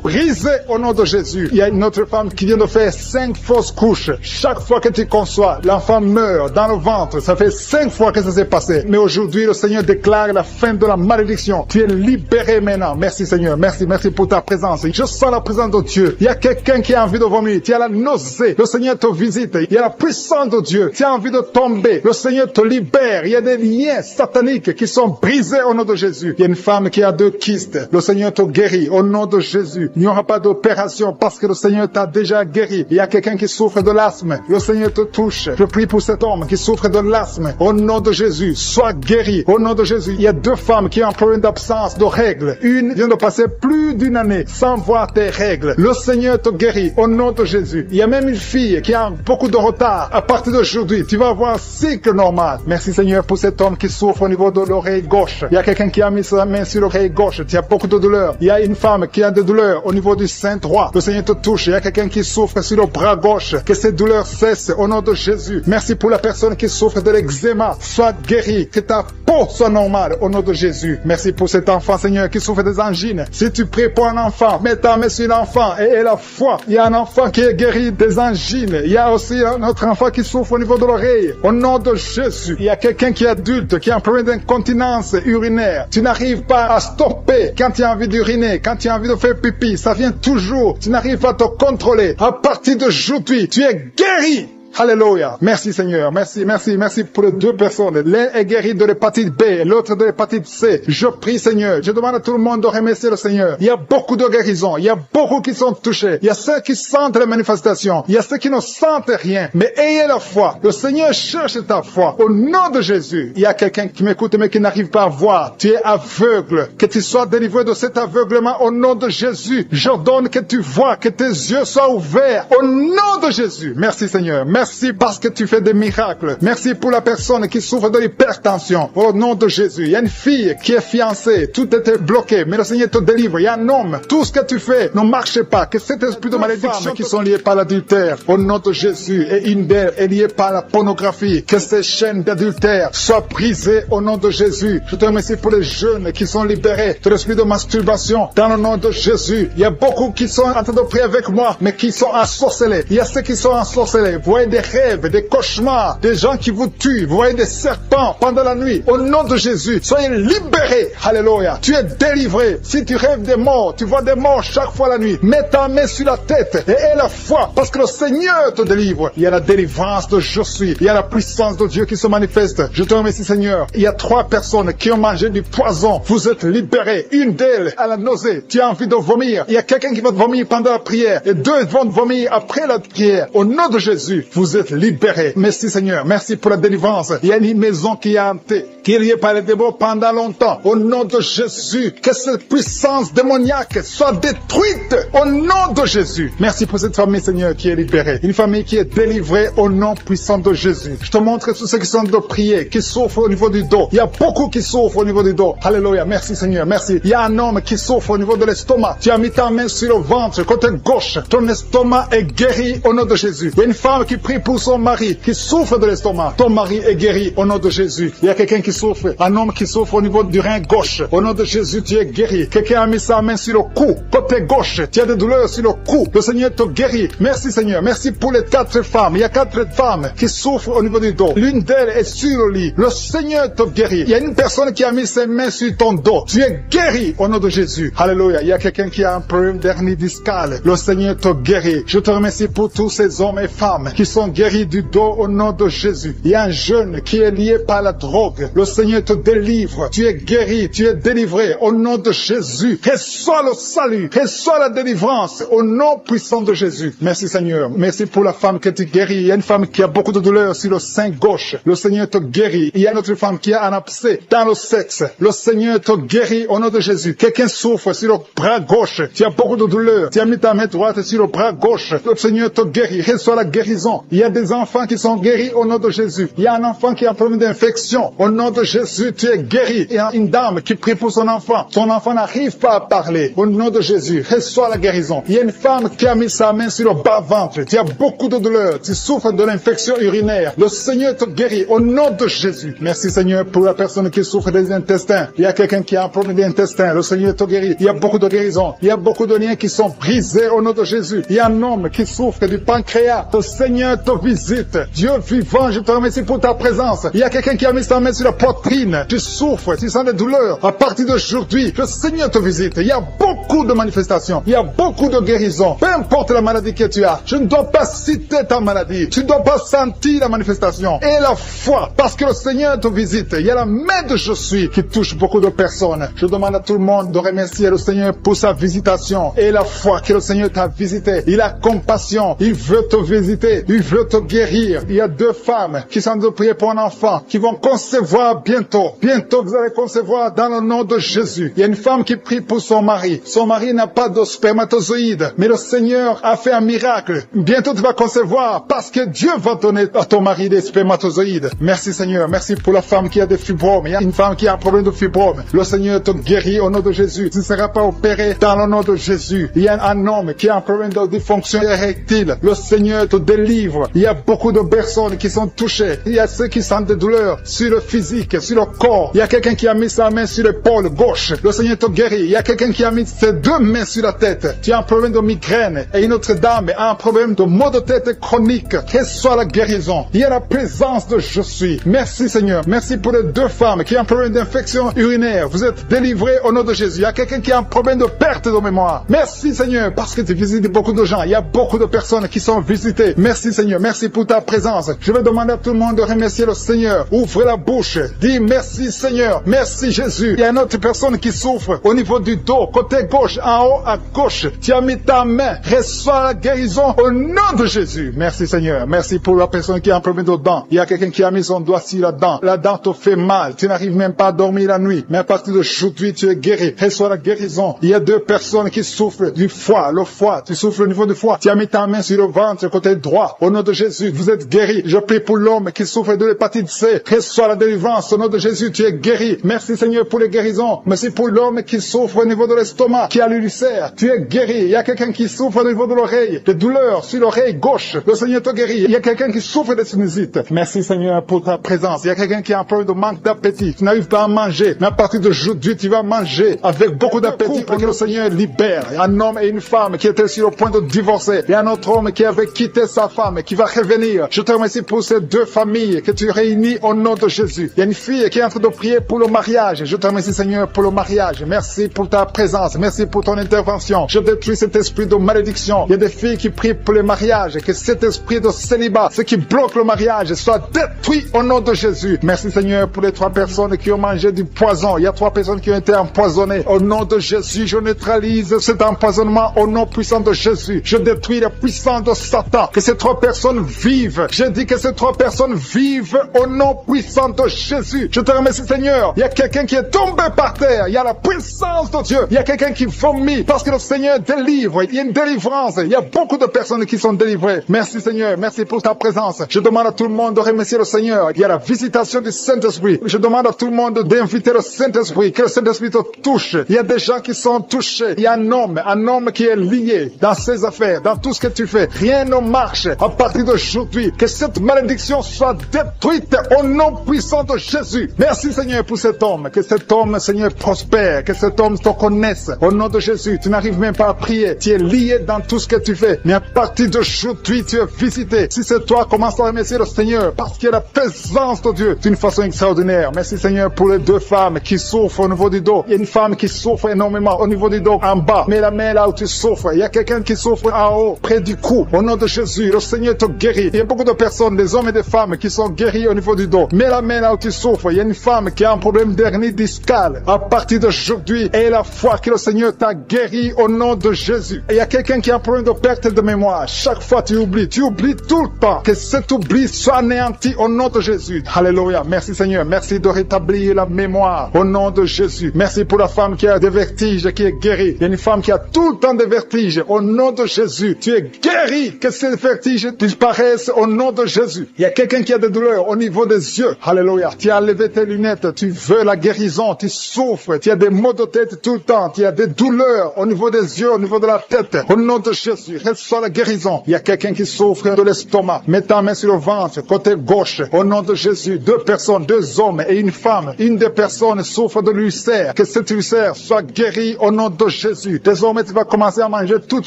brisé au nom de Jésus. Il y a une autre femme qui vient de faire 5 fausses couches. Chaque fois que tu conçois, l'enfant meurt dans le ventre. Ça fait 5 fois que ça s'est passé. Mais aujourd'hui, le Seigneur déclare la fin de la malédiction. Tu es libéré maintenant. Merci Seigneur. Merci pour ta présence. Je sens la présence de Dieu. Il y a quelqu'un qui a envie de vomir. Tu as la nausée. Le Seigneur te visite. Il y a la puissance de Dieu. Tu as envie de tomber. Le Seigneur te libère. Il y a des liens sataniques qui sont brisés au nom de Jésus. Il y a une femme qui a 2 kystes. Le Seigneur te guérit au nom de Jésus. Il n'y aura pas d'opération parce que le Seigneur t'a déjà guéri. Il y a quelqu'un qui souffre de l'asthme. Le Seigneur te touche. Je prie pour cet homme qui souffre de l'asthme. Au nom de Jésus, sois guéri. Au nom de Jésus, il y a 2 femmes qui ont un problème d'absence de règles. Une vient de passer plus d'une année sans voir tes règles. Le Seigneur te guérit au nom de Jésus. Il y a même une fille qui a beaucoup de retard. À partir d'aujourd'hui, tu vas avoir un cycle normal. Merci Seigneur pour cet homme qui souffre au niveau de l'oreille gauche. Il y a quelqu'un qui a mis sa main sur l'oreille gauche. Tu as beaucoup de douleurs. Il y a une femme qui a des douleurs au niveau du sein droit. Le Seigneur te touche. Il y a quelqu'un qui souffre sur le bras gauche. Que ces douleurs cessent au nom de Jésus. Merci pour la personne qui souffre de l'eczéma. Sois guéri. Que ta peau soit normale au nom de Jésus. Merci pour cet enfant Seigneur qui souffre des angines. Si tu pries pour un enfant, mets ta main sur l'enfant et la foi. Il y a un enfant qui est guéri des angines. Il y a aussi un autre enfant qui souffre au niveau de l'oreille. Au nom de Jésus. Il y a quelqu'un qui est adulte, qui a un problème d'incontinence urinaire. Tu n'arrives pas à stopper quand tu as envie d'uriner, quand tu as envie de faire pipi. Ça vient toujours. Tu n'arrives pas à te contrôler. À partir d'aujourd'hui, tu es guéri. Alléluia. Merci Seigneur. Merci pour les 2 personnes. L'un est guéri de l'hépatite B, l'autre de l'hépatite C. Je prie Seigneur. Je demande à tout le monde de remercier le Seigneur. Il y a beaucoup de guérisons. Il y a beaucoup qui sont touchés. Il y a ceux qui sentent les manifestations. Il y a ceux qui ne sentent rien. Mais ayez la foi. Le Seigneur cherche ta foi. Au nom de Jésus. Il y a quelqu'un qui m'écoute mais qui n'arrive pas à voir. Tu es aveugle. Que tu sois délivré de cet aveuglement au nom de Jésus. J'ordonne que tu vois, que tes yeux soient ouverts. Au nom de Jésus. Merci Seigneur. Merci parce que tu fais des miracles. Merci pour la personne qui souffre de l'hypertension. Au nom de Jésus. Il y a une fille qui est fiancée. Tout était bloqué. Mais le Seigneur te délivre. Il y a un homme. Tout ce que tu fais ne marche pas. Que cet esprit de malédiction qui sont liés par l'adultère. Au nom de Jésus. Et une d'elles est liée par la pornographie. Que ces chaînes d'adultère soient brisées au nom de Jésus. Je te remercie pour les jeunes qui sont libérés de l'esprit de masturbation. Dans le nom de Jésus. Il y a beaucoup qui sont en train de prier avec moi, mais qui sont ensorcelés. Il y a ceux qui sont ensorcelés. Voyez des rêves, des cauchemars, des gens qui vous tuent, vous voyez des serpents pendant la nuit, au nom de Jésus, soyez libérés. Alléluia. Tu es délivré. Si tu rêves des morts, tu vois des morts chaque fois la nuit, mets ta main sur la tête et aie la foi, parce que le Seigneur te délivre. Il y a la délivrance de je suis. Il y a la puissance de Dieu qui se manifeste. Je te remercie, Seigneur. Il y a 3 personnes qui ont mangé du poison. Vous êtes libérés. Une d'elles a la nausée. Tu as envie de vomir. Il y a quelqu'un qui va te vomir pendant la prière et 2 vont te vomir après la prière. Au nom de Jésus, vous êtes libérés. Merci, Seigneur. Merci pour la délivrance. Il y a une maison qui est hantée, qui est liée par les démons pendant longtemps. Au nom de Jésus, que cette puissance démoniaque soit détruite au nom de Jésus. Merci pour cette famille, Seigneur, qui est libérée. Une famille qui est délivrée au nom puissant de Jésus. Je te montre tous ceux qui sont de prier, qui souffrent au niveau du dos. Il y a beaucoup qui souffrent au niveau du dos. Alléluia. Merci, Seigneur. Merci. Il y a un homme qui souffre au niveau de l'estomac. Tu as mis ta main sur le ventre, côté gauche. Ton estomac est guéri au nom de Jésus. Il y a une femme qui prie pour son mari, qui souffre de l'estomac. Ton mari est guéri au nom de Jésus. Il y a quelqu'un qui souffre, un homme qui souffre au niveau du rein gauche. Au nom de Jésus, tu es guéri. Quelqu'un a mis sa main sur le cou, côté gauche. Tu as des douleurs sur le cou. Le Seigneur te guérit. Merci, Seigneur. Merci pour les 4 femmes. Il y a 4 femmes qui souffrent au niveau du dos. L'une d'elles est sur le lit. Le Seigneur te guérit. Il y a une personne qui a mis ses mains sur ton dos. Tu es guéri au nom de Jésus. Alléluia. Il y a quelqu'un qui a un problème d'hernie discale. Le Seigneur te guérit. Je te remercie pour tous ces hommes et femmes qui sont guéris du dos au nom de Jésus. Il y a un jeune qui est lié par la drogue. Le Seigneur te délivre. Tu es guéri. Tu es délivré au nom de Jésus. Reçois le salut. Reçois la délivrance au nom puissant de Jésus. Merci, Seigneur. Merci pour la femme que tu guéris. Il y a une femme qui a beaucoup de douleurs sur le sein gauche. Le Seigneur te guérit. Il y a une autre femme qui a un abcès dans le sexe. Le Seigneur te guérit au nom de Jésus. Quelqu'un souffre sur le bras gauche. Tu as beaucoup de douleurs. Tu as mis ta main droite sur le bras gauche. Le Seigneur te guérit. Reçois la guérison. Il y a des enfants qui sont guéris au nom de Jésus. Il y a un enfant qui a un problème d'infection. Au nom de Jésus, tu es guéri. Il y a une dame qui prie pour son enfant. Son enfant n'arrive pas à parler. Au nom de Jésus, reçois la guérison. Il y a une femme qui a mis sa main sur le bas-ventre. Tu as beaucoup de douleurs. Tu souffres de l'infection urinaire. Le Seigneur te guérit au nom de Jésus. Merci, Seigneur, pour la personne qui souffre des intestins. Il y a quelqu'un qui a un problème d'intestin. Le Seigneur te guérit. Il y a beaucoup de guérisons. Il y a beaucoup de liens qui sont brisés au nom de Jésus. Il y a un homme qui souffre du pancréas. Le Seigneur te visite. Dieu vivant, je te remercie pour ta présence. Il y a quelqu'un qui a mis sa main sur la poitrine. Tu souffres, tu sens des douleurs. À partir d'aujourd'hui, le Seigneur te visite. Il y a beaucoup de manifestations. Il y a beaucoup de guérisons. Peu importe la maladie que tu as, je ne dois pas citer ta maladie. Tu ne dois pas sentir la manifestation. Et la foi, parce que le Seigneur te visite. Il y a la main de je suis qui touche beaucoup de personnes. Je demande à tout le monde de remercier le Seigneur pour sa visitation. Et la foi que le Seigneur t'a visité. Il a compassion. Il veut te visiter. Il veut te guérir. Il y a 2 femmes qui sont de prier pour un enfant, qui vont concevoir bientôt. Bientôt, vous allez concevoir dans le nom de Jésus. Il y a une femme qui prie pour son mari. Son mari n'a pas de spermatozoïdes, mais le Seigneur a fait un miracle. Bientôt, tu vas concevoir parce que Dieu va donner à ton mari des spermatozoïdes. Merci, Seigneur. Merci pour la femme qui a des fibromes. Il y a une femme qui a un problème de fibromes. Le Seigneur te guérit au nom de Jésus. Tu ne seras pas opéré dans le nom de Jésus. Il y a un homme qui a un problème de dysfonction érectile. Le Seigneur te délivre. Il y a beaucoup de personnes qui sont touchées. Il y a ceux qui sentent des douleurs sur le physique, sur le corps. Il y a quelqu'un qui a mis sa main sur l'épaule gauche. Le Seigneur te guérit. Il y a quelqu'un qui a mis ses 2 mains sur la tête. Tu as un problème de migraine. Et une autre dame a un problème de maux de tête chronique. Reçois la guérison. Il y a la présence de je suis. Merci, Seigneur. Merci pour les 2 femmes qui ont un problème d'infection urinaire. Vous êtes délivrés au nom de Jésus. Il y a quelqu'un qui a un problème de perte de mémoire. Merci, Seigneur, parce que tu visites beaucoup de gens. Il y a beaucoup de personnes qui sont visitées. Merci, Seigneur. Merci pour ta présence. Je vais demander à tout le monde de remercier le Seigneur. Ouvrez la bouche. Dis merci, Seigneur. Merci, Jésus. Il y a une autre personne qui souffre au niveau du dos, côté gauche, en haut à gauche. Tu as mis ta main. Reçois la guérison au nom de Jésus. Merci, Seigneur. Merci pour la personne qui a un problème de dents. Il y a quelqu'un qui a mis son doigt sur la dent. La dent te fait mal. Tu n'arrives même pas à dormir la nuit. Mais à partir d'aujourd'hui, tu es guéri. Reçois la guérison. Il y a 2 personnes qui souffrent du foie. Le foie. Tu souffres au niveau du foie. Tu as mis ta main sur le ventre, côté droit. Au nom de Jésus, vous êtes guéri. Je prie pour l'homme qui souffre de l'hépatite C. Reçois la délivrance. Au nom de Jésus, tu es guéri. Merci, Seigneur, pour les guérisons. Merci pour l'homme qui souffre au niveau de l'estomac, qui a l'ulcère. Tu es guéri. Il y a quelqu'un qui souffre au niveau de l'oreille, des douleurs sur l'oreille gauche. Le Seigneur te guérit. Il y a quelqu'un qui souffre de sinusite. Merci, Seigneur, pour ta présence. Il y a quelqu'un qui a un problème de manque d'appétit. Tu n'arrives pas à manger. Mais à partir d'aujourd'hui, tu vas manger avec beaucoup d'appétit pour que le Seigneur libère. Un homme et une femme qui étaient sur le point de divorcer. Et un autre homme qui avait quitté sa femme, qui va revenir. Je te remercie pour ces deux familles que tu réunis au nom de Jésus. Il y a une fille qui est en train de prier pour le mariage. Je te remercie, Seigneur, pour le mariage. Merci pour ta présence. Merci pour ton intervention. Je détruis cet esprit de malédiction. Il y a des filles qui prient pour le mariage. Que cet esprit de célibat, ce qui bloque le mariage, soit détruit au nom de Jésus. Merci, Seigneur, pour les 3 personnes qui ont mangé du poison. Il y a 3 personnes qui ont été empoisonnées. Au nom de Jésus, je neutralise cet empoisonnement au nom puissant de Jésus. Je détruis la puissance de Satan. Que ces 3 personnes vivent. Je dis que ces 3 personnes vivent au nom puissant de Jésus. Je te remercie, Seigneur. Il y a quelqu'un qui est tombé par terre. Il y a la puissance de Dieu. Il y a quelqu'un qui vomit parce que le Seigneur délivre. Il y a une délivrance. Il y a beaucoup de personnes qui sont délivrées. Merci, Seigneur. Merci pour ta présence. Je demande à tout le monde de remercier le Seigneur. Il y a la visitation du Saint-Esprit. Je demande à tout le monde d'inviter le Saint-Esprit. Que le Saint-Esprit te touche. Il y a des gens qui sont touchés. Il y a un homme qui est lié dans ses affaires, dans tout ce que tu fais. Rien ne marche à partir d'aujourd'hui. Que cette malédiction soit détruite au nom puissant de Jésus. Merci, Seigneur, pour cet homme. Que cet homme, Seigneur, prospère. Que cet homme te connaisse. Au nom de Jésus, tu n'arrives même pas à prier. Tu es lié dans tout ce que tu fais. Mais à partir d'aujourd'hui, tu es visité. Si c'est toi, commence à remercier le Seigneur parce qu'il y a la présence de Dieu d'une façon extraordinaire. Merci, Seigneur, pour les 2 femmes qui souffrent au niveau du dos. Il y a une femme qui souffre énormément au niveau du dos en bas. Mets la main là où tu souffres. Il y a quelqu'un qui souffre en haut, près du cou. Au nom de Jésus, le Seigneur te guérit. Il y a beaucoup de personnes, des hommes et des femmes qui sont guéris au niveau du dos. Mets la main là où tu souffres. Il y a une femme qui a un problème d'hernie discale. À partir d'aujourd'hui, aie la foi que le Seigneur t'a guéri au nom de Jésus. Et il y a quelqu'un qui a un problème de perte de mémoire. Chaque fois tu oublies tout le temps. Que cet oubli soit anéanti au nom de Jésus. Alléluia. Merci, Seigneur. Merci de rétablir la mémoire au nom de Jésus. Merci pour la femme qui a des vertiges, qui est guérie. Il y a une femme qui a tout le temps des vertiges. Au nom de Jésus, tu es guéri. Que ces vertiges disparaissent au nom de Jésus. Il y a quelqu'un qui a des douleurs au niveau des yeux. Alléluia. Tu as enlevé tes lunettes. Tu veux la guérison. Tu souffres. Tu as des maux de tête tout le temps. Tu as des douleurs au niveau des yeux, au niveau de la tête. Au nom de Jésus, reçois la guérison. Il y a quelqu'un qui souffre de l'estomac. Mets ta main sur le ventre, côté gauche. Au nom de Jésus, 2 personnes, 2 hommes et une femme. Une des personnes souffre de l'ulcère. Que cet ulcère soit guéri au nom de Jésus. Désormais, tu vas commencer à manger toutes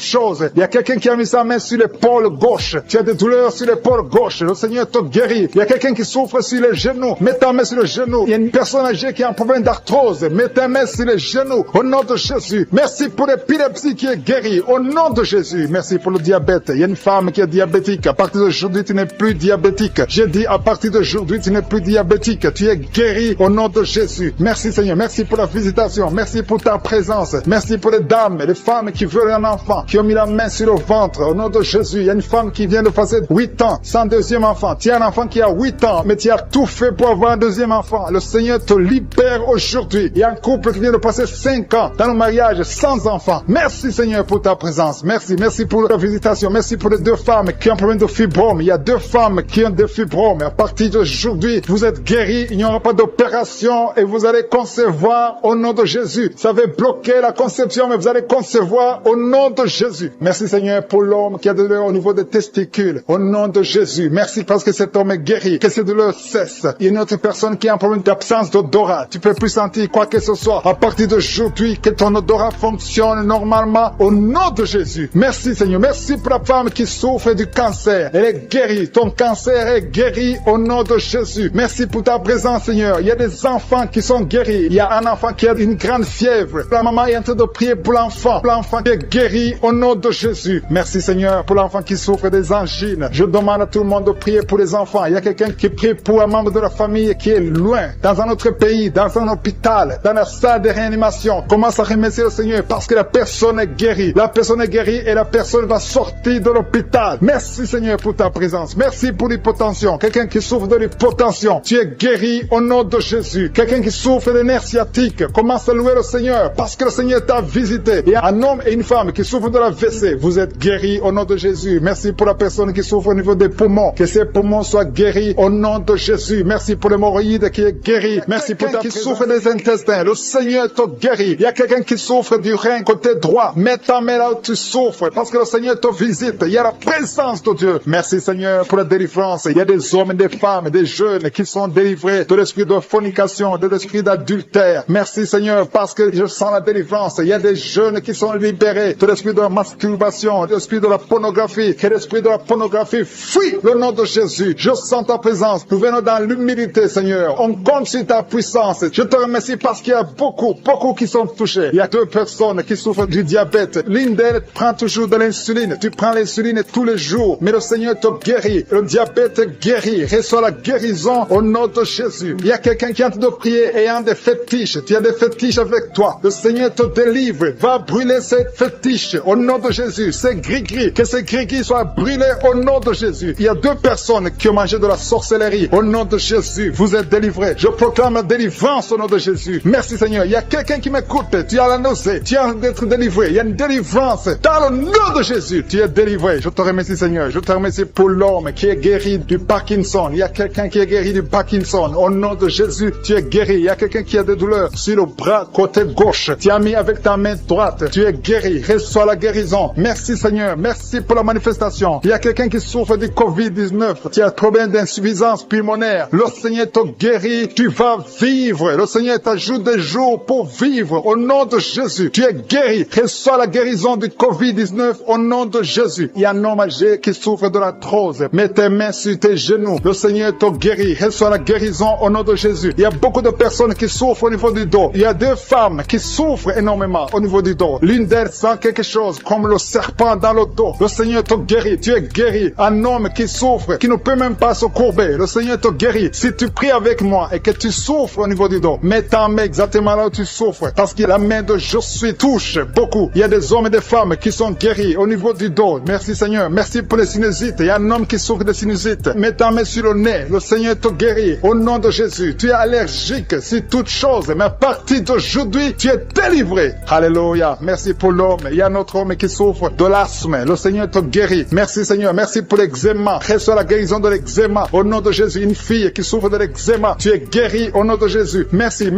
choses. Il y a quelqu'un qui a mis sa main sur l'épaule gauche. Tu as des douleurs sur l'épaule gauche. Le Seigneur te guérit. Il y a quelqu'un qui souffre sur les genoux. Mets ta main sur le genou. Il y a une personne âgée qui a un problème d'arthrose. Mets ta main sur les genoux. Au nom de Jésus. Merci pour l'épilepsie qui est guérie. Au nom de Jésus. Merci pour le diabète. Il y a une femme qui est diabétique. À partir d'aujourd'hui, tu n'es plus diabétique. J'ai dit à partir d'aujourd'hui, tu n'es plus diabétique. Tu es guéri au nom de Jésus. Merci, Seigneur. Merci pour la visitation. Merci pour ta présence. Merci pour les dames et les femmes qui veulent un enfant, qui ont mis la main sur le ventre. Au nom de Jésus, il y a une femme qui vient de passer 8 ans sans deuxième enfant. Tu as un enfant qui a 8 ans, mais tu as tout fait pour avoir un deuxième enfant. Le Seigneur te libère aujourd'hui. Il y a un couple qui vient de passer 5 ans dans le mariage sans enfant. Merci, Seigneur, pour ta présence. Merci. Merci pour la visitation. Merci pour les 2 femmes qui ont un problème de fibrome. Il y a 2 femmes qui ont des fibromes. À partir d'aujourd'hui, vous êtes guéris. Il n'y aura pas d'opération et vous allez concevoir au nom de Jésus. Ça va bloquer la conception, mais vous allez concevoir au nom de Jésus. Merci, Seigneur, pour l'homme qui a des douleurs au niveau des testicules. Au nom de Jésus. Merci parce que cet homme est guéri. Que ces douleurs cessent. Il y a une autre personne qui a un problème d'absence d'odorat. Tu peux plus sentir quoi que ce soit. À partir d'aujourd'hui, que ton odorat fonctionne normalement au nom de Jésus. Merci, Seigneur. Merci pour la femme qui souffre du cancer. Elle est guérie. Ton cancer est guéri au nom de Jésus. Merci pour ta présence, Seigneur. Il y a des enfants qui sont guéris. Il y a un enfant qui a une grande fièvre. La maman est en train de prier pour l'enfant. L'enfant est guéri au nom de Jésus. Merci, Seigneur, pour l'enfant qui souffre des angines. Je demande à tout le monde de prier pour les enfants. Il y a quelqu'un qui prie pour un membre de la famille qui est loin, dans un autre pays, dans un hôpital, dans la salle de réanimation. Commence à remercier le Seigneur parce que la personne est guérie. La personne est guérie et la personne va sortir de l'hôpital. Merci, Seigneur, pour ta présence. Merci pour l'hypotension. Quelqu'un qui souffre de l'hypotension, tu es guéri au nom de Jésus. Quelqu'un qui souffre des nerfs sciatiques, commence à louer le Seigneur parce que le Seigneur t'a visité. Il y a un homme et une femme qui souffrent de la WC. Vous êtes guéris au nom de Jésus. Merci pour la personne qui souffre au niveau des poumons. Que ses poumons soient guéris au nom de Jésus. Merci pour l'hémorroïde qui est guéri. Merci pour quelqu'un qui souffre des intestins. Le Seigneur te guérit. Il y a quelqu'un qui souffre du rein côté droit. Mets ta main là où tu souffres parce que le Seigneur te visite. Il y a la présence de Dieu. Merci, Seigneur, pour la délivrance. Il y a des hommes et des femmes, des jeunes qui sont délivrés de l'esprit de fornication, de l'esprit d'adultère. Merci, Seigneur, parce que je sens la délivrance. Il y a des jeunes qui sont libérés de l'esprit de la masturbation, de l'esprit de la pornographie, de l'esprit de la pornographie, fuis le nom de Jésus. Je sens ta présence. Nous venons dans l'humilité, Seigneur. On compte sur ta puissance. Je te remercie parce qu'il y a beaucoup qui sont touchés. Il y a 2 personnes qui souffrent du diabète. L'une d'elles prend toujours de l'insuline. Tu prends l'insuline tous les jours, mais le Seigneur te guérit. Le diabète guérit. Reçois la guérison au nom de Jésus. Il y a quelqu'un qui est en train de prier ayant des fétiches. Tu as des fétiches avec toi. Le Seigneur te délivre. Va brûler ces fétiches au nom de Jésus. Ces gris-gris, que ces gris-gris soient brûlés au nom de Jésus. Il y a 2 personnes qui ont mangé de la sorcellerie. Au nom de Jésus, vous êtes délivrés. Je proclame la délivrance au nom de Jésus. Merci Seigneur. Il y a quelqu'un qui m'écoute. Tu as la nausée. Tu as d'être délivré. Il y a une délivrance. Dans le nom de Jésus, tu es délivré. Je te remercie Seigneur. Je te remercie pour l'homme qui est guéri du Parkinson. Il y a quelqu'un qui est guéri du Parkinson. Au nom de Jésus, tu es guéri. Il y a quelqu'un qui a des douleurs sur le bras côté gauche. Tu as mis avec ta main droite. Tu es guéri. Reçois la guérison. Merci Seigneur. Merci pour la manifestation. Il y a quelqu'un qui souffre du COVID-19. Tu as problème d'insuffisance pulmonaire. Le Seigneur te guérit. Tu vas vivre. Le Seigneur t'ajoute des jours pour vivre. Au nom de Jésus, tu es guéri. Reçois la guérison du COVID-19 au nom de Jésus. Il y a un homme âgé qui souffre de l'arthrose. Mets tes mains sur tes genoux. Le Seigneur te guérit. Reçois la guérison au nom de Jésus. Il y a beaucoup de personnes qui souffrent au niveau du dos. Il y a 2 femmes qui souffrent énormément au niveau du dos. L'une d'elles sent quelque chose comme le serpent dans le dos. Le Seigneur te guérit. Tu es guéri. Un homme qui souffre, qui ne peut même pas se courber. Le Seigneur te guérit. Si tu pries avec moi et que tu souffres au niveau du dos, mets ta main exactement là où tu souffres. Parce que la main de je suis touche beaucoup. Il y a des hommes et des femmes qui sont guéris au niveau du dos. Merci Seigneur. Merci pour les sinusites. Il y a un homme qui souffre de sinusites. Mets ta main sur le nez. Le Seigneur te guérit. Au nom de Jésus. Tu es allergique sur toute chose. Mais à partir d'aujourd'hui, tu es délivré. Alléluia. Merci pour l'homme. Il y a un autre homme qui souffre de l'asthme. Le Seigneur te guérit. Merci Seigneur. Merci pour l'eczéma. Reçois la guérison de l'eczéma. Au nom de Jésus. Une fille qui souffre de l'eczéma. Tu es guéri au nom de Jésus. Merci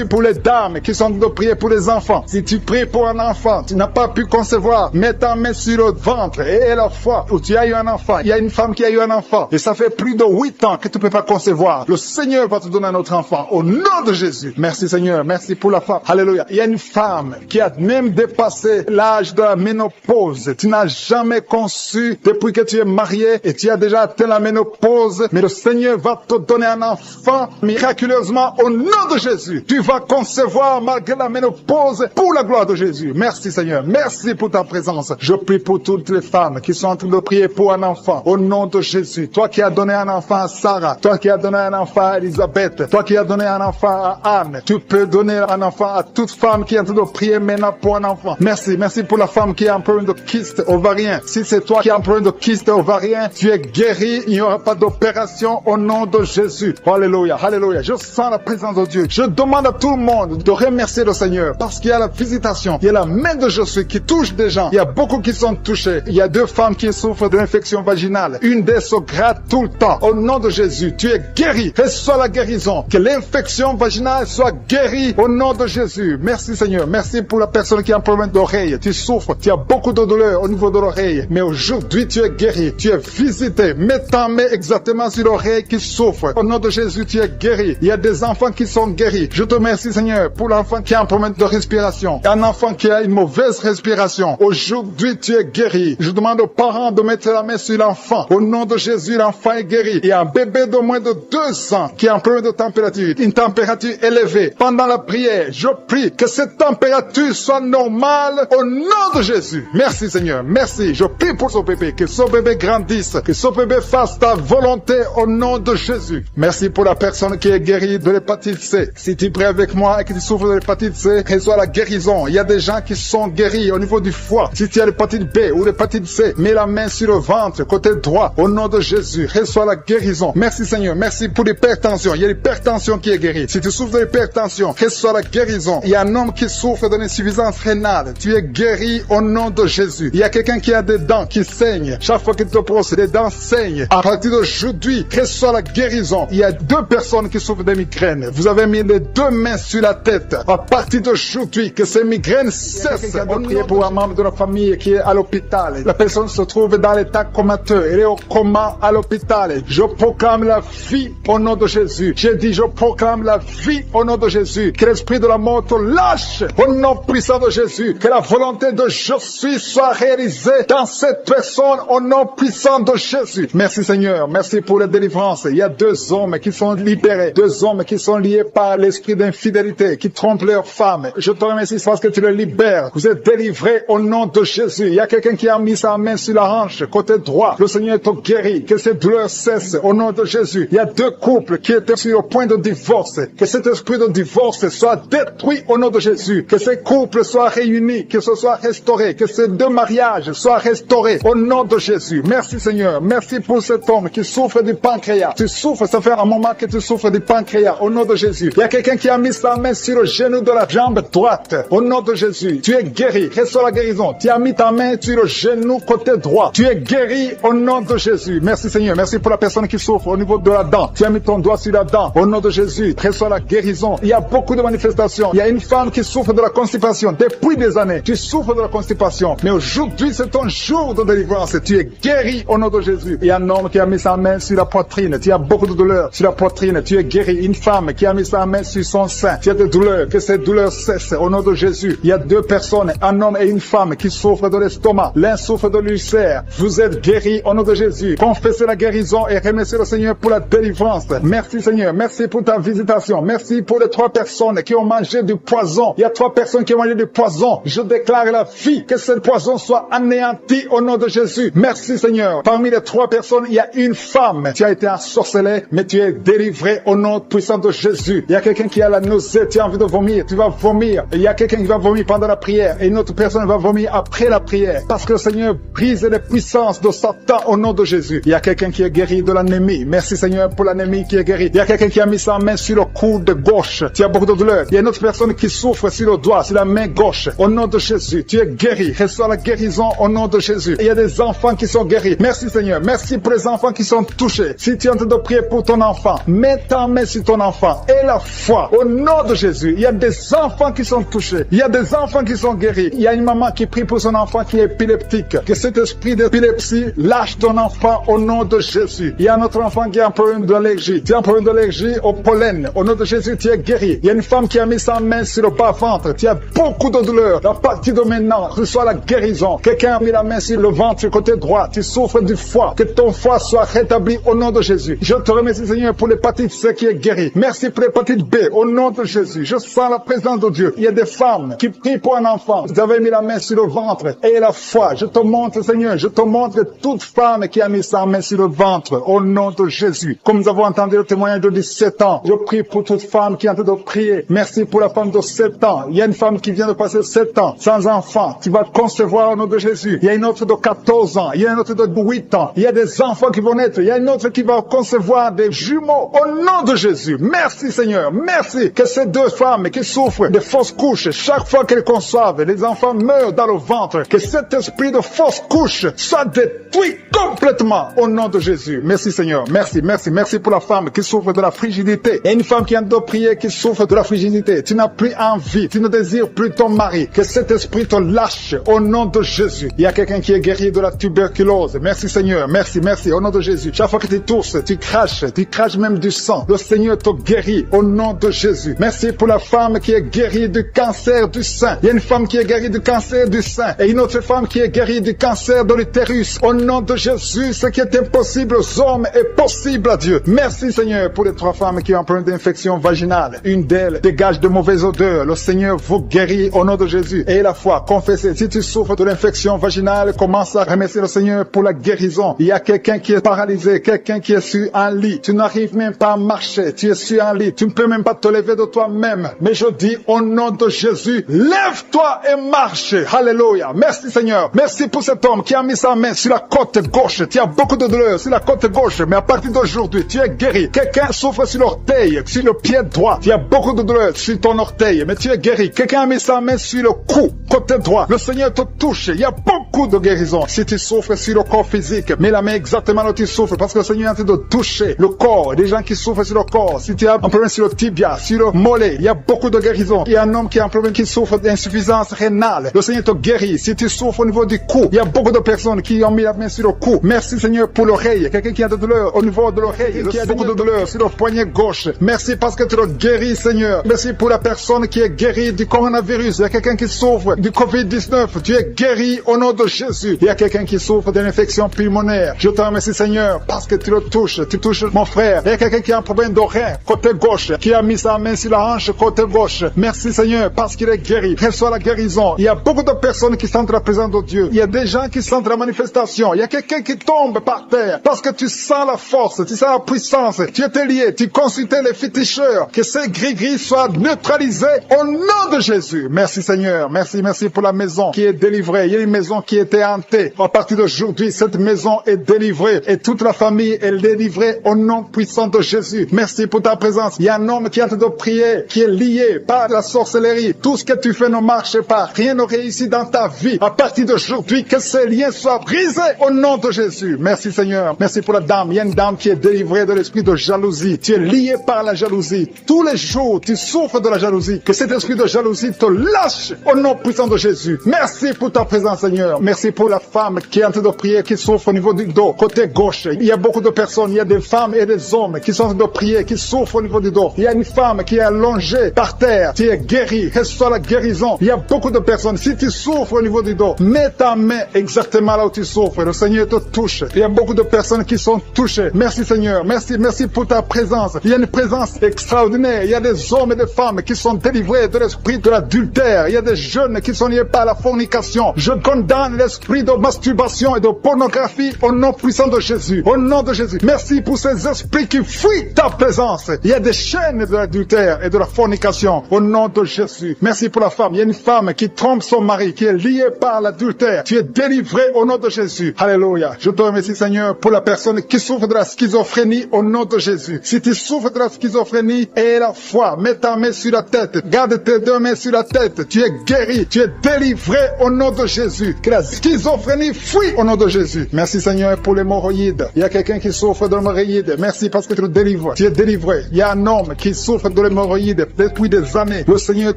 pour les dames qui sont en train de prier pour les enfants. Si tu pries pour un enfant, tu n'as pas pu concevoir, mets ta main sur le ventre et la fois où tu as eu un enfant. Il y a une femme qui a eu un enfant et ça fait plus de 8 ans que tu ne peux pas concevoir. Le Seigneur va te donner un autre enfant au nom de Jésus. Merci Seigneur. Merci pour la femme. Alléluia. Il y a une femme qui a même dépassé l'âge de la ménopause. Tu n'as jamais conçu depuis que tu es marié et tu as déjà atteint la ménopause. Mais le Seigneur va te donner un enfant miraculeusement au nom de Jésus. Tu vas concevoir malgré la ménopause pour la gloire de Jésus. Merci Seigneur. Merci pour ta présence. Je prie pour toutes les femmes qui sont en train de prier pour un enfant au nom de Jésus. Toi qui as donné un enfant à Sarah, toi qui as donné un enfant à Elisabeth, toi qui as donné un enfant à Anne, tu peux donner un enfant à toute femme qui est en train de prier maintenant pour un enfant. Merci pour la femme qui a un problème de kyste ovarien. Si c'est toi qui as un problème de kyste ovarien, tu es guéri. Il n'y aura pas d'opération au nom de Jésus. Alléluia, alléluia. Je sens la présence de Dieu. Je demande à tout le monde de remercier le Seigneur parce qu'il y a la visitation. Il y a la main de Jésus qui touche des gens. Il y a beaucoup qui sont touchés. Il y a 2 femmes qui souffrent de l'infection vaginale. Une d'elles se gratte tout le temps. Au nom de Jésus, tu es guéri. Reçois la guérison. Que l'infection vaginale soit guérie au nom de Jésus. Merci Seigneur. Merci pour la personne qui a un problème d'oreille. Tu souffres. Tu as beaucoup de douleur au niveau de l'oreille. Mais aujourd'hui, tu es guéri. Tu es visité. Mets ta main exactement sur l'oreille qui souffre. Au nom de Jésus, tu es guéri. Il y a des enfants qui sont guéris. Je te remercie Seigneur pour l'enfant qui a un problème de respiration. Un enfant qui a une mauvaise respiration. Aujourd'hui, tu es guéri. Je demande aux parents de mettre la main sur l'enfant. Au nom de Jésus, l'enfant est guéri. Il y a un bébé de moins de 2 ans qui a un problème de température. Une température élevée. Pendant la prière, je prie que cette température soit normale au nom de Jésus. Merci Seigneur. Merci. Je prie pour ce bébé. Que ce bébé grandisse. Que ce bébé fasse ta volonté au nom de Jésus. Merci pour la personne qui est guérie de l'hépatite C. Si tu pries avec moi et que tu souffres de l'hépatite C, reçois la guérison. Il y a des gens qui sont guéris au niveau du foie. Si tu as l'hépatite B ou l'hépatite C, mets la main sur le ventre, côté droit, au nom de Jésus. Reçois la guérison. Merci Seigneur. Merci pour l'hypertension. Il y a l'hypertension qui est guérie. Si tu souffres de l'hypertension, reçois la guérison. Il y a un homme qui souffre de l'insuffisance rénale. Tu es guéri au nom de Jésus. Il y a quelqu'un qui a des dents qui saignent. Chaque fois qu'il te brosse, les dents saignent. À partir d'aujourd'hui, reçois la guérison. Il y a 2 personnes qui souffrent de migraines. Vous avez mis les 2 mains sur la tête. À partir d'aujourd'hui, que ces migraines cessent. On prie pour un membre de la famille qui est à l'hôpital. La personne se trouve dans l'état comateux. Elle est au coma à l'hôpital. Je proclame la vie au nom de Jésus. J'ai dit, je proclame la vie au nom de Jésus. Que l'esprit de la mort te lâche au nom puissant de Jésus. Que la volonté de je suis soit réalisée dans cette personne personnes au nom puissant de Jésus. Merci Seigneur, merci pour la délivrance. Il y a 2 hommes qui sont libérés, 2 hommes qui sont liés par l'esprit d'infidélité, qui trompent leurs femmes. Je te remercie parce que tu les libères. Vous êtes délivrés au nom de Jésus. Il y a quelqu'un qui a mis sa main sur la hanche, côté droit. Le Seigneur te guérit, que cette douleur cesse au nom de Jésus. Il y a 2 couples qui étaient sur le point de divorce. Que cet esprit de divorce soit détruit au nom de Jésus. Que ces couples soient réunis, que ce soit restauré, que ces 2 mariages soient restaurés au nom de Jésus. Merci Seigneur. Merci pour cet homme qui souffre du pancréas. Tu souffres, ça fait un moment que tu souffres du pancréas au nom de Jésus. Il y a quelqu'un qui a mis sa main sur le genou de la jambe droite au nom de Jésus. Tu es guéri. Reçois la guérison. Tu as mis ta main sur le genou côté droit. Tu es guéri au nom de Jésus. Merci Seigneur. Merci pour la personne qui souffre au niveau de la dent. Tu as mis ton doigt sur la dent au nom de Jésus. Reçois la guérison. Il y a beaucoup de manifestations. Il y a une femme qui souffre de la constipation depuis des années. Tu souffres de la constipation. Mais aujourd'hui, c'est ton jour de délivrance. Tu es guéri au nom de Jésus. Il y a un homme qui a mis sa main sur la poitrine. Tu as beaucoup de douleurs sur la poitrine. Tu es guéri. Une femme qui a mis sa main sur son sein. Tu as des douleurs. Que ces douleurs cessent au nom de Jésus. Il y a 2 personnes, un homme et une femme qui souffrent de l'estomac. L'un souffre de l'ulcère. Vous êtes guéris au nom de Jésus. Confessez la guérison et remerciez le Seigneur pour la délivrance. Merci Seigneur. Merci pour ta visitation. Merci pour les 3 personnes qui ont mangé du poison. Il y a 3 personnes qui ont mangé du poison. Je déclare la vie. Que ce poison soit anéanti au nom de Jésus. Merci Seigneur. Parmi les 3 personnes, il y a une femme. Tu as été ensorcelée, mais tu es délivré au nom puissant de Jésus. Il y a quelqu'un qui a la nausée. Tu as envie de vomir. Tu vas vomir. Il y a quelqu'un qui va vomir pendant la prière. Et une autre personne va vomir après la prière. Parce que le Seigneur brise les puissances de Satan au nom de Jésus. Il y a quelqu'un qui est guéri de l'anémie. Merci Seigneur pour l'anémie qui est guérie. Il y a quelqu'un qui a mis sa main sur le coude gauche. Tu as beaucoup de douleur. Il y a une autre personne qui souffre sur le doigt, sur la main gauche. Au nom de Jésus, tu es guéri. Reçois la guérison au nom de Jésus. Il y a des enfants qui sont guéris. Merci Seigneur. Merci pour les enfants qui sont touchés. Si tu es en train de prier pour ton enfant, mets ta main sur ton enfant et la foi au nom de Jésus. Il y a des enfants qui sont touchés. Il y a des enfants qui sont guéris. Il y a une maman qui prie pour son enfant qui est épileptique. Que cet esprit d'épilepsie lâche ton enfant au nom de Jésus. Il y a un autre enfant qui a un problème d'allergie. Tu as un problème d'allergie au pollen. Au nom de Jésus, tu es guéri. Il y a une femme qui a mis sa main sur le bas-ventre. Tu as beaucoup de douleur. À partir de maintenant, reçois la guérison. Quelqu'un a mis la main sur le ventre côté droit. Tu souffres du foie. Que ton foie soit rétabli au nom de Jésus. Je te remercie Seigneur pour l'hépatite C qui est guérie. Merci pour l'hépatite B au nom de Jésus. Je sens la présence de Dieu. Il y a des femmes qui prient pour un enfant. Vous avez mis la main sur le ventre et la foi. Je te montre Seigneur. Je te montre toute femme qui a mis sa main sur le ventre au nom de Jésus. Comme nous avons entendu le témoignage de 17 ans, je prie pour toute femme qui est en train de prier. Merci pour la femme de 7 ans. Il y a une femme qui vient de passer 7 ans sans enfant. Tu vas concevoir au nom de Jésus. Il y a une autre de 14 ans. Il y a une autre de 8 ans. Il y a des enfants qui vont naître. Il y a une autre qui va concevoir des jumeaux au nom de Jésus. Merci Seigneur. Merci que ces 2 femmes qui souffrent de fausses couches, chaque fois qu'elles conçoivent, les enfants meurent dans le ventre. Que cet esprit de fausse couche soit détruit complètement au nom de Jésus. Merci Seigneur. Merci, merci, merci pour la femme qui souffre de la frigidité. Et une femme qui a de prier qui souffre de la frigidité. Tu n'as plus envie, tu ne désires plus ton mari. Que cet esprit te lâche au nom de Jésus. Il y a quelqu'un qui est guéri de la tuberculose. Merci Seigneur. Merci, merci au nom de Jésus. Chaque fois que tu tousses, tu craches même du sang. Le Seigneur te guérit au nom de Jésus. Merci pour la femme qui est guérie du cancer du sein. Il y a une femme qui est guérie du cancer du sein et une autre femme qui est guérie du cancer de l'utérus. Au nom de Jésus, ce qui est impossible aux hommes est possible à Dieu. Merci Seigneur pour les 3 femmes qui ont un problème d'infection vaginale. Une d'elles dégage de mauvaises odeurs. Le Seigneur vous guérit au nom de Jésus. Et la foi, confessez. Si tu souffres de l'infection vaginale, commence à remercier le Seigneur pour la guérison. Il y a quelqu'un qui est paralysé, quelqu'un qui est sur un lit. Tu n'arrives même pas à marcher. Tu es sur un lit. Tu ne peux même pas te lever de toi-même. Mais je dis au nom de Jésus, lève-toi et marche. Alléluia. Merci Seigneur. Merci pour cet homme qui a mis sa main sur la côte gauche. Tu as beaucoup de douleur sur la côte gauche, mais à partir d'aujourd'hui, tu es guéri. Quelqu'un souffre sur l'orteil, sur le pied droit. Tu as beaucoup de douleur sur ton orteil, mais tu es guéri. Quelqu'un a mis sa main sur le cou, côté droit. Le Seigneur te touche. Il y a beaucoup de guérison. Si tu souffres sur le corps physique, mets la main exactement là où tu souffres, parce que le Seigneur est en train de toucher le corps. Des gens qui souffrent sur le corps. Si tu as un problème sur le tibia, sur le mollet, il y a beaucoup de guérison. Il y a un homme qui a un problème qui souffre d'insuffisance rénale. Le Seigneur te guérit. Si tu souffres au niveau du cou, il y a beaucoup de personnes qui ont mis la main sur le cou. Merci Seigneur pour l'oreille. Quelqu'un qui a de douleur au niveau de l'oreille, qui a beaucoup de douleur sur le poignet gauche. Merci parce que tu le guéris Seigneur. Merci pour la personne qui est guérie du coronavirus. Il y a quelqu'un qui souffre du Covid-19. Tu es guéri au nom de Jésus. Il y a quelqu'un qui souffre d'une infection pulmonaire. Je te remercie, Seigneur, parce que tu le touches. Tu touches mon frère. Il y a quelqu'un qui a un problème d'oreille, côté gauche, qui a mis sa main sur la hanche, côté gauche. Merci, Seigneur, parce qu'il est guéri. Reçois la guérison. Il y a beaucoup de personnes qui sentent la présence de Dieu. Il y a des gens qui sentent la manifestation. Il y a quelqu'un qui tombe par terre parce que tu sens la force, tu sens la puissance. Tu étais lié, tu consultais les féticheurs. Que ces gris-gris soient neutralisés au nom de Jésus. Merci, Seigneur. Merci pour la maison qui est délivrée. Il y a une maison qui était hantée. À partir d'aujourd'hui, cette maison est délivrée et toute la famille est délivrée au nom puissant de Jésus. Merci pour ta présence. Il y a un homme qui est en train de prier, qui est lié par la sorcellerie. Tout ce que tu fais ne marche pas. Rien ne réussit dans ta vie. À partir d'aujourd'hui, que ces liens soient brisés au nom de Jésus. Merci, Seigneur. Merci pour la dame. Il y a une dame qui est délivrée de l'esprit de jalousie. Tu es lié par la jalousie. Tous les jours, tu souffres de la jalousie. Que cet esprit de jalousie te lâche au nom puissant de Jésus. Merci pour ta présence, Seigneur. Merci pour la femme qui est en train de prier, qui souffre au niveau du dos, côté gauche. Il y a beaucoup de personnes, il y a des femmes et des hommes qui sont en train de prier, qui souffrent au niveau du dos. Il y a une femme qui est allongée par terre. Tu es guéri. Reçois la guérison. Il y a beaucoup de personnes. Si tu souffres au niveau du dos, mets ta main exactement là où tu souffres. Le Seigneur te touche. Il y a beaucoup de personnes qui sont touchées. Merci, Seigneur. Merci pour ta présence. Il y a une présence extraordinaire. Il y a des hommes et des femmes qui sont délivrés de l'esprit de l'adultère. Il y a des jeunes qui sont liés par la fornication. Je condamne l'esprit de masturbation et de pornographie au nom puissant de Jésus. Au nom de Jésus. Merci pour ces esprits qui fuient ta présence. Il y a des chaînes de l'adultère et de la fornication au nom de Jésus. Merci pour la femme. Il y a une femme qui trompe son mari, qui est liée par l'adultère. Tu es délivré au nom de Jésus. Alléluia. Je te remercie, Seigneur, pour la personne qui souffre de la schizophrénie au nom de Jésus. Si tu souffres de la schizophrénie, aie la foi. Mets ta main sur la tête. Garde tes deux mains sur la tête. Tu es guéri. Tu es délivré au nom de Jésus. Que la schizophrénie fuit au nom de Jésus. Merci, Seigneur, pour l'hémorroïde. Il y a quelqu'un qui souffre de l'hémorroïde. Merci parce que tu le délivres. Tu es délivré. Il y a un homme qui souffre de l'hémorroïde depuis des années. Le Seigneur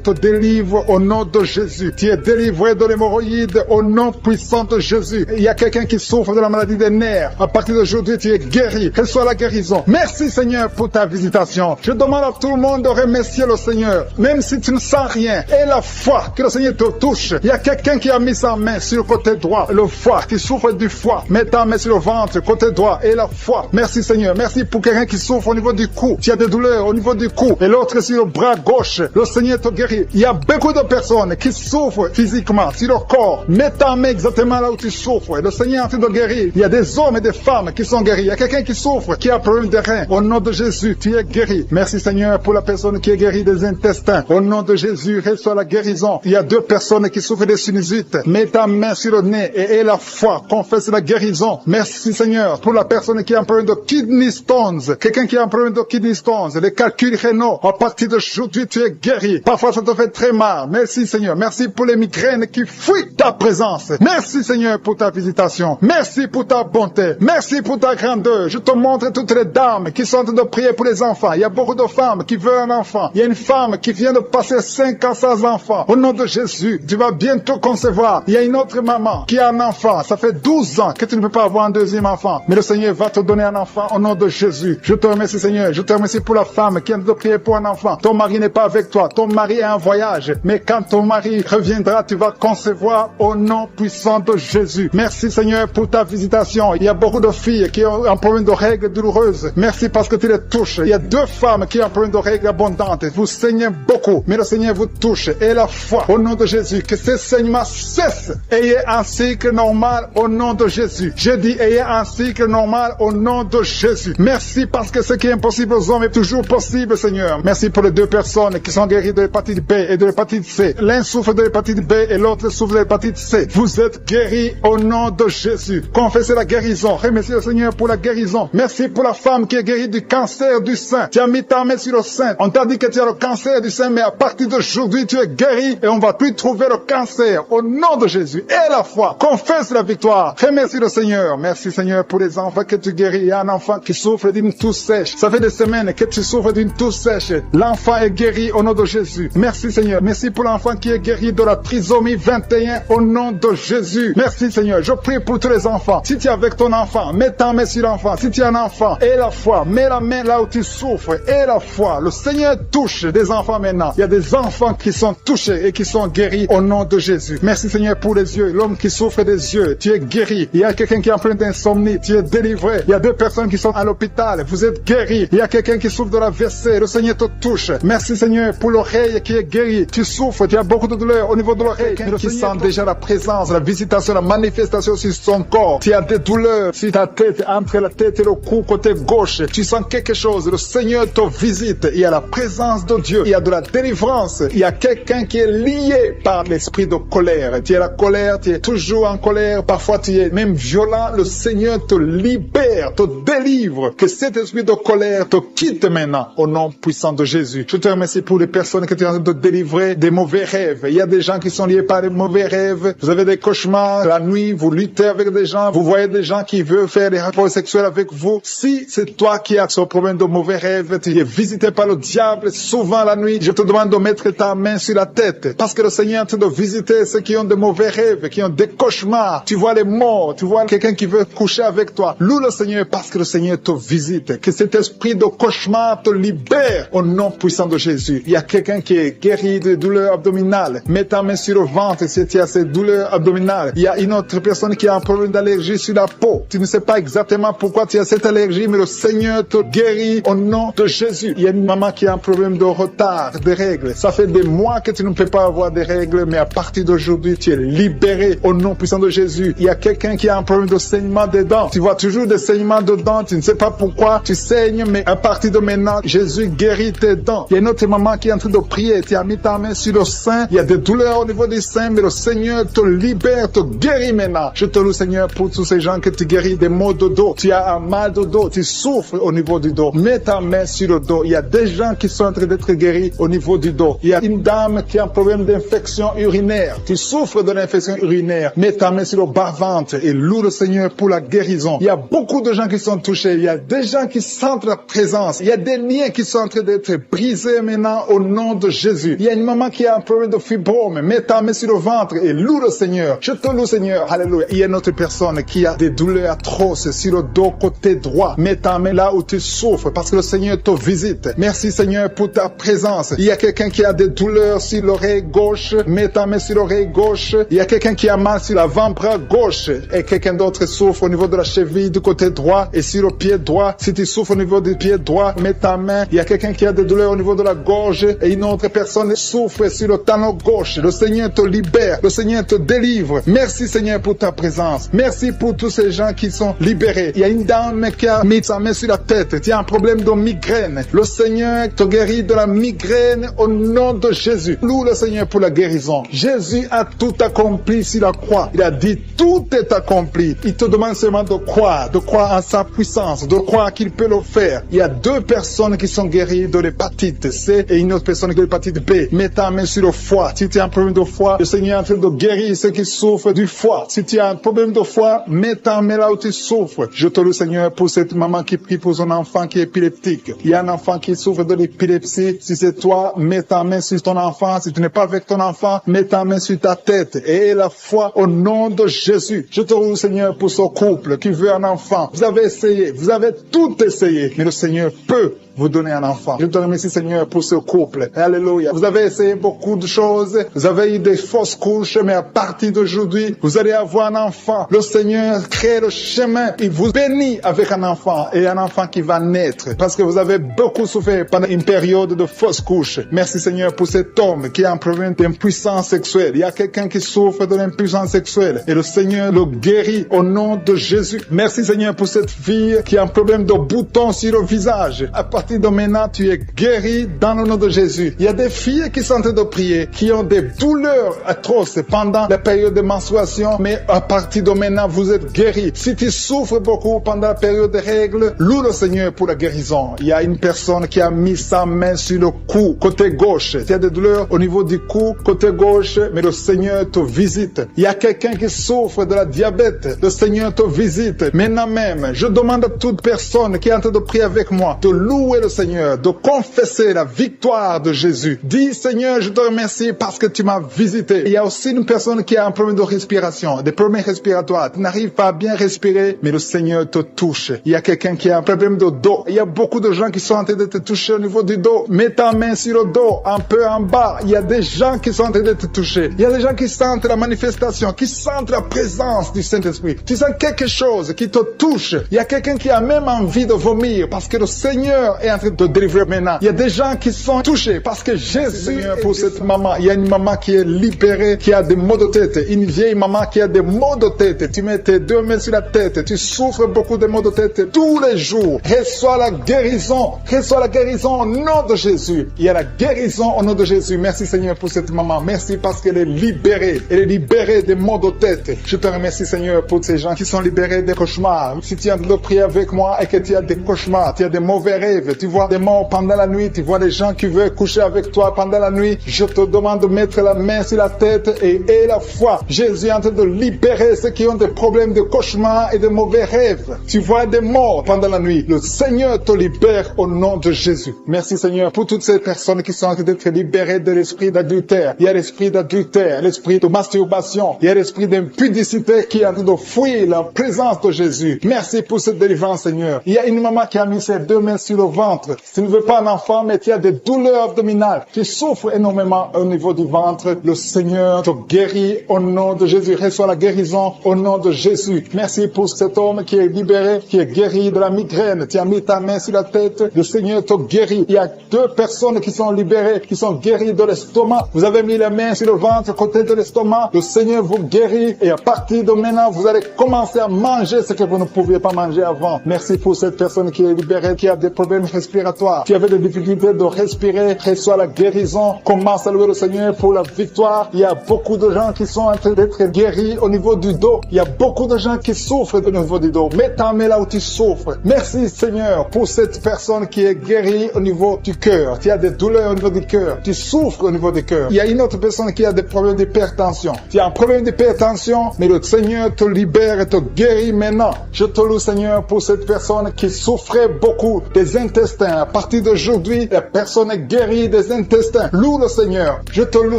te délivre au nom de Jésus. Tu es délivré de l'hémorroïde au nom puissant de Jésus. Il y a quelqu'un qui souffre de la maladie des nerfs. À partir d'aujourd'hui, tu es guéri. Reçois la guérison. Merci, Seigneur, pour ta visitation. Je demande à tout le monde de remercier le Seigneur. Même si tu ne sens rien, aie la foi que le Seigneur te touche. Il y a quelqu'un qui a mis sa main sur le côté droit, le foie, qui souffre du foie. Mets ta main sur le ventre, côté droit, et la foi. Merci, Seigneur. Merci pour quelqu'un qui souffre au niveau du cou. Tu as des douleurs au niveau du cou. Et l'autre sur le bras gauche. Le Seigneur te guérit. Il y a beaucoup de personnes qui souffrent physiquement sur leur corps. Mets ta main exactement là où tu souffres. Et le Seigneur est en train de guérir. Il y a des hommes et des femmes qui sont guéris. Il y a quelqu'un qui souffre, qui a un problème de rein. Au nom de Jésus, tu es guéri. Merci, Seigneur, pour la personne qui est guérie des intestins. Au nom de Jésus, reçois la guérison. Il y a deux personnes qui souffrent des sinusites. Mets ta main sur le nez et aie la foi. Confesse la guérison. Merci, Seigneur, pour la personne qui a un problème de kidney stones. Quelqu'un qui a un problème de kidney stones. Les calculs rénaux. À partir d'aujourd'hui, tu es guéri. Parfois, ça te fait très mal. Merci, Seigneur. Merci pour les migraines qui fuient ta présence. Merci, Seigneur, pour ta visitation. Merci pour ta bonté. Merci pour ta grandeur. Je te montre toutes les dames qui sont en train de prier pour les enfants. Il y a beaucoup de femmes qui veulent un enfant. Il y a une femme qui vient de passer 5 ans sans enfant. Au nom de Jésus, tu vas bientôt concevoir. Il y a une autre maman qui a un enfant. Ça fait 12 ans que tu ne peux pas avoir un deuxième enfant. Mais le Seigneur va te donner un enfant au nom de Jésus. Je te remercie, Seigneur. Je te remercie pour la femme qui vient de prier pour un enfant. Ton mari n'est pas avec toi. Ton mari est en voyage. Mais quand ton mari reviendra, tu vas concevoir au nom puissant de Jésus. Merci, Seigneur, pour ta visitation. Il y a beaucoup de filles qui ont un problème de règles douloureuses. Merci parce que tu les touches. Il y a 2 femmes qui ont un problème de règles abondantes. Vous saignez beaucoup, mais le Seigneur vous touche. Et la foi, au nom de Jésus, que ces saignements cessent. Ayez un cycle normal au nom de Jésus. Je dis, ayez un cycle normal au nom de Jésus. Merci parce que ce qui est impossible aux hommes est toujours possible, Seigneur. Merci pour les 2 personnes qui sont guéries de l'hépatite B et de l'hépatite C. L'un souffre de l'hépatite B et l'autre souffre de l'hépatite C. Vous êtes guéris au nom de Jésus. Confessez la guérison. Remerciez le Seigneur pour la guérison. Merci pour la femme qui est guérie du cancer du sein. Tu as mis ta main sur le sein. On t'a dit que tu as le cancer du sein, mais à partir d'aujourd'hui, tu es guéri et on va plus trouver le cancer. Au nom de Jésus. Et la foi. Confesse la victoire. Remercie le Seigneur. Merci, Seigneur, pour les enfants que tu guéris. Il y a un enfant qui souffre d'une toux sèche. Ça fait des semaines que tu souffres d'une toux sèche. L'enfant est guéri au nom de Jésus. Merci, Seigneur. Merci pour l'enfant qui est guéri de la trisomie 21 au nom de Jésus. Merci, Seigneur. Je prie pour tous les enfants. Si tu es avec ton enfant, mets ta main sur l'enfant. Si tu es un enfant, aie la foi. Mets la main là où tu souffres. Aie la foi. Le Seigneur touche des enfants maintenant. Il y a des enfants qui sont touchés et qui sont guéris au nom de Jésus. Merci, Seigneur, pour les yeux. L'homme qui souffre des yeux. Dieu, tu es guéri. Il y a quelqu'un qui est en plein d'insomnie, tu es délivré. Il y a 2 personnes qui sont à l'hôpital, vous êtes guéris. Il y a quelqu'un qui souffre de l'AVC, le Seigneur te touche. Merci Seigneur pour l'oreille qui est guérie. Tu souffres, tu as beaucoup de douleur au niveau de l'oreille. Qui sent déjà la présence, la visitation, la manifestation sur son corps. Tu as des douleurs sur ta tête, entre la tête et le cou, côté gauche. Tu sens quelque chose, le Seigneur te visite. Il y a la présence de Dieu, il y a de la délivrance. Il y a quelqu'un qui est lié par l'esprit de colère. Tu es la colère, tu es toujours en colère. Parfois tu es même violent. Le Seigneur te libère, te délivre. Que cet esprit de colère te quitte maintenant au nom puissant de Jésus. Je te remercie pour les personnes que tu es en train de délivrer des mauvais rêves. Il y a des gens qui sont liés par des mauvais rêves. Vous avez des cauchemars la nuit, vous luttez avec des gens, vous voyez des gens qui veulent faire des rapports sexuels avec vous. Si c'est toi qui as ce problème de mauvais rêves, tu es visité par le diable souvent la nuit, je te demande de mettre ta main sur la tête. Parce que le Seigneur est en train de visiter ceux qui ont de mauvais rêves, qui ont des cauchemars. Tu vois les morts, tu vois quelqu'un qui veut coucher avec toi. Loue le Seigneur parce que le Seigneur te visite. Que cet esprit de cauchemar te libère au nom puissant de Jésus. Il y a quelqu'un qui est guéri de douleurs abdominales. Mets ta main sur le ventre si tu as ces douleurs abdominales. Il y a une autre personne qui a un problème d'allergie sur la peau. Tu ne sais pas exactement pourquoi tu as cette allergie, mais le Seigneur te guérit au nom de Jésus. Il y a une maman qui a un problème de retard, de règles. Ça fait des mois que tu ne peux pas avoir des règles, mais à partir d'aujourd'hui, tu es libéré au nom puissant de Jésus. Il y a quelqu'un qui a un problème de saignement des dents. Tu vois toujours des saignements de dents, tu ne sais pas pourquoi tu saignes, mais à partir de maintenant, Jésus guérit tes dents. Il y a une autre maman qui est en train de prier. Tu as mis ta main sur le sein. Il y a des douleurs au niveau des seins, mais le Seigneur te libère, te guérit maintenant. Je te loue, Seigneur, pour tous ces gens que tu guéris des maux de dos. Tu as un mal de dos, tu souffres au niveau du dos. Mets ta main sur le dos. Il y a des gens qui sont en train d'être guéris au niveau du dos. Il y a une dame qui a un problème d'infection urinaire. Tu souffres de l'infection urinaire. Mets ta main sur le bas-ventre et loue le Seigneur pour la guérison. Il y a beaucoup de gens qui sont touchés. Il y a des gens qui sentent la présence. Il y a des liens qui sont en train d'être brisés maintenant au nom de Jésus. Il y a une maman qui a un problème de fibrome. Mets ta main sur le ventre et loue le Seigneur. Je te loue, Seigneur. Alléluia. Il y a une autre personne qui a des douleurs atroces sur le dos côté droit. Mets ta main là où tu souffres parce que le Seigneur te visite. Merci, Seigneur, pour ta présence. Il y a quelqu'un qui a des douleurs sur l'oreille gauche. Mets ta main sur l'oreille gauche. Il y a quelqu'un qui a mal sur l'avant-bras gauche et quelqu'un d'autre souffre au niveau de la cheville du côté droit et sur le pied droit. Si tu souffres au niveau du pied droit, mets ta main. Il y a quelqu'un qui a des douleurs au niveau de la gorge et une autre personne souffre sur le talon gauche. Le Seigneur te libère. Le Seigneur te délivre. Merci, Seigneur, pour ta présence. Merci pour tous ces gens qui sont libérés. Il y a une dame qui a mis sa main sur la tête. Tu as un problème de migraine. Le Seigneur te guérit de la migraine au nom de Jésus. Loue le Seigneur pour la guérison. Jésus a tout accompli sur la croix. Il a dit tout est accompli. Il te demande seulement de croire en sa puissance, de croire qu'il peut le faire. Il y a 2 personnes qui sont guéries de l'hépatite C et une autre personne qui a l'hépatite B. Mets ta main sur le foie. Si tu as un problème de foie, le Seigneur est en train de guérir ceux qui souffrent du foie. Si tu as un problème de foie, mets ta main là où tu souffres. Je te loue, Seigneur, pour cette maman qui prie pour son enfant qui est épileptique. Il y a un enfant qui souffre de l'épilepsie. Si c'est toi, mets ta main sur ton enfant. Si tu n'es pas avec ton enfant, mets ta main sur ta tête et la foi au nom de Jésus. Je te loue, Seigneur, pour ce couple qui veut un enfant. Vous avez essayé, vous avez tout essayé, mais le Seigneur peut vous donner un enfant. Je te remercie, Seigneur, pour ce couple. Alléluia. Vous avez essayé beaucoup de choses. Vous avez eu des fausses couches, mais à partir d'aujourd'hui, vous allez avoir un enfant. Le Seigneur crée le chemin. Il vous bénit avec un enfant et un enfant qui va naître. Parce que vous avez beaucoup souffert pendant une période de fausses couches. Merci, Seigneur, pour cet homme qui a un problème d'impuissance sexuelle. Il y a quelqu'un qui souffre de l'impuissance sexuelle et le Seigneur le guérit au nom de Jésus. Merci, Seigneur, pour cette fille qui a un problème de boutons sur le visage. À partir de maintenant, tu es guéri dans le nom de Jésus. Il y a des filles qui sont en train de prier, qui ont des douleurs atroces pendant la période de menstruation, mais à partir de maintenant, vous êtes guéri. Si tu souffres beaucoup pendant la période de règles, loue le Seigneur pour la guérison. Il y a une personne qui a mis sa main sur le cou, côté gauche. Il y a des douleurs au niveau du cou, côté gauche, mais le Seigneur te visite. Il y a quelqu'un qui souffre de la diabète. Le Seigneur te visite. Maintenant même, je demande à toute personne qui est en train de prier avec moi de louer louer le Seigneur, de confesser la victoire de Jésus. Dis, Seigneur, je te remercie parce que tu m'as visité. Il y a aussi une personne qui a un problème de respiration, des problèmes respiratoires. Tu n'arrives pas à bien respirer, mais le Seigneur te touche. Il y a quelqu'un qui a un problème de dos. Il y a beaucoup de gens qui sont en train de te toucher au niveau du dos. Mets ta main sur le dos, un peu en bas. Il y a des gens qui sont en train de te toucher. Il y a des gens qui sentent la manifestation, qui sentent la présence du Saint-Esprit. Tu sens quelque chose qui te touche. Il y a quelqu'un qui a même envie de vomir parce que le Seigneur est en train de te délivrer maintenant. Il y a des gens qui sont touchés parce que Jésus est pour cette maman. Il y a une maman qui est libérée, qui a des maux de tête. Une vieille maman qui a des maux de tête. Tu mets tes 2 mains sur la tête. Tu souffres beaucoup de maux de tête tous les jours. Reçois la guérison. Reçois la guérison au nom de Jésus. Il y a la guérison au nom de Jésus. Merci Seigneur pour cette maman. Merci parce qu'elle est libérée. Elle est libérée des maux de tête. Je te remercie Seigneur pour ces gens qui sont libérés des cauchemars. Si tu es en train de prier avec moi et que tu as des cauchemars, tu as des mauvais rêves, tu vois des morts pendant la nuit, tu vois des gens qui veulent coucher avec toi pendant la nuit, je te demande de mettre la main sur la tête et aie la foi. Jésus est en train de libérer ceux qui ont des problèmes de cauchemars et de mauvais rêves. Tu vois des morts pendant la nuit. Le Seigneur te libère au nom de Jésus. Merci Seigneur pour toutes ces personnes qui sont en train d'être libérées de l'esprit d'adultère. Il y a l'esprit d'adultère, l'esprit de masturbation, il y a l'esprit d'impudicité qui est en train de fuir la présence de Jésus. Merci pour cette délivrance Seigneur. Il y a une maman qui a mis ses 2 mains sur le ventre. Tu ne veux pas un enfant mais tu as des douleurs abdominales. Tu souffres énormément au niveau du ventre. Le Seigneur te guérit au nom de Jésus. Reçois la guérison au nom de Jésus. Merci pour cet homme qui est libéré, qui est guéri de la migraine. Tu as mis ta main sur la tête. Le Seigneur te guérit. Il y a 2 personnes qui sont libérées, qui sont guéries de l'estomac. Vous avez mis la main sur le ventre, côté de l'estomac. Le Seigneur vous guérit et à partir de maintenant, vous allez commencer à manger ce que vous ne pouviez pas manger avant. Merci pour cette personne qui est libérée, qui a des problèmes respiratoires, qui avait des difficultés de respirer. Reçois la guérison. Commence à louer le Seigneur pour la victoire. Il y a beaucoup de gens qui sont en train d'être guéris au niveau du dos. Il y a beaucoup de gens qui souffrent au niveau du dos. Mets ta main là où tu souffres. Merci Seigneur pour cette personne qui est guérie au niveau du cœur. Tu as des douleurs au niveau du cœur. Tu souffres au niveau du cœur. Il y a une autre personne qui a des problèmes d'hypertension. Tu as un problème d'hypertension, mais le Seigneur te libère et te guérit maintenant. Je te loue Seigneur pour cette personne qui souffrait beaucoup des intestins. À partir d'aujourd'hui, la personne est guérie des intestins. Loue le Seigneur. Je te loue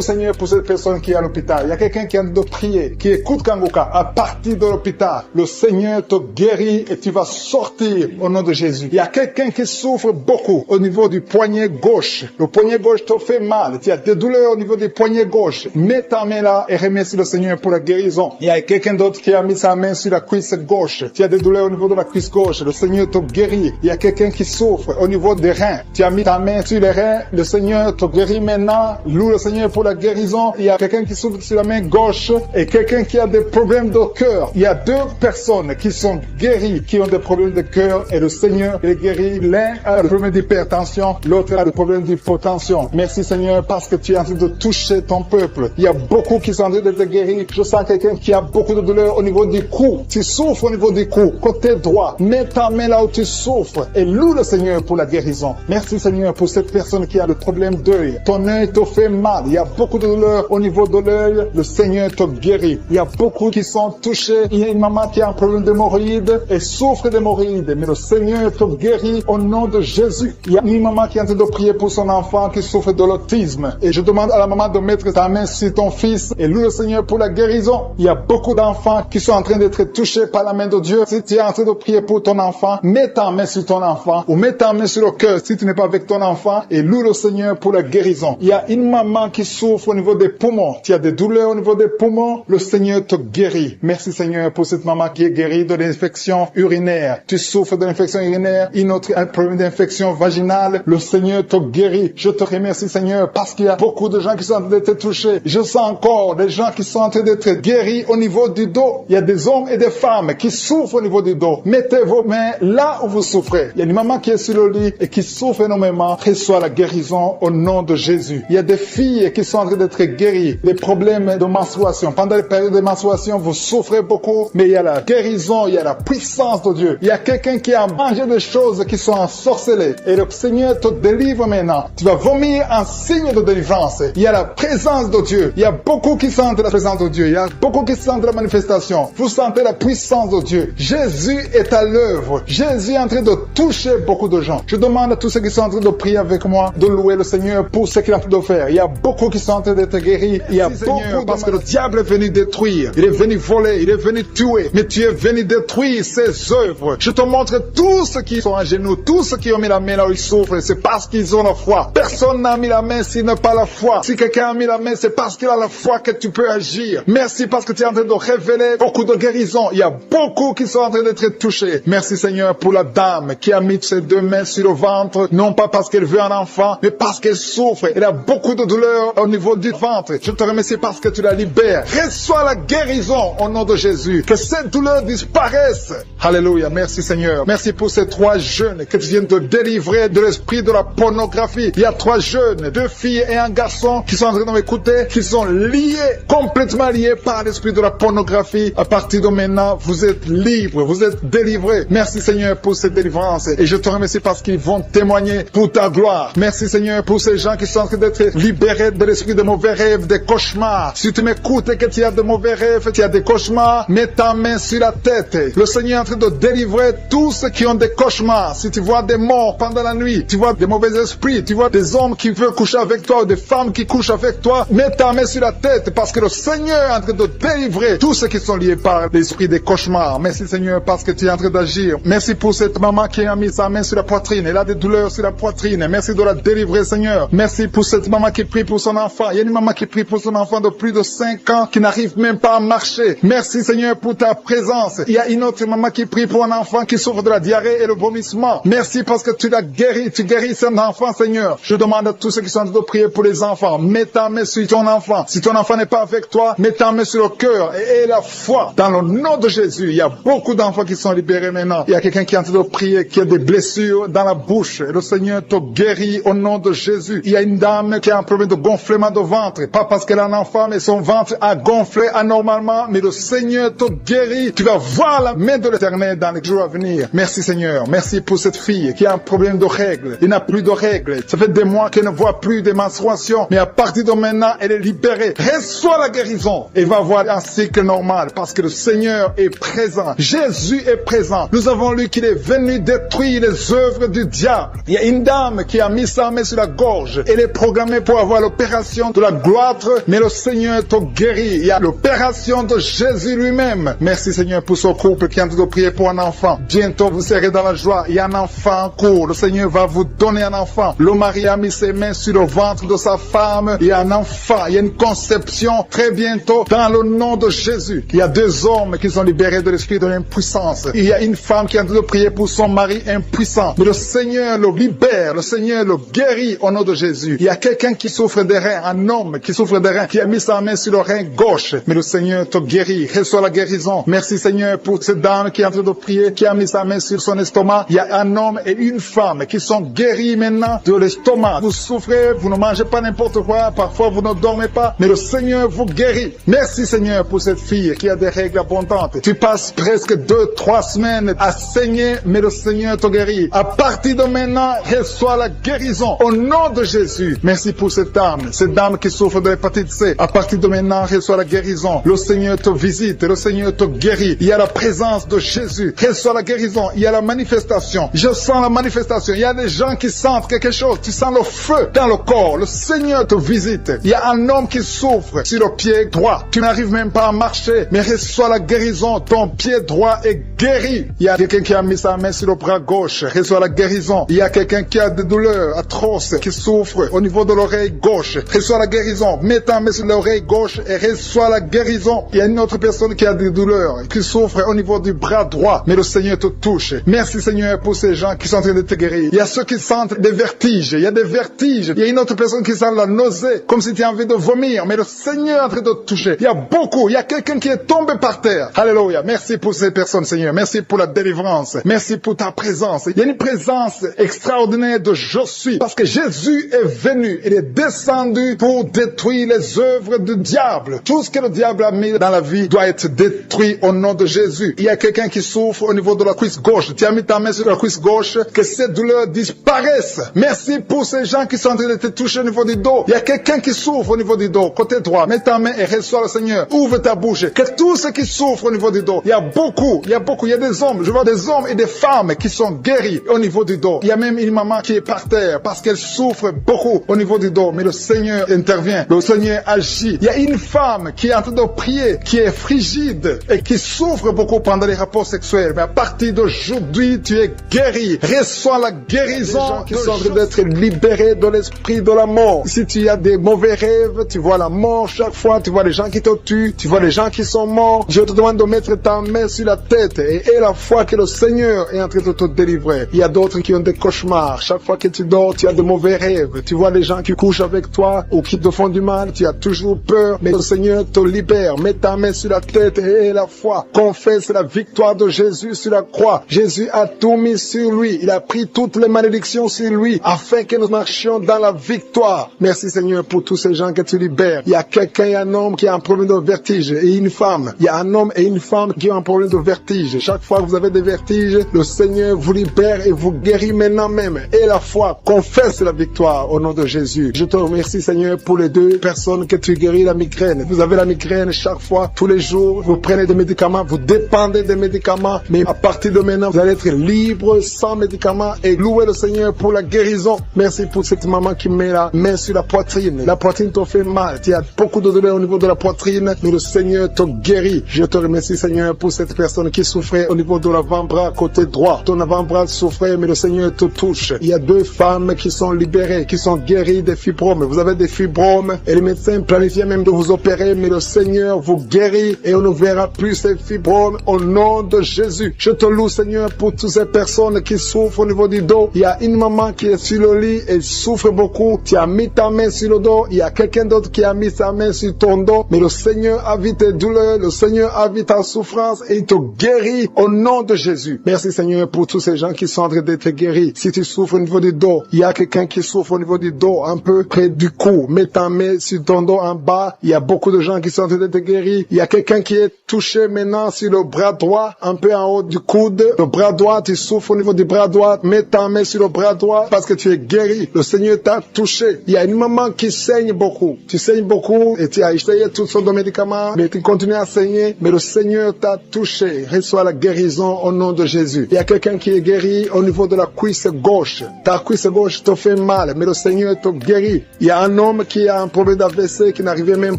Seigneur pour cette personne qui est à l'hôpital. Il y a quelqu'un qui a de prier, qui écoute Kanguka. À partir de l'hôpital, le Seigneur te guérit et tu vas sortir au nom de Jésus. Il y a quelqu'un qui souffre beaucoup au niveau du poignet gauche. Le poignet gauche te fait mal. Tu as des douleurs au niveau du poignet gauche. Mets ta main là et remercie le Seigneur pour la guérison. Il y a quelqu'un d'autre qui a mis sa main sur la cuisse gauche. Tu as des douleurs au niveau de la cuisse gauche. Le Seigneur te guérit. Il y a quelqu'un qui souffre au niveau des reins. Tu as mis ta main sur les reins. Le Seigneur te guérit maintenant. Loue le Seigneur pour la guérison. Il y a quelqu'un qui souffre sur la main gauche et quelqu'un qui a des problèmes de cœur. Il y a 2 personnes qui sont guéries, qui ont des problèmes de cœur et le Seigneur les guérit. L'un a le problème d'hypertension, l'autre a le problème d'hypotension. Merci Seigneur parce que tu es en train de toucher ton peuple. Il y a beaucoup qui sont en train d'être guéris. Je sens quelqu'un qui a beaucoup de douleur au niveau du cou. Tu souffres au niveau du cou, côté droit. Mets ta main là où tu souffres et loue le Seigneur pour la guérison. Merci Seigneur pour cette personne qui a le problème d'œil. Ton œil te fait mal. Il y a beaucoup de douleur au niveau de l'œil. Le Seigneur te guérit. Il y a beaucoup qui sont touchés. Il y a une maman qui a un problème d'hémorroïdes et souffre d'hémorroïdes. Mais le Seigneur te guérit au nom de Jésus. Il y a une maman qui est en train de prier pour son enfant qui souffre de l'autisme. Et je demande à la maman de mettre ta main sur ton fils et loue le Seigneur pour la guérison. Il y a beaucoup d'enfants qui sont en train d'être touchés par la main de Dieu. Si tu es en train de prier pour ton enfant, mets ta main sur ton enfant ou mets ta main sur le cœur si tu n'es pas avec ton enfant et loue le Seigneur pour la guérison. Il y a une maman qui souffre au niveau des poumons. Tu as des douleurs au niveau des poumons. Le Seigneur te guérit. Merci Seigneur pour cette maman qui est guérie de l'infection urinaire. Tu souffres de l'infection urinaire, une autre un problème d'infection vaginale. Le Seigneur te guérit. Je te remercie Seigneur parce qu'il y a beaucoup de gens qui sont en train d'être touchés. Je sens encore des gens qui sont en train d'être guéris au niveau du dos. Il y a des hommes et des femmes qui souffrent au niveau du dos. Mettez vos mains là où vous souffrez. Il y a une maman qui est sur le lit et qui souffre énormément. Reçois la guérison au nom de Jésus. Il y a des filles qui sont en train d'être guéries des problèmes de menstruation. Pendant les périodes de menstruation, vous souffrez beaucoup, mais il y a la guérison, il y a la puissance de Dieu. Il y a quelqu'un qui a mangé des choses qui sont ensorcelées et le Seigneur te délivre maintenant. Tu vas vomir en signe de délivrance. Il y a la présence de Dieu. Il y a beaucoup qui sentent la présence de Dieu. Il y a beaucoup qui sentent la manifestation. Vous sentez la puissance de Dieu. Jésus est à l'œuvre. Jésus est en train de toucher beaucoup de gens. Je demande à tous ceux qui sont en train de prier avec moi de louer le Seigneur pour ce qu'il est en train de faire. Il y a beaucoup qui sont en train d'être guéris. Il y a beaucoup parce que le diable est venu détruire. Il est venu voler. Il est venu tuer. Mais tu es venu détruire ses œuvres. Je te montre tous ceux qui sont à genoux, tous ceux qui ont mis la main là où ils souffrent. C'est parce qu'ils ont la foi. Personne n'a mis la main s'il n'a pas la foi. Si quelqu'un a mis la main, c'est parce qu'il a la foi que tu peux agir. Merci parce que tu es en train de révéler beaucoup de guérisons. Il y a beaucoup qui sont en train d'être touchés. Merci Seigneur pour la dame qui a mis ses deux mains sur le ventre, non pas parce qu'elle veut un enfant, mais parce qu'elle souffre. Elle a beaucoup de douleur au niveau du ventre. Je te remercie parce que tu la libères. Reçois la guérison au nom de Jésus. Que cette douleur disparaisse. Alléluia. Merci Seigneur. Merci pour ces 3 jeunes que tu viens de délivrer de l'esprit de la pornographie. Il y a 3 jeunes, 2 filles et un garçon qui sont en train de m'écouter, qui sont liés, complètement liés par l'esprit de la pornographie. À partir de maintenant, vous êtes libres, vous êtes délivrés. Merci Seigneur pour cette délivrance. Et je te remercie parce qu'ils vont témoigner pour ta gloire. Merci Seigneur pour ces gens qui sont en train d'être libérés de l'esprit de mauvais rêves, des cauchemars. Si tu m'écoutes et que tu as de mauvais rêves, tu as des cauchemars, mets ta main sur la tête. Le Seigneur est en train de délivrer tous ceux qui ont des cauchemars. Si tu vois des morts pendant la nuit, tu vois des mauvais esprits, tu vois des hommes qui veulent coucher avec toi ou des femmes qui couchent avec toi, mets ta main sur la tête parce que le Seigneur est en train de délivrer tous ceux qui sont liés par l'esprit des cauchemars. Merci Seigneur parce que tu es en train d'agir. Merci pour cette maman qui a mis sa main sur la poitrine. Elle a des douleurs sur la poitrine. Merci de la délivrer Seigneur. Merci pour cette maman qui prie pour son enfant. Il y a une maman qui prie pour son enfant de plus de 5 ans qui n'arrive même pas à marcher. Merci Seigneur pour ta présence. Il y a une autre maman qui prie pour un enfant qui souffre de la diarrhée et le vomissement. Merci parce que tu l'as guéri. Tu guéris cet enfant Seigneur. Je demande à tous ceux qui sont en train de prier pour les enfants. Mets ta main sur ton enfant. Si ton enfant n'est pas avec toi, mets ta main sur le cœur et la foi. Dans le nom de Jésus, il y a beaucoup d'enfants qui sont libérés maintenant. Il y a quelqu'un qui est en train de prier, qui a des blessures dans la bouche. Et le Seigneur te guérit au nom de Jésus. Il y a une dame qui a un problème de gonflement de ventre. Pas parce qu'elle a un enfant, mais son ventre a gonflé anormalement. Mais le Seigneur te guérit. Tu vas voir la main de l'Éternel dans les jours à venir. Merci Seigneur. Merci pour cette fille qui a un problème de règles. Il n'a plus de règles. Ça fait des mois qu'elle ne voit plus des menstruations. Mais à partir de maintenant, elle est libérée. Reçois la guérison. Et va avoir un cycle normal parce que le Seigneur est présent. Jésus est présent. Nous avons lu qu'il est venu détruire les œuvres du diable. Il y a une dame qui a mis sa main sur la gorge. Elle est programmée pour avoir l'opération de la gloître, mais le Seigneur te guérit. Il y a l'opération de Jésus lui-même. Merci Seigneur pour ce couple qui est en train de prier pour un enfant. Bientôt vous serez dans la joie. Il y a un enfant en cours. Le Seigneur va vous donner un enfant. Le mari a mis ses mains sur le ventre de sa femme. Il y a un enfant. Il y a une conception très bientôt dans le nom de Jésus. Il y a 2 hommes qui sont libérés de l'esprit de l'impuissance. Il y a une femme qui est en train de prier pour son mari impuissant. Mais le Seigneur le libère. Le Seigneur le guérit au nom de Jésus. Il y a quelqu'un qui souffre des reins. Un homme qui souffre des reins. Qui a mis sa main sur le rein gauche. Mais le Seigneur te guérit. Reçois la guérison. Merci Seigneur pour cette dame qui est en train de prier. Qui a mis sa main sur son estomac. Il y a un homme et une femme qui sont guéris maintenant de l'estomac. Vous souffrez. Vous ne mangez pas n'importe quoi. Parfois vous ne dormez pas. Mais le Seigneur vous guérit. Merci Seigneur pour cette fille qui a des règles abondantes. Tu passes presque 2-3 semaines à saigner, mais le Seigneur te guérit. À partir de maintenant, reçois la guérison au nom de Jésus. Merci pour cette dame qui souffre de l'hépatite C. À partir de maintenant, reçois la guérison. Le Seigneur te visite, le Seigneur te guérit. Il y a la présence de Jésus. Reçois la guérison. Il y a la manifestation. Je sens la manifestation. Il y a des gens qui sentent quelque chose. Tu sens le feu dans le corps. Le Seigneur te visite. Il y a un homme qui souffre sur le pied droit. Tu n'arrives même pas à marcher, mais reçois la guérison. Ton pied droit est guéri. Il y a quelqu'un qui a mis sa main sur le bras gauche. Reçois la guérison. Il y a quelqu'un qui a des douleurs atroces, qui souffre au niveau de l'oreille gauche. Reçois la guérison. Mets ta main sur l'oreille gauche et reçois la guérison. Il y a une autre personne qui a des douleurs, qui souffre au niveau du bras droit, mais le Seigneur te touche. Merci Seigneur pour ces gens qui sont en train de te guérir. Il y a ceux qui sentent des vertiges. Il y a des vertiges. Il y a une autre personne qui sent la nausée, comme si tu as envie de vomir, mais le Seigneur est en train de te toucher. Il y a beaucoup. Il y a quelqu'un qui est tombé par terre. Alléluia. Merci pour ces personnes, Seigneur. Merci pour la délivrance. Merci pour ta présence. Il y a une présence extraordinaire de je suis. Parce que Jésus est venu. Il est descendu pour détruire les œuvres du diable. Tout ce que le diable a mis dans la vie doit être détruit au nom de Jésus. Il y a quelqu'un qui souffre au niveau de la cuisse gauche. Tu as mis ta main sur la cuisse gauche. Que ces douleurs disparaissent. Merci pour ces gens qui sont en train de te toucher au niveau du dos. Il y a quelqu'un qui souffre au niveau du dos. Côté droit. Mets ta main et reçois le Seigneur. Ouvre ta bouche. Que tous ceux qui souffrent au niveau du dos. Il y a beaucoup. Il y a des hommes. Je vois des hommes et des femmes qui sont guéris au niveau du dos. Il y a même une maman qui est par terre parce qu'elle souffre beaucoup au niveau du dos. Mais le Seigneur intervient, le Seigneur agit. Il y a une femme qui est en train de prier, qui est frigide et qui souffre beaucoup pendant les rapports sexuels. Mais à partir d'aujourd'hui, tu es guéri. Reçois la guérison qui sont en train d'être libérés de l'esprit de la mort. Si tu as des mauvais rêves, tu vois la mort chaque fois, tu vois les gens qui te tuent, tu vois les gens qui sont morts. Je te demande de mettre ta main sur la tête et la foi que le Seigneur est en train de te délivrer. Il y a d'autres qui ont des cauchemars. Chaque fois que tu dors, tu as de mauvais rêves. Tu vois les gens qui couchent avec toi ou qui te font du mal, tu as toujours peur. Mais le Seigneur te libère. Mets ta main sur la tête et la foi. Confesse la victoire de Jésus sur la croix. Jésus a tout mis sur lui. Il a pris toutes les malédictions sur lui afin que nous marchions dans la victoire. Merci Seigneur pour tous ces gens que tu libères. Il y a quelqu'un, il y a un homme qui a un problème de vertige et une femme. Il y a un homme et une femme qui ont un problème de vertige. Chaque fois que vous avez des vertiges, le Seigneur vous libère et vous guérit maintenant même. Et la foi confesse la victoire au nom de Jésus. Je te remercie Seigneur pour les deux personnes que tu guéris la migraine. Vous avez la migraine chaque fois, tous les jours, vous prenez des médicaments, vous dépendez des médicaments, mais à partir de maintenant, vous allez être libre sans médicaments et louer le Seigneur pour la guérison. Merci pour cette maman qui met la main sur la poitrine. La poitrine te fait mal, tu as beaucoup de douleur au niveau de la poitrine, mais le Seigneur te guérit. Je te remercie Seigneur pour cette personne qui souffrait au niveau de l'avant-bras côté droit. Ton avant-bras souffrait, mais le Seigneur te touche. Il y a deux femmes qui sont libérées, qui sont guéries des fibromes. Vous avez des fibromes et les médecins planifiaient même de vous opérer, mais le Seigneur vous guérit et on ne verra plus ces fibromes au nom de Jésus. Je te loue Seigneur pour toutes ces personnes qui souffrent au niveau du dos. Il y a une maman qui est sur le lit et souffre beaucoup. Tu as mis ta main sur le dos. Il y a quelqu'un d'autre qui a mis sa main sur ton dos. Mais le Seigneur a vu tes douleurs. Le Seigneur a vu ta souffrance et il te guérit au nom de Jésus. Merci Seigneur pour tous ces gens qui sont en train d'être guéris. Si tu souffres au niveau du dos, il y a quelqu'un qui souffre au niveau du dos, un peu près du cou. Mets ta main sur ton dos en bas. Il y a beaucoup de gens qui sont en train d'être guéris. Il y a quelqu'un qui est touché maintenant sur le bras droit, un peu en haut du coude. Le bras droit, tu souffres au niveau du bras droit. Mets ta main sur le bras droit parce que tu es guéri. Le Seigneur t'a touché. Il y a une maman qui saigne beaucoup. Tu saignes beaucoup et tu as essayé toutes sortes de médicaments, mais tu continues à saigner. Mais le Seigneur t'a touché. Reçois la guérison au nom de Jésus. Il y a quelqu'un qui est guéri au niveau de la cuisse gauche. Ta cuisse gauche te fait mal, mais le Seigneur te guérit. Il y a un homme qui a un problème d'AVC, qui n'arrivait même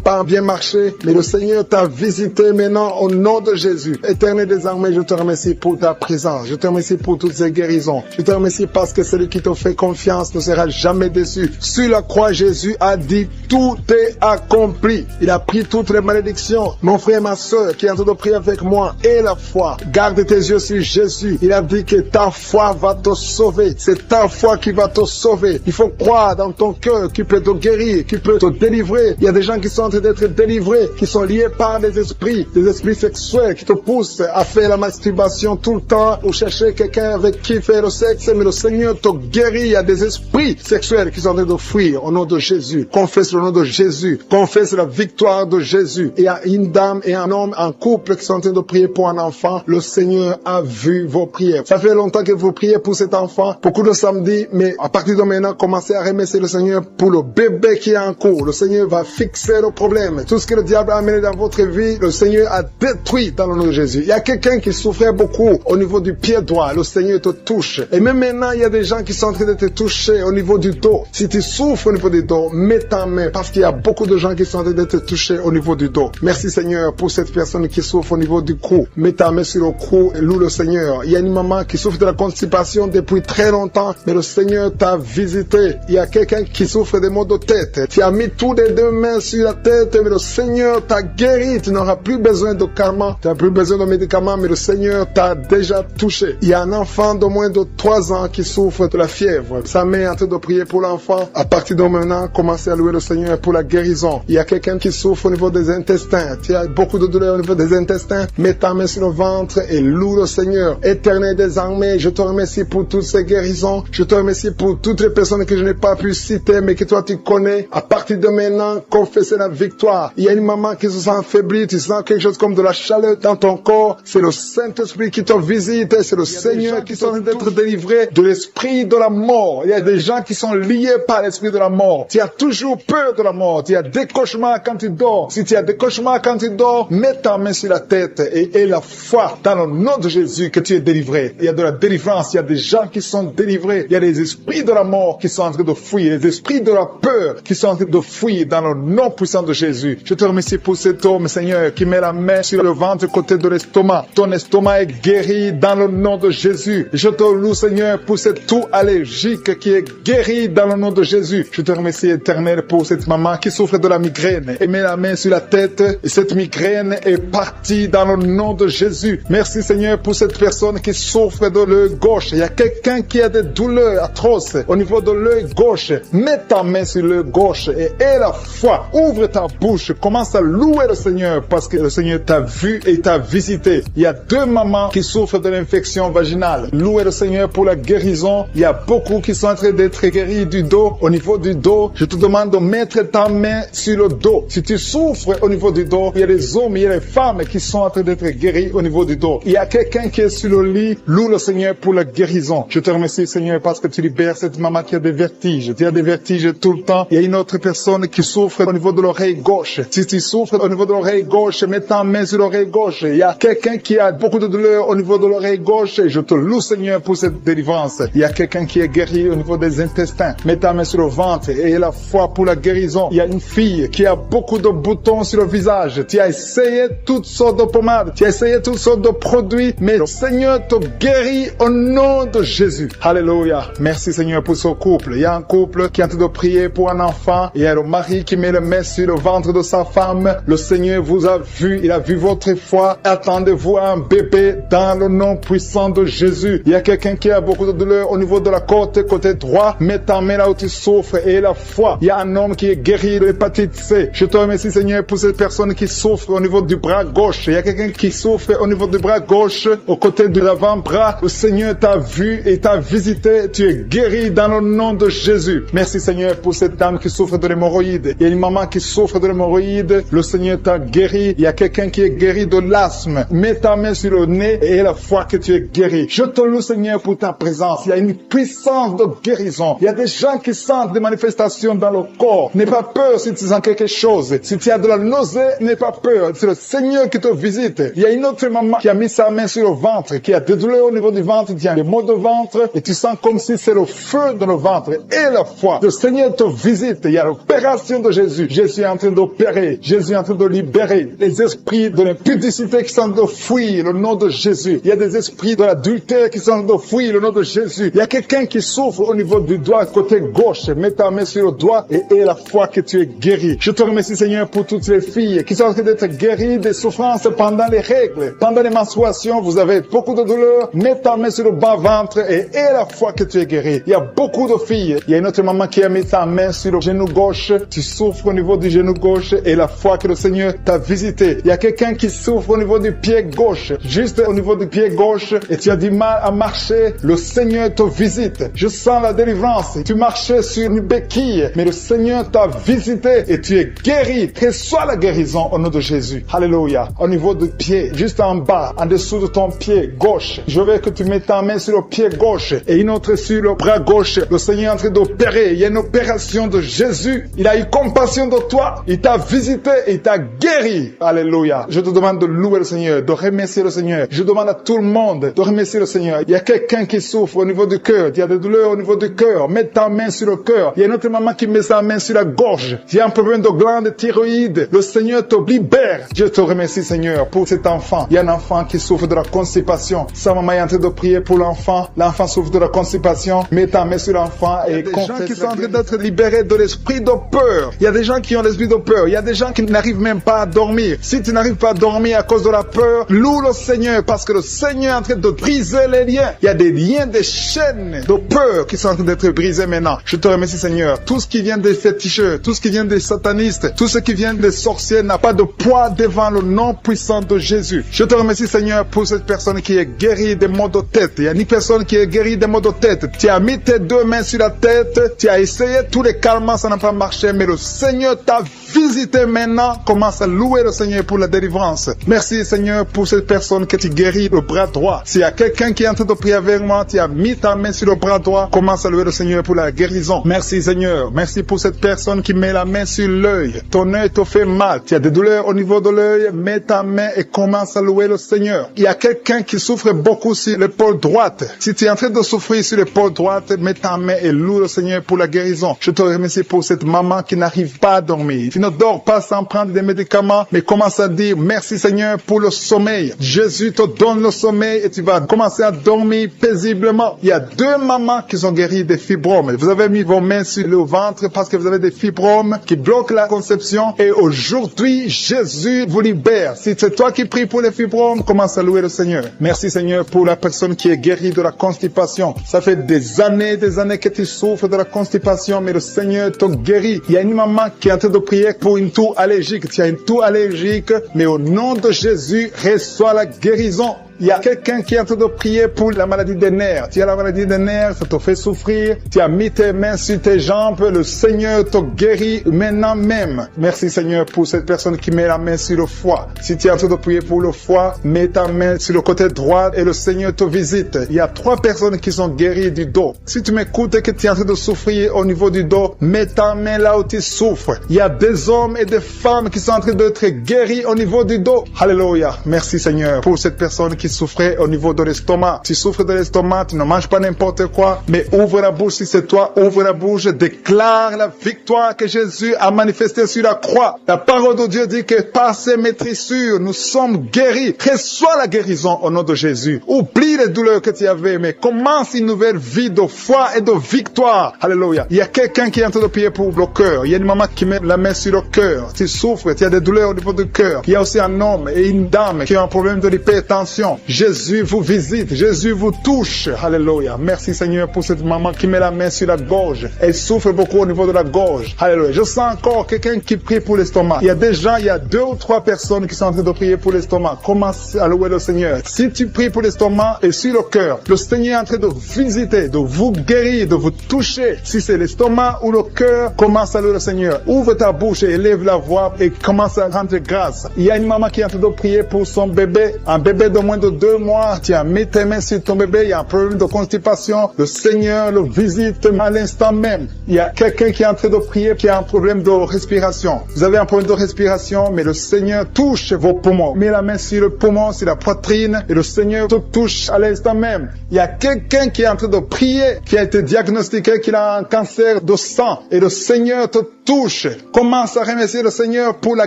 pas à bien marcher, mais le Seigneur t'a visité maintenant au nom de Jésus. Éternel des armées, je te remercie pour ta présence. Je te remercie pour toutes ces guérisons. Je te remercie parce que celui qui te fait confiance ne sera jamais déçu. Sur la croix, Jésus a dit, tout est accompli. Il a pris toutes les malédictions. Mon frère, ma soeur, qui est en train de prier avec moi, et la foi. Garde tes yeux sur Jésus. Il a dit que ta foi va te sauver. C'est ta foi qui va te sauver. Il faut croire dans ton cœur qu'il peut te guérir, qu'il peut te délivrer. Il y a des gens qui sont en train d'être délivrés, qui sont liés par des esprits sexuels qui te poussent à faire la masturbation tout le temps ou chercher quelqu'un avec qui faire le sexe, mais le Seigneur te guérit. Il y a des esprits sexuels qui sont en train de fuir au nom de Jésus. Confesse le nom de Jésus. Confesse la victoire de Jésus. Il y a une dame et un homme, un couple qui sont en train de prier pour un enfant. Le Seigneur a vu vos prières. Ça fait longtemps que vous priez pour cet enfant. Beaucoup de samedis, mais à partir de maintenant, commencez à remercier le Seigneur pour le bébé qui est en cours. Le Seigneur va fixer le problème. Tout ce que le diable a amené dans votre vie, le Seigneur a détruit dans le nom de Jésus. Il y a quelqu'un qui souffrait beaucoup au niveau du pied droit. Le Seigneur te touche. Et même maintenant, il y a des gens qui sont en train de te toucher au niveau du dos. Si tu souffres au niveau du dos, mets ta main parce qu'il y a beaucoup de gens qui sont en train de te toucher au niveau du dos. Merci Seigneur pour cette personne qui souffre au niveau du cou. Mets ta main sur le cou et loue le Seigneur. Il y a une maman qui souffre de la constipation depuis très longtemps, mais le Seigneur t'a visité. Il y a quelqu'un qui souffre des maux de tête. Tu as mis toutes les deux mains sur la tête, mais le Seigneur t'a guéri. Tu n'auras plus besoin de calmants, tu n'as plus besoin de médicaments, mais le Seigneur t'a déjà touché. Il y a un enfant de moins de 3 ans qui souffre de la fièvre. Sa mère est en train de prier pour l'enfant. À partir de maintenant, commencez à louer le Seigneur pour la guérison. Il y a quelqu'un qui souffre au niveau des intestins. Tu as beaucoup de douleur au niveau des intestins. Mets ta main sur le ventre et loue le Seigneur. Éternel des armées, je te remercie pour toutes ces guérisons. Je te remercie pour toutes les personnes que je n'ai pas pu citer, mais que toi tu connais. À partir de maintenant, confessez la victoire. Il y a une maman qui se sent affaiblie. Tu sens quelque chose comme de la chaleur dans ton corps. C'est le Saint-Esprit qui te visite. C'est le Seigneur qui sont en train d'être délivrés de l'esprit de la mort. Il y a des gens qui sont liés par l'esprit de la mort. Tu as toujours peur de la mort. Tu as des cauchemars quand tu dors. Si tu as des cauchemars quand tu dors, mets ta main sur la tête et aie la foi dans le nom de Jésus que tu es délivré. Il y a de la délivrance délivrance. Il y a des gens qui sont délivrés. Il y a des esprits de la mort qui sont en train de fuir. Les esprits de la peur qui sont en train de fuir dans le nom puissant de Jésus. Je te remercie pour cet homme, Seigneur, qui met la main sur le ventre côté de l'estomac. Ton estomac est guéri dans le nom de Jésus. Je te loue, Seigneur, pour cette toux allergique qui est guérie dans le nom de Jésus. Je te remercie, Éternel, pour cette maman qui souffre de la migraine. Et met la main sur la tête et cette migraine est partie dans le nom de Jésus. Merci, Seigneur, pour cette personne qui souffre de l'œil gauche. Il y a quelqu'un qui a des douleurs atroces au niveau de l'œil gauche. Mets ta main sur l'œil gauche et aie la foi. Ouvre ta bouche. Commence à louer le Seigneur parce que le Seigneur t'a vu et t'a visité. Il y a 2 mamans qui souffrent de l'infection vaginale. Louez le Seigneur pour la guérison. Il y a beaucoup qui sont en train d'être guéris du dos. Au niveau du dos, je te demande de mettre ta main sur le dos. Si tu souffres au niveau du dos, il y a des hommes, il y a des femmes qui sont en train d'être guéris au niveau du dos. Il y a quelqu'un qui est sur le lit. Loue le Seigneur pour la guérison. Je te remercie, Seigneur, parce que tu libères cette maman qui a des vertiges. Tu as des vertiges tout le temps. Il y a une autre personne qui souffre au niveau de l'oreille gauche. Si tu souffres au niveau de l'oreille gauche, mets ta main sur l'oreille gauche. Il y a quelqu'un qui a beaucoup de douleur au niveau de l'oreille gauche. Je te loue, Seigneur, pour cette délivrance. Il y a quelqu'un qui est guéri au niveau des intestins. Mets ta main sur le ventre et aie la foi pour la guérison. Il y a une fille qui a beaucoup de boutons sur le visage. Tu as essayé toutes sortes de pommades. Tu as essayé toutes sortes de produits. Mais le Seigneur te guérit au nom de Jésus. Alléluia. Merci, Seigneur, pour ce couple. Il y a un couple qui est en train de prier pour un enfant. Il y a le mari qui met le main sur le ventre de sa femme. Le Seigneur vous a vu. Il a vu votre foi. Attendez-vous à un bébé dans le nom puissant de Jésus. Il y a quelqu'un qui a beaucoup de douleur au niveau de la côte, côté droit. Mets ta main là où tu souffres et la foi. Il y a un homme qui est guéri de l'hépatite C. Je te remercie, Seigneur, pour cette personne qui souffre au niveau du bras gauche. Il y a quelqu'un qui souffre au niveau du bras gauche, au côté de l'avant-bras. Le Seigneur t'a vu et t'a visité. Tu es guéri dans le nom de Jésus. Merci, Seigneur, pour cette dame qui souffre de l'hémorroïde. Il y a une maman qui souffre de l'hémorroïde. Le Seigneur t'a guéri. Il y a quelqu'un qui est guéri de l'asthme. Mets ta main sur le nez et la foi que tu es guéri. Je te loue, Seigneur, pour ta présence. Il y a une puissance de guérison. Il y a des gens qui sentent des manifestations dans le corps. N'aie pas peur si tu sens quelque chose. Si tu as de la nausée, n'aie pas peur. C'est le Seigneur qui te visite. Il y a une autre maman qui a mis sa main sur le ventre, qui a des douleurs au niveau du ventre, qui a des maux de ventre, et tu sens comme si c'est le feu dans le ventre. Et la foi. Le Seigneur te visite. Il y a l'opération de Jésus. Jésus est en train d'opérer. Jésus est en train de libérer les esprits de l'impudicité qui sont en train de fuir le nom de Jésus. Il y a des esprits de l'adultère qui sont en train de fuir le nom de Jésus. Il y a quelqu'un qui souffre au niveau du doigt côté gauche. Mets ta main sur le doigt et aie la foi que tu es guéri. Je te remercie, Seigneur, pour toutes les filles qui sont en train d'être guéries des souffrances pendant les règles. Pendant les menstruations, vous avez beaucoup de douleurs. Mets ta main sur le bas-ventre et aie la foi que tu es guéri. Il y a beaucoup de filles. Il y a une autre maman qui a mis sa main sur le genou gauche. Tu souffres au niveau du genou gauche et la foi que le Seigneur t'a visité. Il y a quelqu'un qui souffre au niveau du pied gauche. Juste au niveau du pied gauche et tu as du mal à marcher. Le Seigneur te visite. Je sens la délivrance. Tu marchais sur une béquille, mais le Seigneur t'a visité et tu es guéri. Reçois la guérison au nom de Jésus. Alléluia. Au niveau du pied, juste en bas, en dessous de ton pied gauche, je veux que tu mettes ta main sur le pied gauche et une autre sur le bras gauche. Le Seigneur est en train d'opérer. Il y a une opération de Jésus. Il a eu compassion de toi. Il t'a visité et il t'a guéri. Alléluia. Je te demande de louer le Seigneur, de remercier le Seigneur. Je demande à tout le monde de remercier le Seigneur. Il y a quelqu'un qui souffre au niveau du cœur. Il y a des douleurs au niveau du cœur. Mets ta main sur le cœur. Il y a une autre maman qui met sa main sur la gorge. Il y a un problème de glande thyroïde. Le Seigneur te libère. Je te remercie, Seigneur, pour cet enfant. Il y a un enfant qui souffre de la constipation. Sa maman est en train de prier pour l'enfant. L'enfant souffre de la constipation. Mets ta main sur l'enfant et confesse. Il y a des gens qui sont en train d'être libérés de l'esprit de peur. Il y a des gens qui ont l'esprit de peur. Il y a des gens qui n'arrivent même pas à dormir. Si tu n'arrives pas à dormir à cause de la peur, loue le Seigneur parce que le Seigneur est en train de briser les liens. Il y a des liens, des chaînes de peur qui sont en train d'être brisés maintenant. Je te remercie, Seigneur. Tout ce qui vient des féticheurs, tout ce qui vient des satanistes, tout ce qui vient des sorciers n'a pas de poids devant le nom puissant de Jésus. Je te remercie, Seigneur, pour cette personne qui est guérie des maux de tête. Il y a une personne qui est guérie des maux de tête. Tu as mis tes 2 mains sur la tête, tu as essayé tous les calmants, ça n'a pas marché, mais le Seigneur t'a visiter maintenant. Commence à louer le Seigneur pour la délivrance. Merci Seigneur pour cette personne que tu guéris le bras droit. S'il y a quelqu'un qui est en train de prier avec moi, tu as mis ta main sur le bras droit, commence à louer le Seigneur pour la guérison. Merci Seigneur. Merci pour cette personne qui met la main sur l'œil. Ton œil te fait mal. Tu as des douleurs au niveau de l'œil, mets ta main et commence à louer le Seigneur. Il y a quelqu'un qui souffre beaucoup sur l'épaule droite. Si tu es en train de souffrir sur l'épaule droite, mets ta main et loue le Seigneur pour la guérison. Je te remercie pour cette maman qui n'arrive pas à dormir. Tu ne dors pas sans prendre des médicaments, mais commence à dire merci Seigneur pour le sommeil. Jésus te donne le sommeil et tu vas commencer à dormir paisiblement. Il y a 2 mamans qui sont guéries des fibromes. Vous avez mis vos mains sur le ventre parce que vous avez des fibromes qui bloquent la conception et aujourd'hui, Jésus vous libère. Si c'est toi qui pries pour les fibromes, commence à louer le Seigneur. Merci Seigneur pour la personne qui est guérie de la constipation. Ça fait des années que tu souffres de la constipation, mais le Seigneur te guérit. Il y a une maman qui est en train de prier pour une toux allergique. Tu as une toux allergique, mais au nom de Jésus, reçois la guérison. Il y a quelqu'un qui est en train de prier pour la maladie des nerfs. Tu as la maladie des nerfs, ça te fait souffrir. Tu as mis tes mains sur tes jambes. Le Seigneur te guérit maintenant même. Merci Seigneur pour cette personne qui met la main sur le foie. Si tu es en train de prier pour le foie, mets ta main sur le côté droit et le Seigneur te visite. Il y a 3 personnes qui sont guéries du dos. Si tu m'écoutes et que tu es en train de souffrir au niveau du dos, mets ta main là où tu souffres. Il y a des hommes et des femmes qui sont en train d'être guéris au niveau du dos. Alléluia. Merci Seigneur pour cette personne qui souffrait au niveau de l'estomac. Tu souffres de l'estomac, tu ne manges pas n'importe quoi, mais ouvre la bouche si c'est toi, ouvre la bouche, déclare la victoire que Jésus a manifestée sur la croix. La parole de Dieu dit que par ses maîtrissures, nous sommes guéris. Reçois la guérison au nom de Jésus. Oublie les douleurs que tu avais, mais commence une nouvelle vie de foi et de victoire. Alléluia. Il y a quelqu'un qui est en train de prier pour le cœur. Il y a une maman qui met la main sur le cœur. Tu souffres, tu as des douleurs au niveau du cœur. Il y a aussi un homme et une dame qui ont un problème de l'hypertension. Jésus vous visite, Jésus vous touche. Alléluia. Merci Seigneur pour cette maman qui met la main sur la gorge. Elle souffre beaucoup au niveau de la gorge. Alléluia. Je sens encore quelqu'un qui prie pour l'estomac. Il y a déjà, il y a 2 ou 3 personnes qui sont en train de prier pour l'estomac. Commence à louer le Seigneur. Si tu pries pour l'estomac et sur le cœur, le Seigneur est en train de visiter, de vous guérir, de vous toucher. Si c'est l'estomac ou le cœur, commence à louer le Seigneur. Ouvre ta bouche et élève la voix et commence à rendre grâce. Il y a une maman qui est en train de prier pour son bébé, un bébé de moins de 2 mois, tu as mis tes mains sur ton bébé, il y a un problème de constipation, le Seigneur le visite à l'instant même. Il y a quelqu'un qui est en train de prier, qui a un problème de respiration. Vous avez un problème de respiration, mais le Seigneur touche vos poumons. Mets la main sur le poumon, sur la poitrine, et le Seigneur te touche à l'instant même. Il y a quelqu'un qui est en train de prier, qui a été diagnostiqué qu'il a un cancer de sang, et le Seigneur te touche. Commence à remercier le Seigneur pour la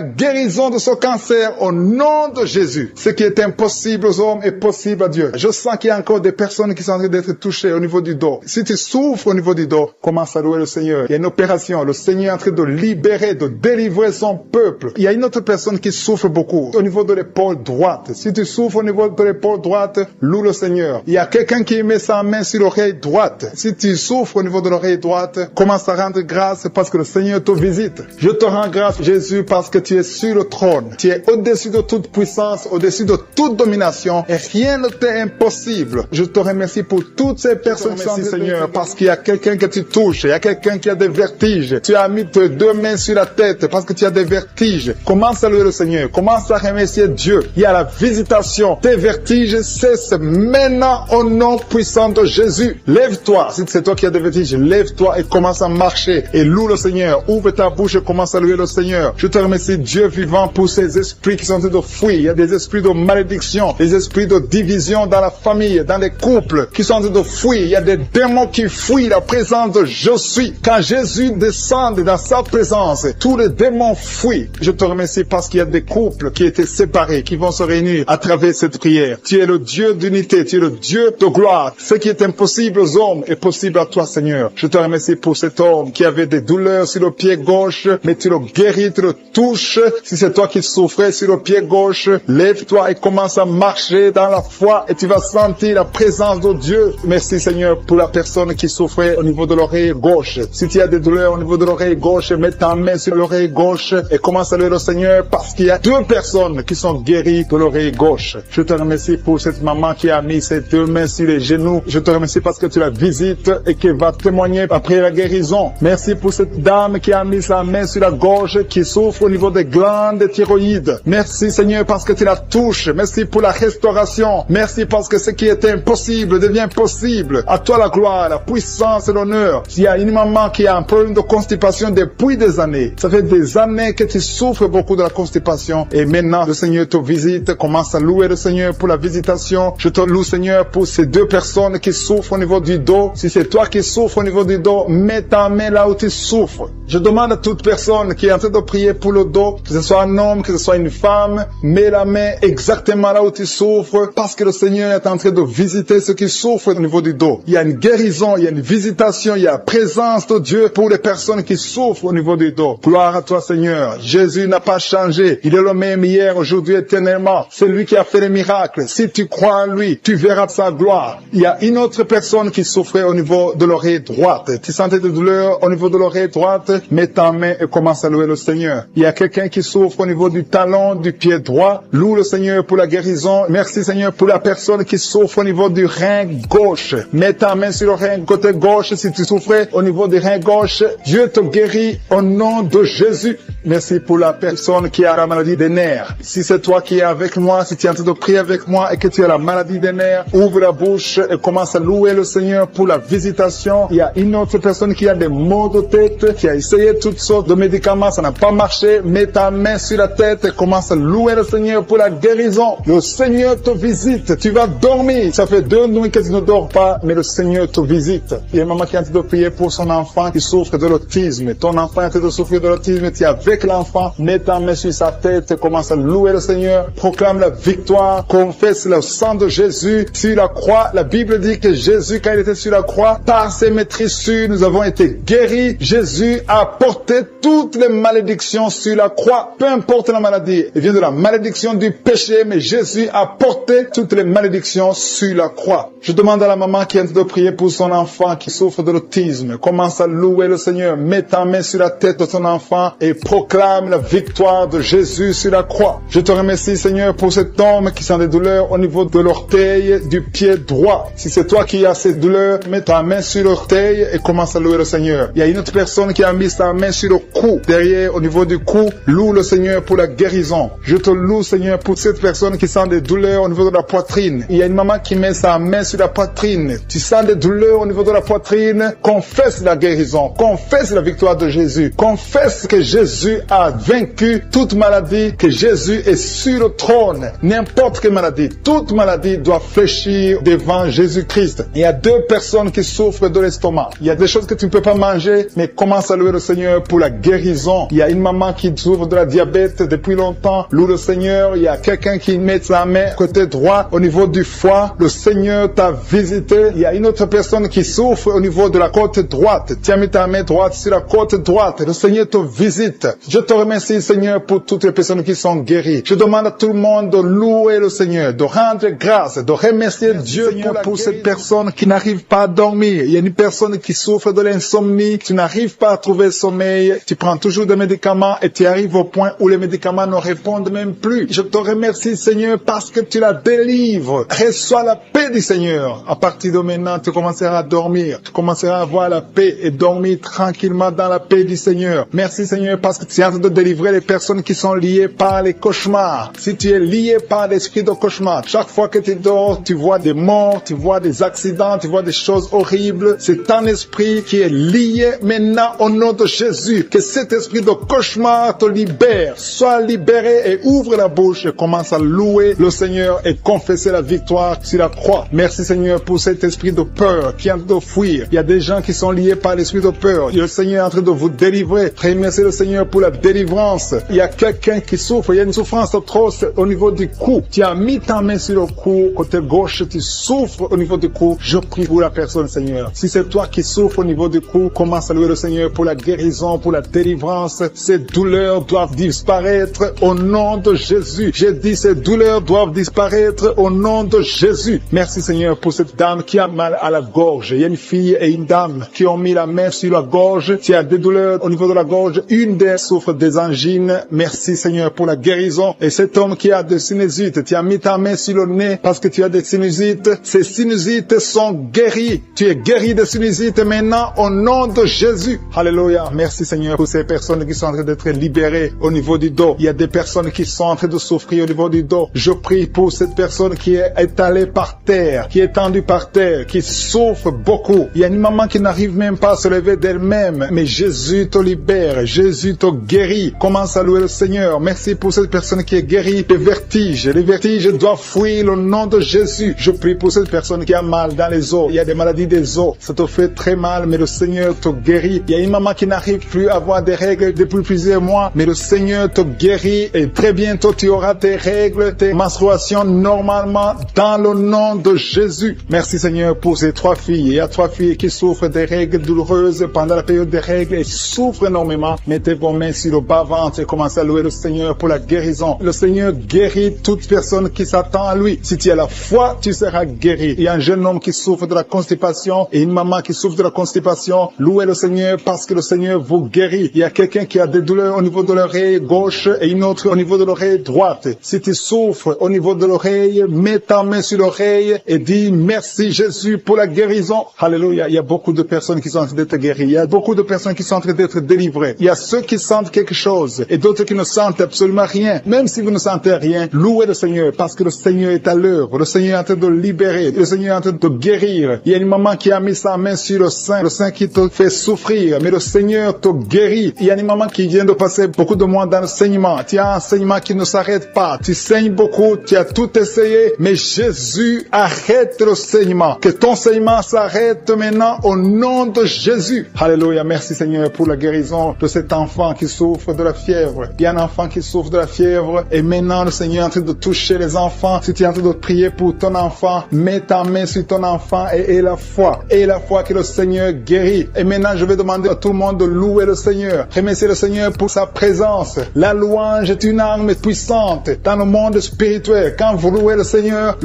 guérison de ce cancer au nom de Jésus. Ce qui est impossible aux hommes est possible à Dieu. Je sens qu'il y a encore des personnes qui sont en train d'être touchées au niveau du dos. Si tu souffres au niveau du dos, commence à louer le Seigneur. Il y a une opération. Le Seigneur est en train de libérer, de délivrer son peuple. Il y a une autre personne qui souffre beaucoup au niveau de l'épaule droite. Si tu souffres au niveau de l'épaule droite, loue le Seigneur. Il y a quelqu'un qui met sa main sur l'oreille droite. Si tu souffres au niveau de l'oreille droite, commence à rendre grâce parce que le Seigneur te visite. Je te rends grâce, Jésus, parce que tu es sur le trône. Tu es au-dessus de toute puissance, au-dessus de toute domination et rien ne t'est impossible. Je te remercie pour toutes ces personnes, Seigneur, parce qu'il y a quelqu'un que tu touches, il y a quelqu'un qui a des vertiges. Tu as mis tes 2 mains sur la tête parce que tu as des vertiges. Commence à louer le Seigneur, commence à remercier Dieu. Il y a la visitation. Tes vertiges cessent maintenant au nom puissant de Jésus. Lève-toi. Si c'est toi qui as des vertiges, lève-toi et commence à marcher et loue le Seigneur. Ouvre ta bouche et commence à louer le Seigneur. Je te remercie, Dieu vivant, pour ces esprits qui sont en train de fuir. Il y a des esprits de malédiction, des esprits de division dans la famille, dans les couples qui sont en train de fuir. Il y a des démons qui fuient la présence de Je suis. Quand Jésus descend dans sa présence, tous les démons fuient. Je te remercie parce qu'il y a des couples qui étaient séparés, qui vont se réunir à travers cette prière. Tu es le Dieu d'unité, tu es le Dieu de gloire. Ce qui est impossible aux hommes est possible à toi, Seigneur. Je te remercie pour cet homme qui avait des douleurs sur le pied gauche, mais tu le guéris, tu le touches. Si c'est toi qui souffrais sur le pied gauche, lève-toi et commence à marcher dans la foi et tu vas sentir la présence de Dieu. Merci Seigneur pour la personne qui souffrait au niveau de l'oreille gauche. Si tu as des douleurs au niveau de l'oreille gauche, mets ta main sur l'oreille gauche et commence à louer le Seigneur parce qu'il y a 2 personnes qui sont guéries de l'oreille gauche. Je te remercie pour cette maman qui a mis ses 2 mains sur les genoux. Je te remercie parce que tu la visites et qu'elle va témoigner après la guérison. Merci pour cette dame qui a a mis sa main sur la gorge, qui souffre au niveau des glandes thyroïdes. Merci Seigneur parce que tu la touches. Merci pour la restauration. Merci parce que ce qui était impossible devient possible. À toi la gloire, la puissance et l'honneur. Il y a une maman qui a un problème de constipation depuis des années. Ça fait des années que tu souffres beaucoup de la constipation. Et maintenant, le Seigneur te visite. Commence à louer le Seigneur pour la visitation. Je te loue Seigneur pour ces deux personnes qui souffrent au niveau du dos. Si c'est toi qui souffres au niveau du dos, mets ta main là où tu souffres. Je demande à toute personne qui est en train de prier pour le dos, que ce soit un homme, que ce soit une femme, mets la main exactement là où tu souffres, parce que le Seigneur est en train de visiter ceux qui souffrent au niveau du dos. Il y a une guérison, il y a une visitation, il y a la présence de Dieu pour les personnes qui souffrent au niveau du dos. Gloire à toi Seigneur. Jésus n'a pas changé. Il est le même hier, aujourd'hui, éternellement. C'est lui qui a fait les miracles. Si tu crois en lui, tu verras sa gloire. Il y a une autre personne qui souffrait au niveau de l'oreille droite. Tu sentais des douleurs au niveau de l'oreille droite, mets ta main et commence à louer le Seigneur. Il y a quelqu'un qui souffre au niveau du talon du pied droit. Loue le Seigneur pour la guérison. Merci Seigneur pour la personne qui souffre au niveau du rein gauche. Mets ta main sur le rein côté gauche si tu souffrais au niveau du rein gauche. Dieu te guérit au nom de Jésus. Merci pour la personne qui a la maladie des nerfs. Si c'est toi qui es avec moi, si tu es en train de prier avec moi et que tu as la maladie des nerfs, ouvre la bouche et commence à louer le Seigneur pour la visitation. Il y a une autre personne qui a des maux de tête, qui a essayé toutes sortes de médicaments, ça n'a pas marché. Mets ta main sur la tête et commence à louer le Seigneur pour la guérison. Le Seigneur te visite. Tu vas dormir. Ça fait 2 nuits que tu ne dors pas, mais le Seigneur te visite. Il y a une maman qui est en train de prier pour son enfant qui souffre de l'autisme. Ton enfant est en train de souffrir de l'autisme. Tu es avec l'enfant. Mets ta main sur sa tête et commence à louer le Seigneur. Proclame la victoire. Confesse le sang de Jésus sur la croix. La Bible dit que Jésus, quand il était sur la croix, par ses maîtrissures, nous avons été guéris. Jésus a porté toutes les malédictions sur la croix. Peu importe la maladie. Il vient de la malédiction du péché, mais Jésus a porté toutes les malédictions sur la croix. Je demande à la maman qui est en train de prier pour son enfant qui souffre de l'autisme. Commence à louer le Seigneur. Mets ta main sur la tête de ton enfant et proclame la victoire de Jésus sur la croix. Je te remercie, Seigneur, pour cet homme qui sent des douleurs au niveau de l'orteil du pied droit. Si c'est toi qui as ces douleurs, mets ta main sur l'orteil et commence à louer le Seigneur. Il y a une autre personne qui a mis sa main sur le cou, derrière, au niveau du cou. Loue le Seigneur pour la guérison. Je te loue, Seigneur, pour cette personne qui sent des douleurs au niveau de la poitrine. Il y a une maman qui met sa main sur la poitrine. Tu sens des douleurs au niveau de la poitrine. Confesse la guérison. Confesse la victoire de Jésus. Confesse que Jésus a vaincu toute maladie, que Jésus est sur le trône. N'importe quelle maladie, toute maladie doit fléchir devant Jésus-Christ. Il y a 2 personnes qui souffrent de l'estomac. Il y a des choses que tu ne peux pas manger, mais commence à louer le Seigneur pour la guérison. Il y a une maman qui souffre de la diabète depuis longtemps. Loue le Seigneur. Il y a quelqu'un qui met sa main côté droit au niveau du foie. Le Seigneur t'a visité. Il y a une autre personne qui souffre au niveau de la côte droite. Tu as mis ta main droite sur la côte droite. Le Seigneur te visite. Je te remercie, Seigneur, pour toutes les personnes qui sont guéries. Je demande à tout le monde de louer le Seigneur, de rendre grâce, de remercier Dieu, Seigneur, pour cette personne qui n'arrive pas à dormir. Il y a une personne qui souffre de l'insomnie. Tu n'arrives pas à trouver sommeil. Tu prends toujours des médicaments et tu arrives au point où les médicaments ne répondent même plus. Je te remercie, Seigneur, parce que tu la délivres. Reçois la paix du Seigneur. À partir de maintenant, tu commenceras à dormir. Tu commenceras à avoir la paix et dormir tranquillement dans la paix du Seigneur. Merci, Seigneur, parce que tu es en train de délivrer les personnes qui sont liées par les cauchemars. Si tu es lié par l'esprit de cauchemar, chaque fois que tu dors, tu vois des morts, tu vois des accidents, tu vois des choses horribles. C'est ton esprit qui est lié maintenant au nom de Jésus. Que cet esprit de cauchemar te libère. Sois libéré et ouvre la bouche et commence à louer le Seigneur et confesser la victoire sur la croix. Merci, Seigneur, pour cet esprit de peur qui est en train de fuir. Il y a des gens qui sont liés par l'esprit de peur. Le Seigneur est en train de vous délivrer. Remerciez le Seigneur pour la délivrance. Il y a quelqu'un qui souffre. Il y a une souffrance atroce au niveau du cou. Tu as mis ta main sur le cou, côté gauche, tu souffres au niveau du cou. Je prie pour la personne, Seigneur. Si c'est toi qui souffres au niveau du cou, commence à louer le Seigneur pour la guérison, pour la délivrance. Ces douleurs doivent disparaître au nom de Jésus. J'ai dit ces douleurs doivent disparaître au nom de Jésus. Merci, Seigneur, pour cette dame qui a mal à la gorge. Il y a une fille et une dame qui ont mis la main sur la gorge. Tu as des douleurs au niveau de la gorge. Une d'elles souffre des angines. Merci, Seigneur, pour la guérison. Et cet homme qui a des sinusites, tu as mis ta main sur le nez parce que tu as des sinusites. Ces sinusites sont guéries. Tu es guéri des sinusites maintenant au nom de Jésus. Alléluia. gloire. Merci Seigneur pour ces personnes qui sont en train d'être libérées au niveau du dos. Il y a des personnes qui sont en train de souffrir au niveau du dos. Je prie pour cette personne qui est étalée par terre, qui est étendue par terre, qui souffre beaucoup. Il y a une maman qui n'arrive même pas à se lever d'elle-même, mais Jésus te libère, Jésus te guérit. Commence à louer le Seigneur. Merci pour cette personne qui est guérie des vertiges. Les vertiges doivent fuir le nom de Jésus. Je prie pour cette personne qui a mal dans les os. Il y a des maladies des os. Ça te fait très mal, mais le Seigneur te guérit. Il y a une maman qui n'arrive plus à avoir des règles depuis plusieurs mois, mais le Seigneur te guérit et très bientôt tu auras tes règles, tes menstruations normalement dans le nom de Jésus. Merci Seigneur pour ces 3 filles. Il y a 3 filles qui souffrent des règles douloureuses pendant la période des règles et souffrent énormément. Mettez vos mains sur le bas-ventre et commencez à louer le Seigneur pour la guérison. Le Seigneur guérit toute personne qui s'attend à lui. Si tu as la foi, tu seras guéri. Il y a un jeune homme qui souffre de la constipation et une maman qui souffre de la constipation. Louez le Seigneur parce que le Seigneur vous guérit. Il y a quelqu'un qui a des douleurs au niveau de l'oreille gauche et une autre au niveau de l'oreille droite. Si tu souffres au niveau de l'oreille, mets ta main sur l'oreille et dis merci Jésus pour la guérison. Alléluia. Il y a beaucoup de personnes qui sont en train d'être guéries. Il y a beaucoup de personnes qui sont en train d'être délivrées. Il y a ceux qui sentent quelque chose et d'autres qui ne sentent absolument rien. Même si vous ne sentez rien, louez le Seigneur parce que le Seigneur est à l'œuvre. Le Seigneur est en train de libérer. Le Seigneur est en train de guérir. Il y a une maman qui a mis sa main sur le sein qui te fait souffrir, mais le Seigneur te guérit. Il y a une maman qui vient de passer beaucoup de mois dans l'enseignement. Tu as un enseignement qui ne s'arrête pas. Tu saignes beaucoup, tu as tout essayé, mais Jésus arrête le saignement. Que ton saignement s'arrête maintenant au nom de Jésus. Alléluia. Merci Seigneur pour la guérison de cet enfant qui souffre de la fièvre. Il y a un enfant qui souffre de la fièvre et maintenant le Seigneur est en train de toucher les enfants. Si tu es en train de prier pour ton enfant, mets ta main sur ton enfant et aie la foi. Aie la foi que le Seigneur guérit. Et maintenant je vais demander à tout le monde de louer le Seigneur. Remercier le Seigneur pour sa présence. La louange est une arme puissante dans le monde spirituel. Quand vous louez le Seigneur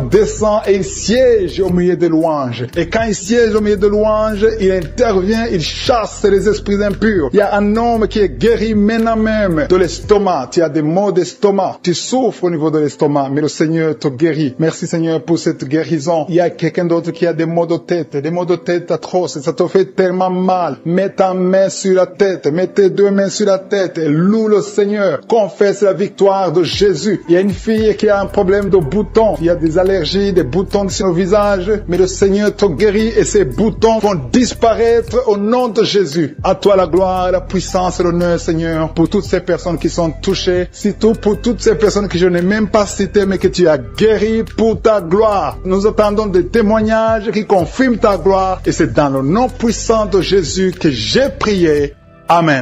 descend et il siège au milieu des louanges. Et quand il siège au milieu des louanges, il intervient, il chasse les esprits impurs. Il y a un homme qui est guéri maintenant même de l'estomac. Tu as des maux d'estomac. Tu souffres au niveau de l'estomac, mais le Seigneur te guérit. Merci Seigneur pour cette guérison. Il y a quelqu'un d'autre qui a des maux de tête atroces. Ça te fait tellement mal. Mets ta main sur la tête. Mets tes 2 mains sur la tête et loue le Seigneur. Confesse la victoire de Jésus. Il y a une fille qui a un problème de boutons. Il y a des allergies, des boutons sur le visage, mais le Seigneur te guérit et ces boutons vont disparaître au nom de Jésus. À toi la gloire, la puissance et l'honneur, Seigneur, pour toutes ces personnes qui sont touchées, surtout pour toutes ces personnes que je n'ai même pas citées, mais que tu as guéries pour ta gloire. Nous attendons des témoignages qui confirment ta gloire et c'est dans le nom puissant de Jésus que j'ai prié. Amen.